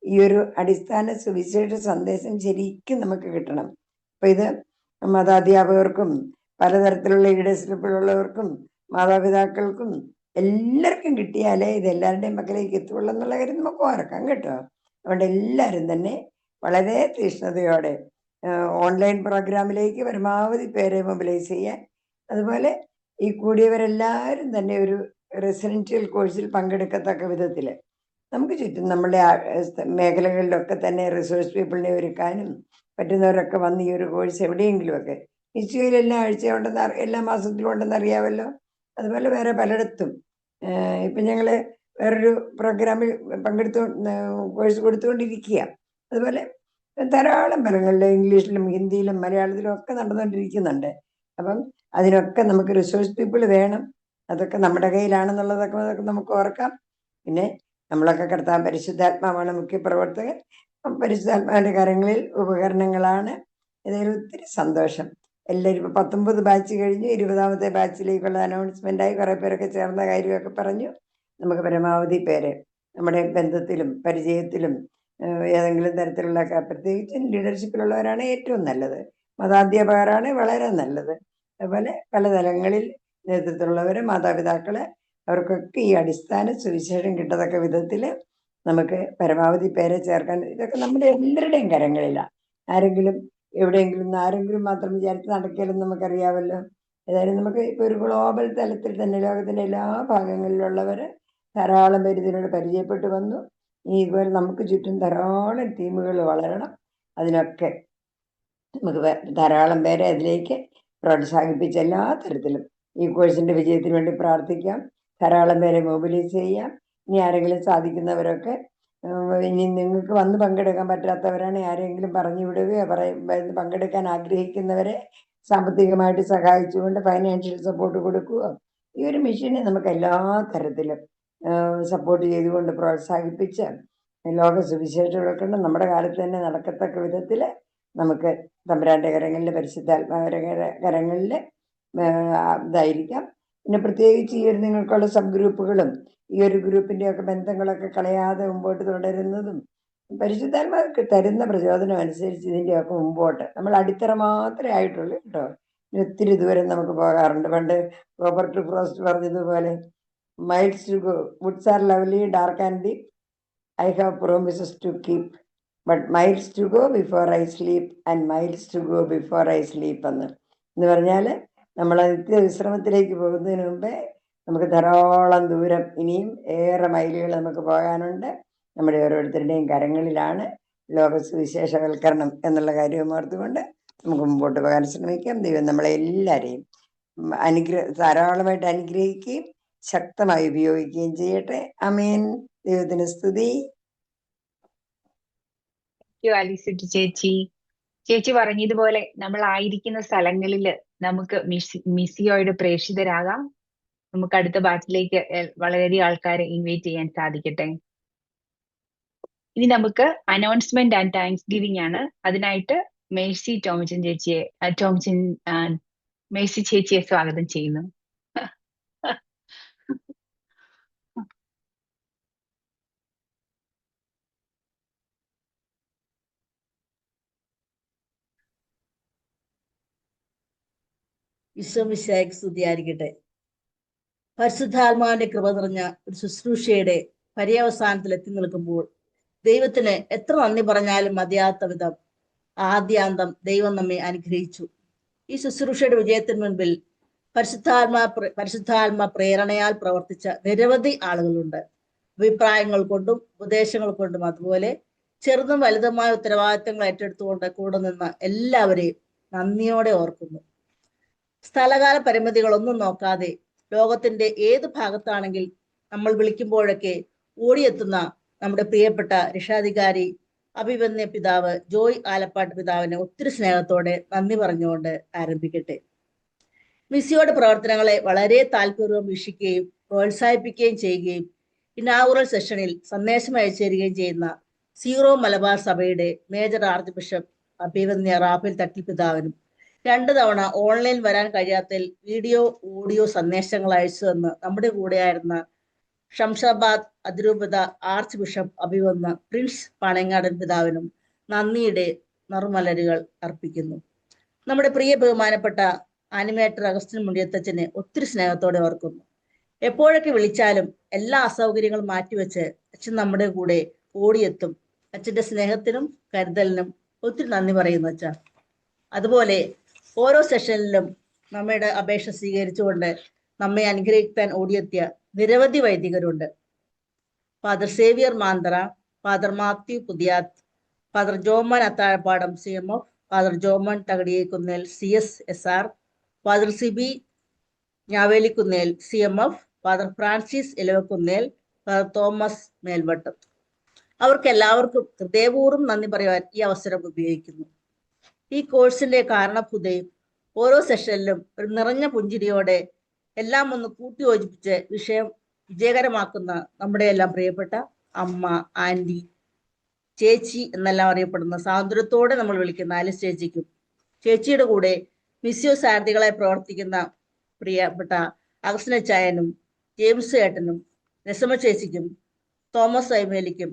ഈ ഒരു അടിസ്ഥാന സുവിശേഷ സന്ദേശം ശരിക്കും നമുക്ക് കിട്ടണം. അപ്പം ഇത് മതാധ്യാപകർക്കും പലതരത്തിലുള്ള ലീഡർഷിപ്പിലുള്ളവർക്കും മാതാപിതാക്കൾക്കും എല്ലാവർക്കും കിട്ടിയാലേ ഇത് എല്ലാവരുടെയും മക്കളിലേക്ക് എത്തുള്ളൂ എന്നുള്ള കാര്യം നമുക്ക് ഓർക്കാം കേട്ടോ. അതുകൊണ്ട് എല്ലാവരും തന്നെ വളരെ തീക്ഷ്ണതയോടെ ഓൺലൈൻ പ്രോഗ്രാമിലേക്ക് പരമാവധി പേരെ മൊബിലൈസ് ചെയ്യാൻ അതുപോലെ ഈ കൂടിയവരെല്ലാവരും തന്നെ ഒരു റെസിഡൻഷ്യൽ കോഴ്സിൽ പങ്കെടുക്കത്തക്ക വിധത്തിൽ നമുക്ക് ചുറ്റും നമ്മുടെ മേഖലകളിലൊക്കെ തന്നെ റിസോഴ്സ് പീപ്പിളിനെ ഒരുക്കാനും പറ്റുന്നവരൊക്കെ വന്ന് ഈ ഒരു കോഴ്സ് എവിടെയെങ്കിലുമൊക്കെ നിശ്ചയിൽ എല്ലാ ആഴ്ചയുണ്ടെന്ന് എല്ലാ മാസത്തിലും ഉണ്ടെന്ന് അറിയാമല്ലോ. അതുപോലെ വേറെ പലയിടത്തും ഇപ്പം ഞങ്ങൾ വേറൊരു പ്രോഗ്രാമിൽ കോഴ്സ് കൊടുത്തുകൊണ്ടിരിക്കുക. അതുപോലെ ധാരാളം ഫലങ്ങളിൽ ഇംഗ്ലീഷിലും ഹിന്ദിയിലും മലയാളത്തിലും ഒക്കെ നടന്നുകൊണ്ടിരിക്കുന്നുണ്ട്. അപ്പം അതിനൊക്കെ നമുക്ക് റിസോഴ്സ് പീപ്പിൾ വേണം. അതൊക്കെ നമ്മുടെ കയ്യിലാണെന്നുള്ളതൊക്കെ നമുക്ക് ഓർക്കാം. പിന്നെ നമ്മളൊക്കെ കർത്താവ് പരിശുദ്ധാത്മാവാണ് മുഖ്യ പ്രവർത്തകൻ. പരിശുദ്ധാത്മാവിൻ്റെ കരങ്ങളിൽ ഉപകരണങ്ങളാണ്. ഏതായാലും ഒത്തിരി സന്തോഷം. എല്ലാവരും ഇപ്പോൾ 19 ബാച്ച് കഴിഞ്ഞു, 20ാമത്തെ ബാച്ചിലേക്കുള്ള അനൗൺസ്മെൻ്റായി കുറേ പേരൊക്കെ ചേർന്ന കാര്യമൊക്കെ പറഞ്ഞു. നമുക്ക് പരമാവധി പേര് നമ്മുടെ ബന്ധത്തിലും പരിചയത്തിലും ഏതെങ്കിലും തരത്തിലുള്ള പ്രത്യേകിച്ചും ലീഡർഷിപ്പിലുള്ളവരാണ് ഏറ്റവും നല്ലത്. മതാധ്യാപകരാണ് വളരെ നല്ലത്. അതുപോലെ പല തലങ്ങളിൽ നേതൃത്വമുള്ളവർ, മാതാപിതാക്കള്, അവർക്കൊക്കെ ഈ അടിസ്ഥാന സുവിശേഷം കിട്ടത്തക്ക വിധത്തിൽ നമുക്ക് പരമാവധി പേരെ ചേർക്കാൻ. ഇതൊക്കെ നമ്മുടെ എല്ലാവരുടെയും കരങ്ങളിലാണ്. ആരെങ്കിലും എവിടെയെങ്കിലും ആരെങ്കിലും മാത്രം വിചാരിച്ച് നടക്കില്ലെന്ന് നമുക്കറിയാമല്ലോ. ഏതായാലും നമുക്ക് ഇപ്പോൾ ഒരു ഗ്ലോബൽ തലത്തിൽ തന്നെ ലോകത്തിൻ്റെ എല്ലാ ഭാഗങ്ങളിലുള്ളവർ ധാരാളം പേര് ഇതിനോട് പരിചയപ്പെട്ടു വന്നു. ഇതുപോലെ നമുക്ക് ചുറ്റും ധാരാളം ടീമുകൾ വളരണം. അതിനൊക്കെ നമുക്ക് ധാരാളം പേരെ അതിലേക്ക് പ്രോത്സാഹിപ്പിച്ച് എല്ലാ തരത്തിലും ഈ കോഴ്സിൻ്റെ വിജയത്തിന് വേണ്ടി പ്രാർത്ഥിക്കാം. ധാരാളം പേരെ മൊബിലൈസ് ചെയ്യാം. ഇനി ആരെങ്കിലും സാധിക്കുന്നവരൊക്കെ ഇനി നിങ്ങൾക്ക് വന്ന് പങ്കെടുക്കാൻ പറ്റാത്തവരാണ് ആരെങ്കിലും പറഞ്ഞു വിടുകയോ പങ്കെടുക്കാൻ ആഗ്രഹിക്കുന്നവരെ സാമ്പത്തികമായിട്ട് സഹായിച്ചുകൊണ്ട് ഫൈനാൻഷ്യൽ സപ്പോർട്ട് കൊടുക്കുകയോ ഈ ഒരു മിഷനെ നമുക്ക് എല്ലാ തരത്തിലും സപ്പോർട്ട് ചെയ്തുകൊണ്ട് പ്രോത്സാഹിപ്പിച്ച് ലോക സുവിശേഷങ്ങളൊക്കെ നമ്മുടെ കാലത്ത് തന്നെ നടക്കത്തക്ക വിധത്തിൽ നമുക്ക് തമ്പുരാൻ്റെ കരങ്ങളിൽ, പരിശുദ്ധാത്മാവിൻ്റെ കരങ്ങളിൽ ഇതായിരിക്കാം. പിന്നെ പ്രത്യേകിച്ച് ഈ ഒരു നിങ്ങൾക്കുള്ള സബ് ഗ്രൂപ്പുകളും ഈ ഒരു ഗ്രൂപ്പിൻ്റെയൊക്കെ ബന്ധങ്ങളൊക്കെ കളയാതെ മുമ്പോട്ട് തുടരുന്നതും പരിശുദ്ധാത്മാവ് തരുന്ന പ്രചോദനം അനുസരിച്ച് ഇതിൻ്റെയൊക്കെ മുമ്പോട്ട് നമ്മൾ അടിത്തറ മാത്രമേ ആയിട്ടുള്ളൂ കേട്ടോ. ഒത്തിരി ദൂരം നമുക്ക് പോകാറുണ്ട്. പണ്ട് റോബർട്ട് ഫ്രോസ്റ്റ് പറഞ്ഞതുപോലെ miles to go, woods are lovely dark and deep, I have promises to keep, but miles to go before I sleep and miles to go before I sleep എന്ന് പറഞ്ഞാൽ നമ്മൾ നിത്യ വിശ്രമത്തിലേക്ക് പോകുന്നതിന് മുമ്പേ നമുക്ക് ധാരാളം ദൂരം ഇനിയും ഏറെ മൈലുകൾ നമുക്ക് പോകാനുണ്ട്. നമ്മുടെ ഓരോരുത്തരുടെയും കരങ്ങളിലാണ് ലോക സുവിശേഷവൽക്കരണം എന്നുള്ള കാര്യം ഓർത്തുകൊണ്ട് നമുക്ക് മുമ്പോട്ട് പോകാൻ ശ്രമിക്കാം. ദൈവം നമ്മളെ എല്ലാവരെയും ധാരാളമായിട്ട് അനുഗ്രഹിക്കുകയും ശക്തമായി ഉപയോഗിക്കുകയും ചെയ്യട്ടെ. ആമേൻ. ദൈവത്തിന് സ്തുതി. ആലിസുട്ടി ചേച്ചി പറഞ്ഞതുപോലെ നമ്മൾ ആയിരിക്കുന്ന സ്ഥലങ്ങളിൽ നമുക്ക് മിസിയോയുടെ പ്രേക്ഷിതരാകാം. നമുക്ക് അടുത്ത ബാച്ചിലേക്ക് വളരെയധികം ആൾക്കാരെ ഇൻവൈറ്റ് ചെയ്യാൻ സാധിക്കട്ടെ. ഇനി നമുക്ക് അനൗൺസ്മെന്റ് ആൻഡ് താങ്ക്സ് ഗിവിംഗ് ആണ്. അതിനായിട്ട് മേഴ്സി ചേച്ചിയെ സ്വാഗതം ചെയ്യുന്നു. ഈശോമിശിഹായ്ക്ക് സ്തുതിയായിരിക്കട്ടെ. പരിശുദ്ധാത്മാവിന്റെ കൃപ നിറഞ്ഞ ഒരു ശുശ്രൂഷയുടെ പര്യവസാനത്തിൽ എത്തി നിൽക്കുമ്പോൾ ദൈവത്തിന് എത്ര നന്ദി പറഞ്ഞാലും മതിയാത്ത വിധം ആദ്യാന്തം ദൈവം നമ്മെ അനുഗ്രഹിച്ചു. ഈ ശുശ്രൂഷയുടെ വിജയത്തിന് മുൻപിൽ പരിശുദ്ധാത്മ പ്രേരണയാൽ പ്രവർത്തിച്ച നിരവധി ആളുകളുണ്ട്. അഭിപ്രായങ്ങൾ കൊണ്ടും ഉപദേശങ്ങൾ കൊണ്ടും അതുപോലെ ചെറുതും വലുതുമായ ഉത്തരവാദിത്തങ്ങൾ ഏറ്റെടുത്തുകൊണ്ട് കൂടെ നിന്ന എല്ലാവരെയും നന്ദിയോടെ ഓർക്കുന്നു. സ്ഥലകാല പരിമിതികളൊന്നും നോക്കാതെ ലോകത്തിന്റെ ഏത് ഭാഗത്താണെങ്കിൽ നമ്മൾ വിളിക്കുമ്പോഴൊക്കെ ഓടിയെത്തുന്ന നമ്മുടെ പ്രിയപ്പെട്ട രക്ഷാധികാരി അഭിവന്യ പിതാവ് ജോയ് ആലപ്പാട്ട് പിതാവിനെ ഒത്തിരി സ്നേഹത്തോടെ നന്ദി പറഞ്ഞുകൊണ്ട് ആരംഭിക്കട്ടെ. മിസിയോയുടെ പ്രവർത്തനങ്ങളെ വളരെ താല്പര്യവും വീക്ഷിക്കുകയും പ്രോത്സാഹിപ്പിക്കുകയും ചെയ്യുകയും ഇനാഗുറൽ സെഷനിൽ സന്ദേശം അയച്ചു തരികയും ചെയ്യുന്ന സീറോ മലബാർ സഭയുടെ മേജർ ആർച്ച് ബിഷപ്പ് അഭിവന്യ റാഫേൽ തട്ടിൽ പിതാവിനും 2 തവണ ഓൺലൈൻ വരാൻ കഴിയാത്തതിൽ വീഡിയോ ഓഡിയോ സന്ദേശങ്ങൾ അയച്ചു തന്ന് നമ്മുടെ കൂടെയായിരുന്ന ഷംഷാബാദ് അതിരൂപത ആർച്ച് ബിഷപ്പ് അഭിവന്യ പ്രിൻസ് പാണങ്ങാടൻ പിതാവിനും നന്ദിയുടെ നറുമലരുകൾ അർപ്പിക്കുന്നു. നമ്മുടെ പ്രിയ ബഹുമാനപ്പെട്ട ആനിമേറ്റർ അഗസ്റ്റിൻ മുണ്ടിയത്തച്ഛനെ ഒത്തിരി സ്നേഹത്തോടെ ഓർക്കുന്നു. എപ്പോഴൊക്കെ വിളിച്ചാലും എല്ലാ അസൗകര്യങ്ങളും മാറ്റിവെച്ച് അച്ഛൻ നമ്മുടെ കൂടെ ഓടിയെത്തും. അച്ഛൻ്റെ സ്നേഹത്തിനും കരുതലിനും ഒത്തിരി നന്ദി പറയുന്നു അച്ഛ. അതുപോലെ ഓരോ സെഷനിലും നമ്മുടെ അപേക്ഷ സ്വീകരിച്ചുകൊണ്ട് നമ്മെ അനുഗ്രഹിക്കാൻ ഓടിയെത്തിയ നിരവധി വൈദികരുണ്ട്. Father Xavier Manthara, father Mathew Puthiyath, father Joman Athazhappadam CMF, father Joman Thakadiyekkunnel CSSR, father Siby Njavelikkunnel CMF, father Francis Elavakkunnel, father Thomas Melvattam. അവർക്കെല്ലാവർക്കും ഹൃദയപൂർവ്വം നന്ദി പറയുവാൻ ഈ അവസരം ഉപയോഗിക്കുന്നു. ഈ കോഴ്സിന്റെ കാരണഭൂതയും ഓരോ സെഷനിലും ഒരു നിറഞ്ഞ പുഞ്ചിരിയോടെ എല്ലാം ഒന്ന് കൂട്ടിയോജിപ്പിച്ച് വിഷയം വിജയകരമാക്കുന്ന നമ്മുടെ എല്ലാം പ്രിയപ്പെട്ട അമ്മ, ആന്റി, ചേച്ചി എന്നെല്ലാം അറിയപ്പെടുന്ന സ്വാതന്ത്ര്യത്തോടെ നമ്മൾ വിളിക്കുന്ന ആലിസ് ചേച്ചിക്കും, ചേച്ചിയുടെ കൂടെ മിസ്യോ സാരഥികളായി പ്രവർത്തിക്കുന്ന പ്രിയപ്പെട്ട അഗസ്റ്റിനച്ചായനും ജെയിംസ് ഏട്ടനും നെസമ ചേച്ചിക്കും തോമസ് ഐമേലിക്കും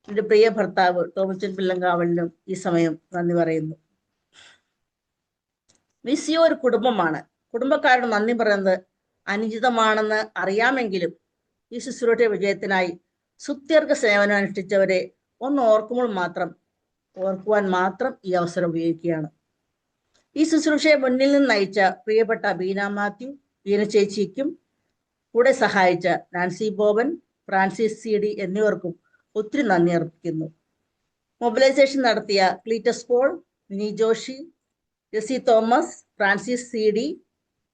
എൻ്റെ പ്രിയ ഭർത്താവ് ടോമിച്ചൻ പിള്ളങ്കാവലിനും ഈ സമയം നന്ദി പറയുന്നു. മിസ്യോ ഒരു കുടുംബമാണ്. കുടുംബക്കാരുടെ നന്ദി പറയുന്നത് അനുചിതമാണെന്ന് അറിയാമെങ്കിലും ഈ ശുശ്രൂഷ വിജയത്തിനായി സുത്യർഘ സേവനം അനുഷ്ഠിച്ചവരെ ഒന്ന് ഓർക്കുവാൻ മാത്രം ഈ അവസരം ഉപയോഗിക്കുകയാണ്. ഈ ശുശ്രൂഷയെ മുന്നിൽ നിന്ന് നയിച്ച പ്രിയപ്പെട്ട ബീന മാത്യു, ബീന ചേച്ചിക്കും കൂടെ സഹായിച്ച നാൻസി ബോബൻ, ഫ്രാൻസിസ് CD എന്നിവർക്കും ഒത്തിരി നന്ദി അർപ്പിക്കുന്നു. മൊബിലൈസേഷൻ നടത്തിയ Cletus Paul, Mini Joshi, Jessy Thomas, Francis CD,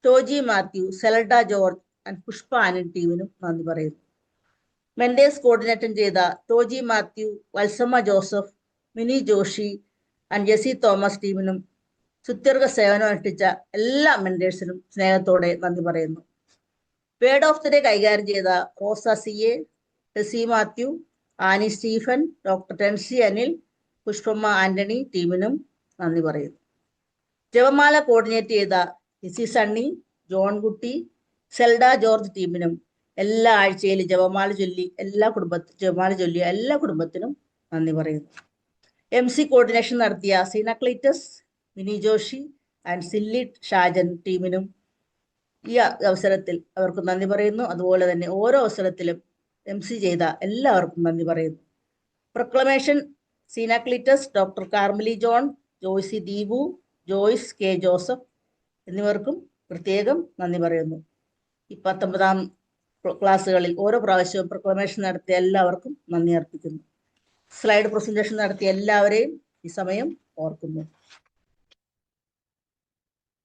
Toji Mathew, Selada George and Pushpa Anan ടീമിനും നന്ദി പറയുന്നു. മെൻഡേഴ്സ് കോർഡിനേറ്റം ചെയ്ത Toji Mathew, Valsamma Joseph, Mini Joshi and Jessy Thomas ടീമിനും സുത്യർഘ സേവനം അനുഷ്ഠിച്ച എല്ലാ മെൻഡേഴ്സിനും സ്നേഹത്തോടെ നന്ദി പറയുന്നു. വേർഡ് ഓഫ് ദി ഡേ കൈകാര്യം ചെയ്ത Rosa CA, Tessy Mathew, Annie Stephen, doctor Tency Anil, Pushpamma Antony ടീമിനും നന്ദി പറയുന്നു. ജപമാല കോർഡിനേറ്റ് ചെയ്ത Lissy Sunny, John Kutty, Selda George ടീമിനും എല്ലാ ആഴ്ചയിലും ജപമാല ചൊല്ലിയ എല്ലാ കുടുംബത്തിനും നന്ദി പറയുന്നു. MC കോർഡിനേഷൻ നടത്തിയ സീന ക്ലീറ്റസ്, മിനി ജോഷി ആൻഡ് സില്ലി ഷാജൻ ടീമിനും ഈ അവസരത്തിൽ അവർക്ക് നന്ദി പറയുന്നു. അതുപോലെ തന്നെ ഓരോ അവസരത്തിലും MC ചെയ്ത എല്ലാവർക്കും നന്ദി പറയുന്നു. Proclamation Seena Cleetus, doctor Carmely John, Joycee Deepu, Joyce K Joseph എന്നിവർക്കും പ്രത്യേകം നന്ദി പറയുന്നു. ഈ 19ാം ക്ലാസ്സുകളിൽ ഓരോ പ്രാവശ്യവും പ്രൊക്ലമേഷൻ നടത്തിയ എല്ലാവർക്കും നന്ദി അർപ്പിക്കുന്നു. സ്ലൈഡ് പ്രസന്റേഷൻ നടത്തിയ എല്ലാവരെയും ഈ സമയം ഓർക്കുന്നു.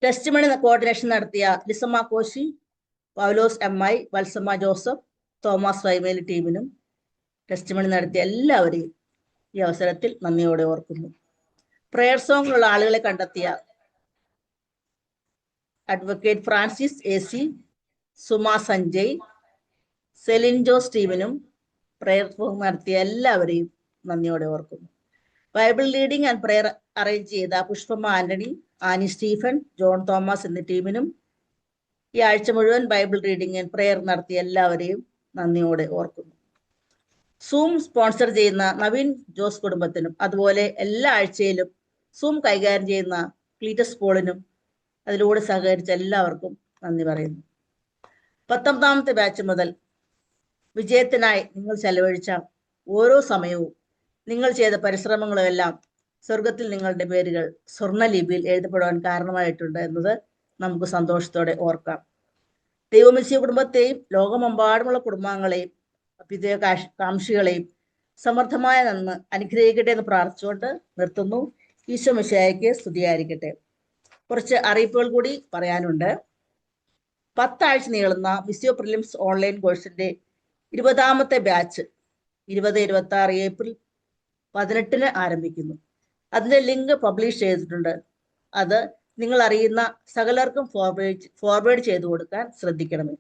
ടെസ്റ്റ് മണി കോർഡിനേഷൻ നടത്തിയ ലിസമ്മ കോശി, പൗലോസ് MI, വത്സമ്മ ജോസഫ്, തോമസ് വൈമേലി ടീമിനും ടെസ്റ്റ് മണി നടത്തിയ എല്ലാവരെയും ഈ അവസരത്തിൽ നന്ദിയോടെ ഓർക്കുന്നു. പ്രയർ സോങ്ങിലുള്ള ആളുകളെ കണ്ടെത്തിയ advocate Francis AC, Suma Sanjay, Celine Jose ടീമിനും പ്രയർ സോങ് നടത്തിയ എല്ലാവരെയും നന്ദിയോടെ ഓർക്കുന്നു. Bible reading and prayer arrange ചെയ്ത Pushpamma Antony, Annie Stephen, John Thomas എന്നീ ടീമിനും ഈ ആഴ്ച മുഴുവൻ ബൈബിൾ റീഡിംഗ് ആൻഡ് പ്രയർ നടത്തിയ എല്ലാവരെയും നന്ദിയോടെ ഓർക്കുന്നു. സൂം സ്പോൺസർ ചെയ്യുന്ന നവീൻ ജോസ് കുടുംബത്തിനും അതുപോലെ എല്ലാ ആഴ്ചയിലും സൂം കൈകാര്യം ചെയ്യുന്ന ക്ലീറ്റസ് പോളിനും അതിലൂടെ സഹകരിച്ച എല്ലാവർക്കും നന്ദി പറയുന്നു. 19ാമത്തെ ബാച്ച് മുതൽ വിജയത്തിനായി നിങ്ങൾ ചെലവഴിച്ച ഓരോ സമയവും നിങ്ങൾ ചെയ്ത പരിശ്രമങ്ങളും എല്ലാം സ്വർഗത്തിൽ നിങ്ങളുടെ പേരുകൾ സ്വർണ്ണലിപിയിൽ എഴുതപ്പെടുവാൻ കാരണമായിട്ടുണ്ട് എന്നത് നമുക്ക് സന്തോഷത്തോടെ ഓർക്കാം. ദൈവമിസ്യ കുടുംബത്തെയും ലോകമെമ്പാടുമുള്ള കുടുംബാംഗങ്ങളെയും കാംക്ഷികളെയും സമർത്ഥമായ നന്ന് അനുഗ്രഹിക്കട്ടെ എന്ന് പ്രാർത്ഥിച്ചുകൊണ്ട് നിർത്തുന്നു. ഈശോ മിശിഹായ്ക്ക് സ്തുതിയായിരിക്കട്ടെ. കുറച്ച് അറിയിപ്പുകൾ കൂടി പറയാനുണ്ട്. 10 ആഴ്ച നീളുന്ന മിസ്യോ പ്രിലിംസ് ഓൺലൈൻ കോഴ്സിന്റെ 20ാമത്തെ ബാച്ച് 2026 ഏപ്രിൽ 18 ആരംഭിക്കുന്നു. അതിന്റെ ലിങ്ക് പബ്ലിഷ് ചെയ്തിട്ടുണ്ട്. അത് നിങ്ങൾ അറിയുന്ന സകലർക്കും ഫോർവേഡ് ചെയ്തു കൊടുക്കാൻ ശ്രദ്ധിക്കണമേ.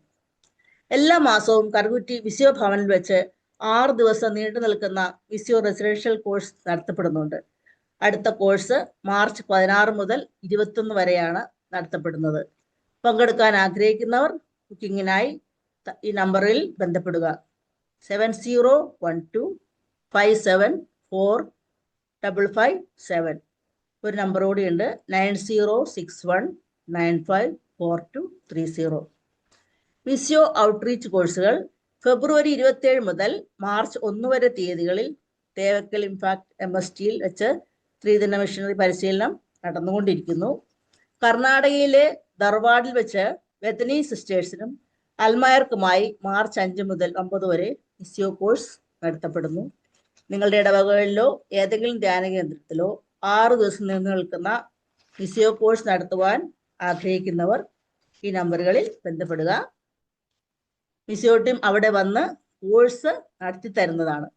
എല്ലാ മാസവും കറുകുറ്റി വിസ്യോ ഭവനിൽ വെച്ച് 6 ദിവസം നീണ്ടു നിൽക്കുന്ന വിസ്യോ റെസിഡൻഷ്യൽ കോഴ്സ് നടത്തപ്പെടുന്നുണ്ട്. അടുത്ത കോഴ്സ് മാർച്ച് 16 മുതൽ 21 വരെയാണ് നടത്തപ്പെടുന്നത്. പങ്കെടുക്കാൻ ആഗ്രഹിക്കുന്നവർ ബുക്കിങ്ങിനായി ഈ നമ്പറിൽ ബന്ധപ്പെടുക. 7012574557. ഒരു നമ്പർ കൂടിയുണ്ട്, 9061954230. മിസ്യോ ഔട്ട്റീച്ച് കോഴ്സുകൾ ഫെബ്രുവരി 27 മുതൽ മാർച്ച് 1 വരെ തീയതികളിൽ തേവക്കൽ ഇംപാക്ട് MSTയിൽ വെച്ച് 3 ദിന മിഷണറി പരിശീലനം നടന്നുകൊണ്ടിരിക്കുന്നു. കർണാടകയിലെ ധർവാഡിൽ വെച്ച് ബെത്തനി സിസ്റ്റേഴ്സിനും അൽമായർക്കുമായി മാർച്ച് 5 മുതൽ 9 വരെ മിസിയോ കോഴ്സ് നടത്തപ്പെടുന്നു. നിങ്ങളുടെ ഇടവകകളിലോ ഏതെങ്കിലും ധ്യാന കേന്ദ്രത്തിലോ 6 ദിവസം നീണ്ടു നിൽക്കുന്ന മിസിയോ കോഴ്സ് നടത്തുവാൻ ആഗ്രഹിക്കുന്നവർ ഈ നമ്പറുകളിൽ ബന്ധപ്പെടുക. മിസിയോ ടീം അവിടെ വന്ന് കോഴ്സ് നടത്തി തരുന്നതാണ്.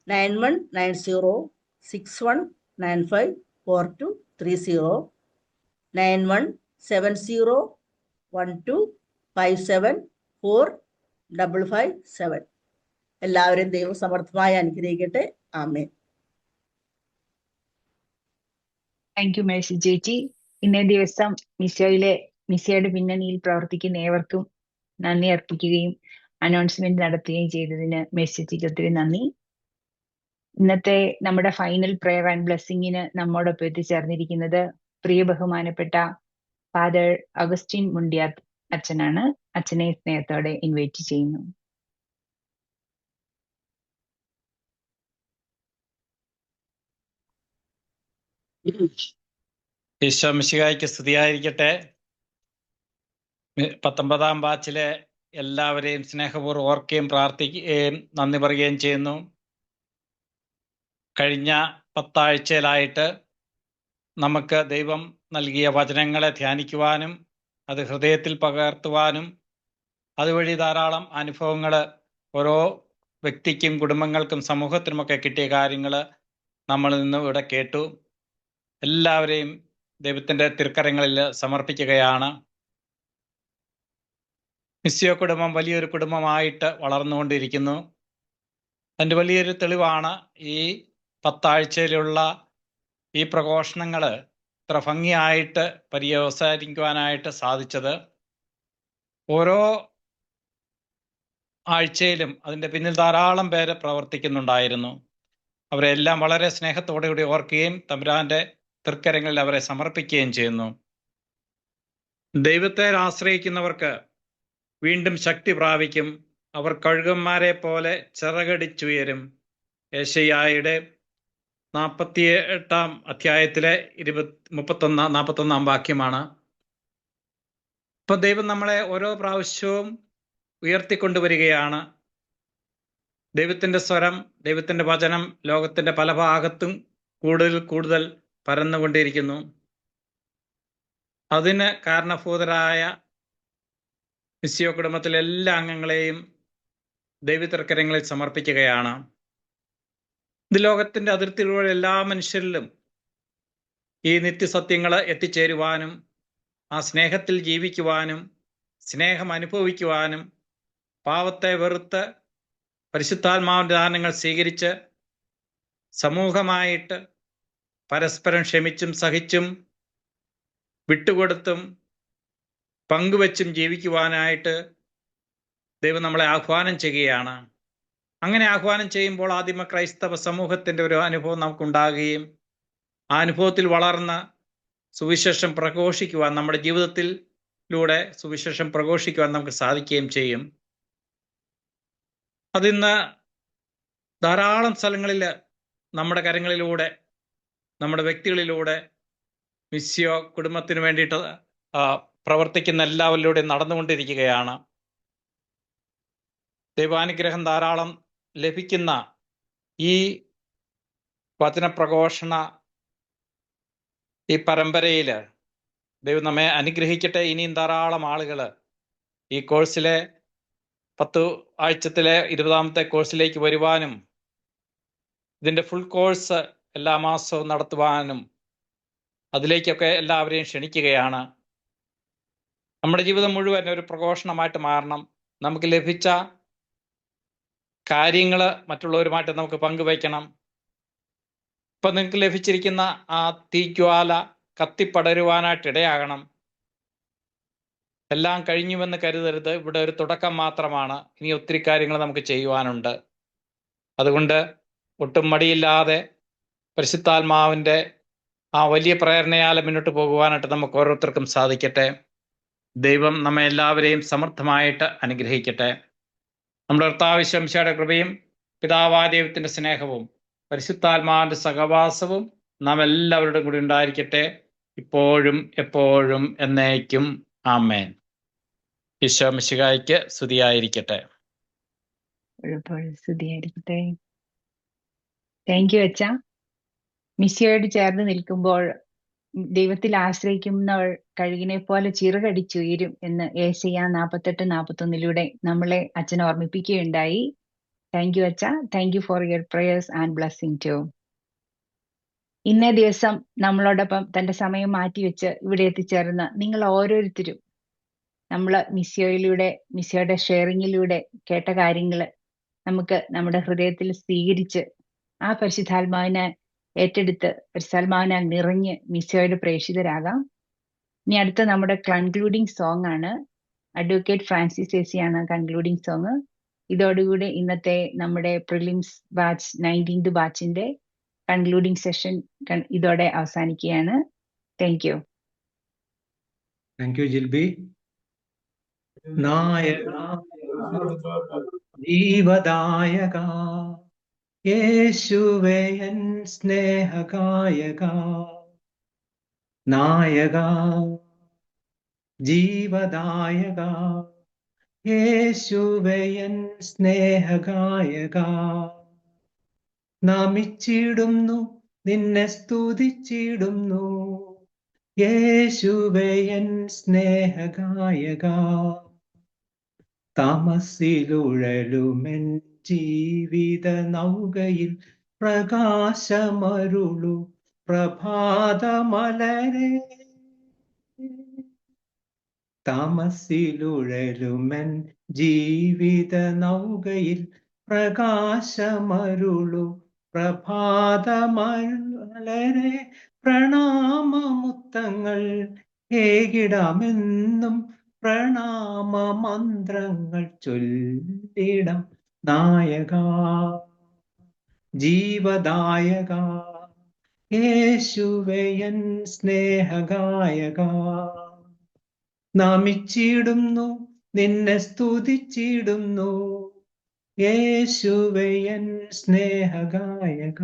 919061954230 917012574557. എല്ലാവരും ദൈവം സമർത്ഥമായി അനുഗ്രഹിക്കട്ടെ. ആമേൻ. താങ്ക് യു മേഴ്സി ചേച്ചി. ഇന്നേ ദിവസം മിസിയോയുടെ പിന്നണിയിൽ പ്രവർത്തിക്കുന്ന ഏവർക്കും നന്ദി അർപ്പിക്കുകയും അനൗൺസ്മെന്റ് നടത്തുകയും ചെയ്തതിന് മേഴ്സി ചേച്ചിക്ക് ഒത്തിരി നന്ദി. ഇന്നത്തെ നമ്മുടെ ഫൈനൽ പ്രെയർ ആൻഡ് ബ്ലെസ്സിങ്ങിന് നമ്മോടൊപ്പം എത്തിച്ചേർന്നിരിക്കുന്നത് പ്രിയ ബഹുമാനപ്പെട്ട ഫാദർ അഗസ്റ്റിൻ മുണ്ടിയാത്ത് അച്ഛനാണ്. അച്ഛനെ സ്നേഹത്തോടെ ഇൻവൈറ്റ് ചെയ്യുന്നു. ഈശോ മിശിഹായ്ക്ക് സ്തുതിയായിരിക്കട്ടെ. 19ാം ബാച്ചിലെ എല്ലാവരെയും സ്നേഹപൂർവ്വം ഓർക്കുകയും പ്രാർത്ഥിക്കുകയും നന്ദി പറയുകയും ചെയ്യുന്നു. കഴിഞ്ഞ 10 ആഴ്ചയിലായിട്ട് നമുക്ക് ദൈവം നൽകിയ വചനങ്ങളെ ധ്യാനിക്കുവാനും അത് ഹൃദയത്തിൽ പകർത്തുവാനും അതുവഴി ധാരാളം അനുഭവങ്ങൾ ഓരോ വ്യക്തിക്കും കുടുംബങ്ങൾക്കും സമൂഹത്തിനുമൊക്കെ കിട്ടിയ കാര്യങ്ങൾ നമ്മൾ ഇന്ന് ഇവിടെ കേട്ടു. എല്ലാവരെയും ദൈവത്തിൻ്റെ തിരുക്കരങ്ങളിൽ സമർപ്പിക്കുകയാണ്. മിസിയോ കുടുംബം വലിയൊരു കുടുംബമായിട്ട് വളർന്നുകൊണ്ടിരിക്കുന്നു. അതിൻ്റെ വലിയൊരു തെളിവാണ് ഈ 10 ആഴ്ചയിലുള്ള ഈ പ്രഘോഷണങ്ങൾ ഇത്ര ഭംഗിയായിട്ട് പര്യവസാനിക്കുവാനായിട്ട് സാധിച്ചത്. ഓരോ ആഴ്ചയിലും അതിൻ്റെ പിന്നിൽ ധാരാളം പേര് പ്രവർത്തിക്കുന്നുണ്ടായിരുന്നു. അവരെല്ലാം വളരെ സ്നേഹത്തോടു കൂടി ഓർക്കുകയും തമ്പുരാന്റെ തൃക്കരങ്ങളിൽ അവരെ സമർപ്പിക്കുകയും ചെയ്യുന്നു. ദൈവത്തെ ആശ്രയിക്കുന്നവർക്ക് വീണ്ടും ശക്തി പ്രാപിക്കും. അവർ കഴുകന്മാരെ പോലെ ചിറകടിച്ചുയരും. യെശയ്യായുടെ 48-ാം അധ്യായത്തിലെ 41-ാം വാക്യമാണ്. ഇപ്പൊ ദൈവം നമ്മളെ ഓരോ പ്രാവശ്യവും ഉയർത്തിക്കൊണ്ടുവരികയാണ്. ദൈവത്തിൻ്റെ സ്വരം, ദൈവത്തിൻ്റെ വചനം ലോകത്തിൻ്റെ പല ഭാഗത്തും കൂടുതൽ പരന്നുകൊണ്ടിരിക്കുന്നു. അതിന് കാരണഭൂതരായ മിസിയോ കുടുംബത്തിലെ എല്ലാ അംഗങ്ങളെയും ദൈവത്തിർക്കരങ്ങളിൽ സമർപ്പിക്കുകയാണ്. ഇത് ലോകത്തിൻ്റെ അതിർത്തിയിലുള്ള എല്ലാ മനുഷ്യരിലും ഈ നിത്യസത്യങ്ങൾ എത്തിച്ചേരുവാനും ആ സ്നേഹത്തിൽ ജീവിക്കുവാനും സ്നേഹം അനുഭവിക്കുവാനും പാവത്തെ വെറുത്ത് പരിശുദ്ധാത്മാവിൻ്റെ ദാനങ്ങൾ സ്വീകരിച്ച് സമൂഹമായിട്ട് പരസ്പരം ക്ഷമിച്ചും സഹിച്ചും വിട്ടുകൊടുത്തും പങ്കുവച്ചും ജീവിക്കുവാനായിട്ട് ദൈവം നമ്മളെ ആഹ്വാനം ചെയ്യുകയാണ്. അങ്ങനെ ആഹ്വാനം ചെയ്യുമ്പോൾ ആദിമ ക്രൈസ്തവ സമൂഹത്തിൻ്റെ ഒരു അനുഭവം നമുക്കുണ്ടാകുകയും ആ അനുഭവത്തിൽ വളർന്ന് സുവിശേഷം പ്രഘോഷിക്കുവാൻ, നമ്മുടെ ജീവിതത്തിലൂടെ സുവിശേഷം പ്രഘോഷിക്കുവാൻ നമുക്ക് സാധിക്കുകയും ചെയ്യും. അതിന്ന് ധാരാളം സ്ഥലങ്ങളിൽ നമ്മുടെ കരങ്ങളിലൂടെ, നമ്മുടെ വ്യക്തികളിലൂടെ മിസിയോ കുടുംബത്തിന് വേണ്ടിയിട്ട് പ്രവർത്തിക്കുന്ന എല്ലാവരിലൂടെയും നടന്നുകൊണ്ടിരിക്കുകയാണ്. ദൈവാനുഗ്രഹം ധാരാളം ലഭിക്കുന്ന ഈ വചനപ്രഘോഷണ ഈ പരമ്പരയിൽ ദൈവം നമ്മെ അനുഗ്രഹിക്കട്ടെ. ഇനിയും ധാരാളം ആളുകൾ ഈ കോഴ്സിലെ 10 ആഴ്ചത്തിലെ 20ാമത്തെ കോഴ്സിലേക്ക് വരുവാനും ഇതിൻ്റെ ഫുൾ കോഴ്സ് എല്ലാ മാസവും നടത്തുവാനും അതിലേക്കൊക്കെ എല്ലാവരെയും ക്ഷണിക്കുകയാണ്. നമ്മുടെ ജീവിതം മുഴുവൻ ഒരു പ്രഘോഷണമായിട്ട് മാറണം. നമുക്ക് ലഭിച്ച കാര്യങ്ങൾ മറ്റുള്ളവരുമായിട്ട് നമുക്ക് പങ്കുവയ്ക്കണം. ഇപ്പം നിങ്ങൾക്ക് ലഭിച്ചിരിക്കുന്ന ആ തീജ്വാല കത്തിപ്പടരുവാനായിട്ട് ഇടയാകണം. എല്ലാം കഴിഞ്ഞുവെന്ന് കരുതരുത്. ഇവിടെ ഒരു തുടക്കം മാത്രമാണ്. ഇനി ഒത്തിരി കാര്യങ്ങൾ നമുക്ക് ചെയ്യുവാനുണ്ട്. അതുകൊണ്ട് ഒട്ടും മടിയില്ലാതെ പരിശുദ്ധാത്മാവിൻ്റെ ആ വലിയ പ്രേരണയാൽ മുന്നോട്ട് പോകുവാനായിട്ട് നമുക്ക് ഓരോരുത്തർക്കും സാധിക്കട്ടെ. ദൈവം നമ്മെ എല്ലാവരെയും സമർത്ഥമായിട്ട് അനുഗ്രഹിക്കട്ടെ. നമ്മുടെ കർത്താവ് ശംശയുടെ കൃപയും പിതാവായ ദൈവത്തിൻ്റെ സ്നേഹവും പരിശുദ്ധാത്മാവിൻ്റെ സഹവാസവും നാം എല്ലാവരുടെയും കൂടി ഉണ്ടായിരിക്കട്ടെ. ഇപ്പോഴും എപ്പോഴും എന്നേക്കും ആമേൻ. ഈശോ മിശിഹായ്ക്ക് സ്തുതിയായിരിക്കട്ടെ. സ്തുതിയായിരിക്കട്ടെ. താങ്ക് യു അച്ഛാ. മിശിഹായോട് ചേർന്ന് നിൽക്കുമ്പോൾ ദൈവത്തിൽ ആശ്രയിക്കുന്നവർ കഴുകിനെ പോലെ ചിറകടിച്ചുയരും എന്ന് ഏശയ്യാ 48:41 നമ്മളെ അച്ഛൻ ഓർമ്മിപ്പിക്കുകയുണ്ടായി. താങ്ക് യു അച്ഛാ. Thank you for your prayers and blessing too. ഇന്നേ ദിവസം നമ്മളോടൊപ്പം തന്റെ സമയം മാറ്റിവെച്ച് ഇവിടെ എത്തിച്ചേർന്ന നിങ്ങൾ ഓരോരുത്തരും നമ്മൾ മിശിഹായുടെ ഷെയറിങ്ങിലൂടെ കേട്ട കാര്യങ്ങൾ നമുക്ക് നമ്മുടെ ഹൃദയത്തിൽ സ്വീകരിച്ച് ആ പരിശുദ്ധാത്മാവിനെ ഏറ്റെടുത്ത് പരിശുദ്ധാത്മാവിനെ നിറഞ്ഞ് മിശിഹായുടെ പ്രേക്ഷിതരാകാം. ഇനി അടുത്ത നമ്മുടെ കൺക്ലൂഡിംഗ് സോങ് ആണ്. അഡ്വക്കേറ്റ് ഫ്രാൻസിസ് ഏസിയാണ് കൺക്ലൂഡിംഗ് സോങ്. ഇതോടുകൂടി ഇന്നത്തെ നമ്മുടെ പ്രിലിംസ് ബാച്ച് 19th ബാച്ചിന്റെ കൺക്ലൂഡിംഗ് സെഷൻ ഇതോടെ അവസാനിക്കുകയാണ്. Thank you. Thank you Jilby. നായക ജീവദായക യേശുവേ എൻ സ്നേഹഗായക, നായക ജീവദായക യേശുവേ എൻ സ്നേഹഗായക, നമിച്ചിടുന്നു നിന്നെ സ്തുതിച്ചിടുന്നു യേശുവേ എൻ സ്നേഹഗായക, തമസിലുഴലുമെൻ ജീവിത നൗകയിൽ പ്രകാശമരുളു പ്രഭാതമലരെ, തമസിലുഴലുമെൻ ജീവിത നൗകയിൽ പ്രകാശമരുളു പ്രഭാതമലരെ, പ്രണാമമുത്തങ്ങൾ ഏകിടാമെന്നും പ്രണാമ മന്ത്രങ്ങൾ ചൊല്ലിടം, നായക ജീവദായക യേശുവേ എൻ സ്നേഹഗായക, നമിച്ചിടുന്നു നിന്നെ സ്തുതിച്ചിടുന്നു യേശുവേ എൻ സ്നേഹഗായക.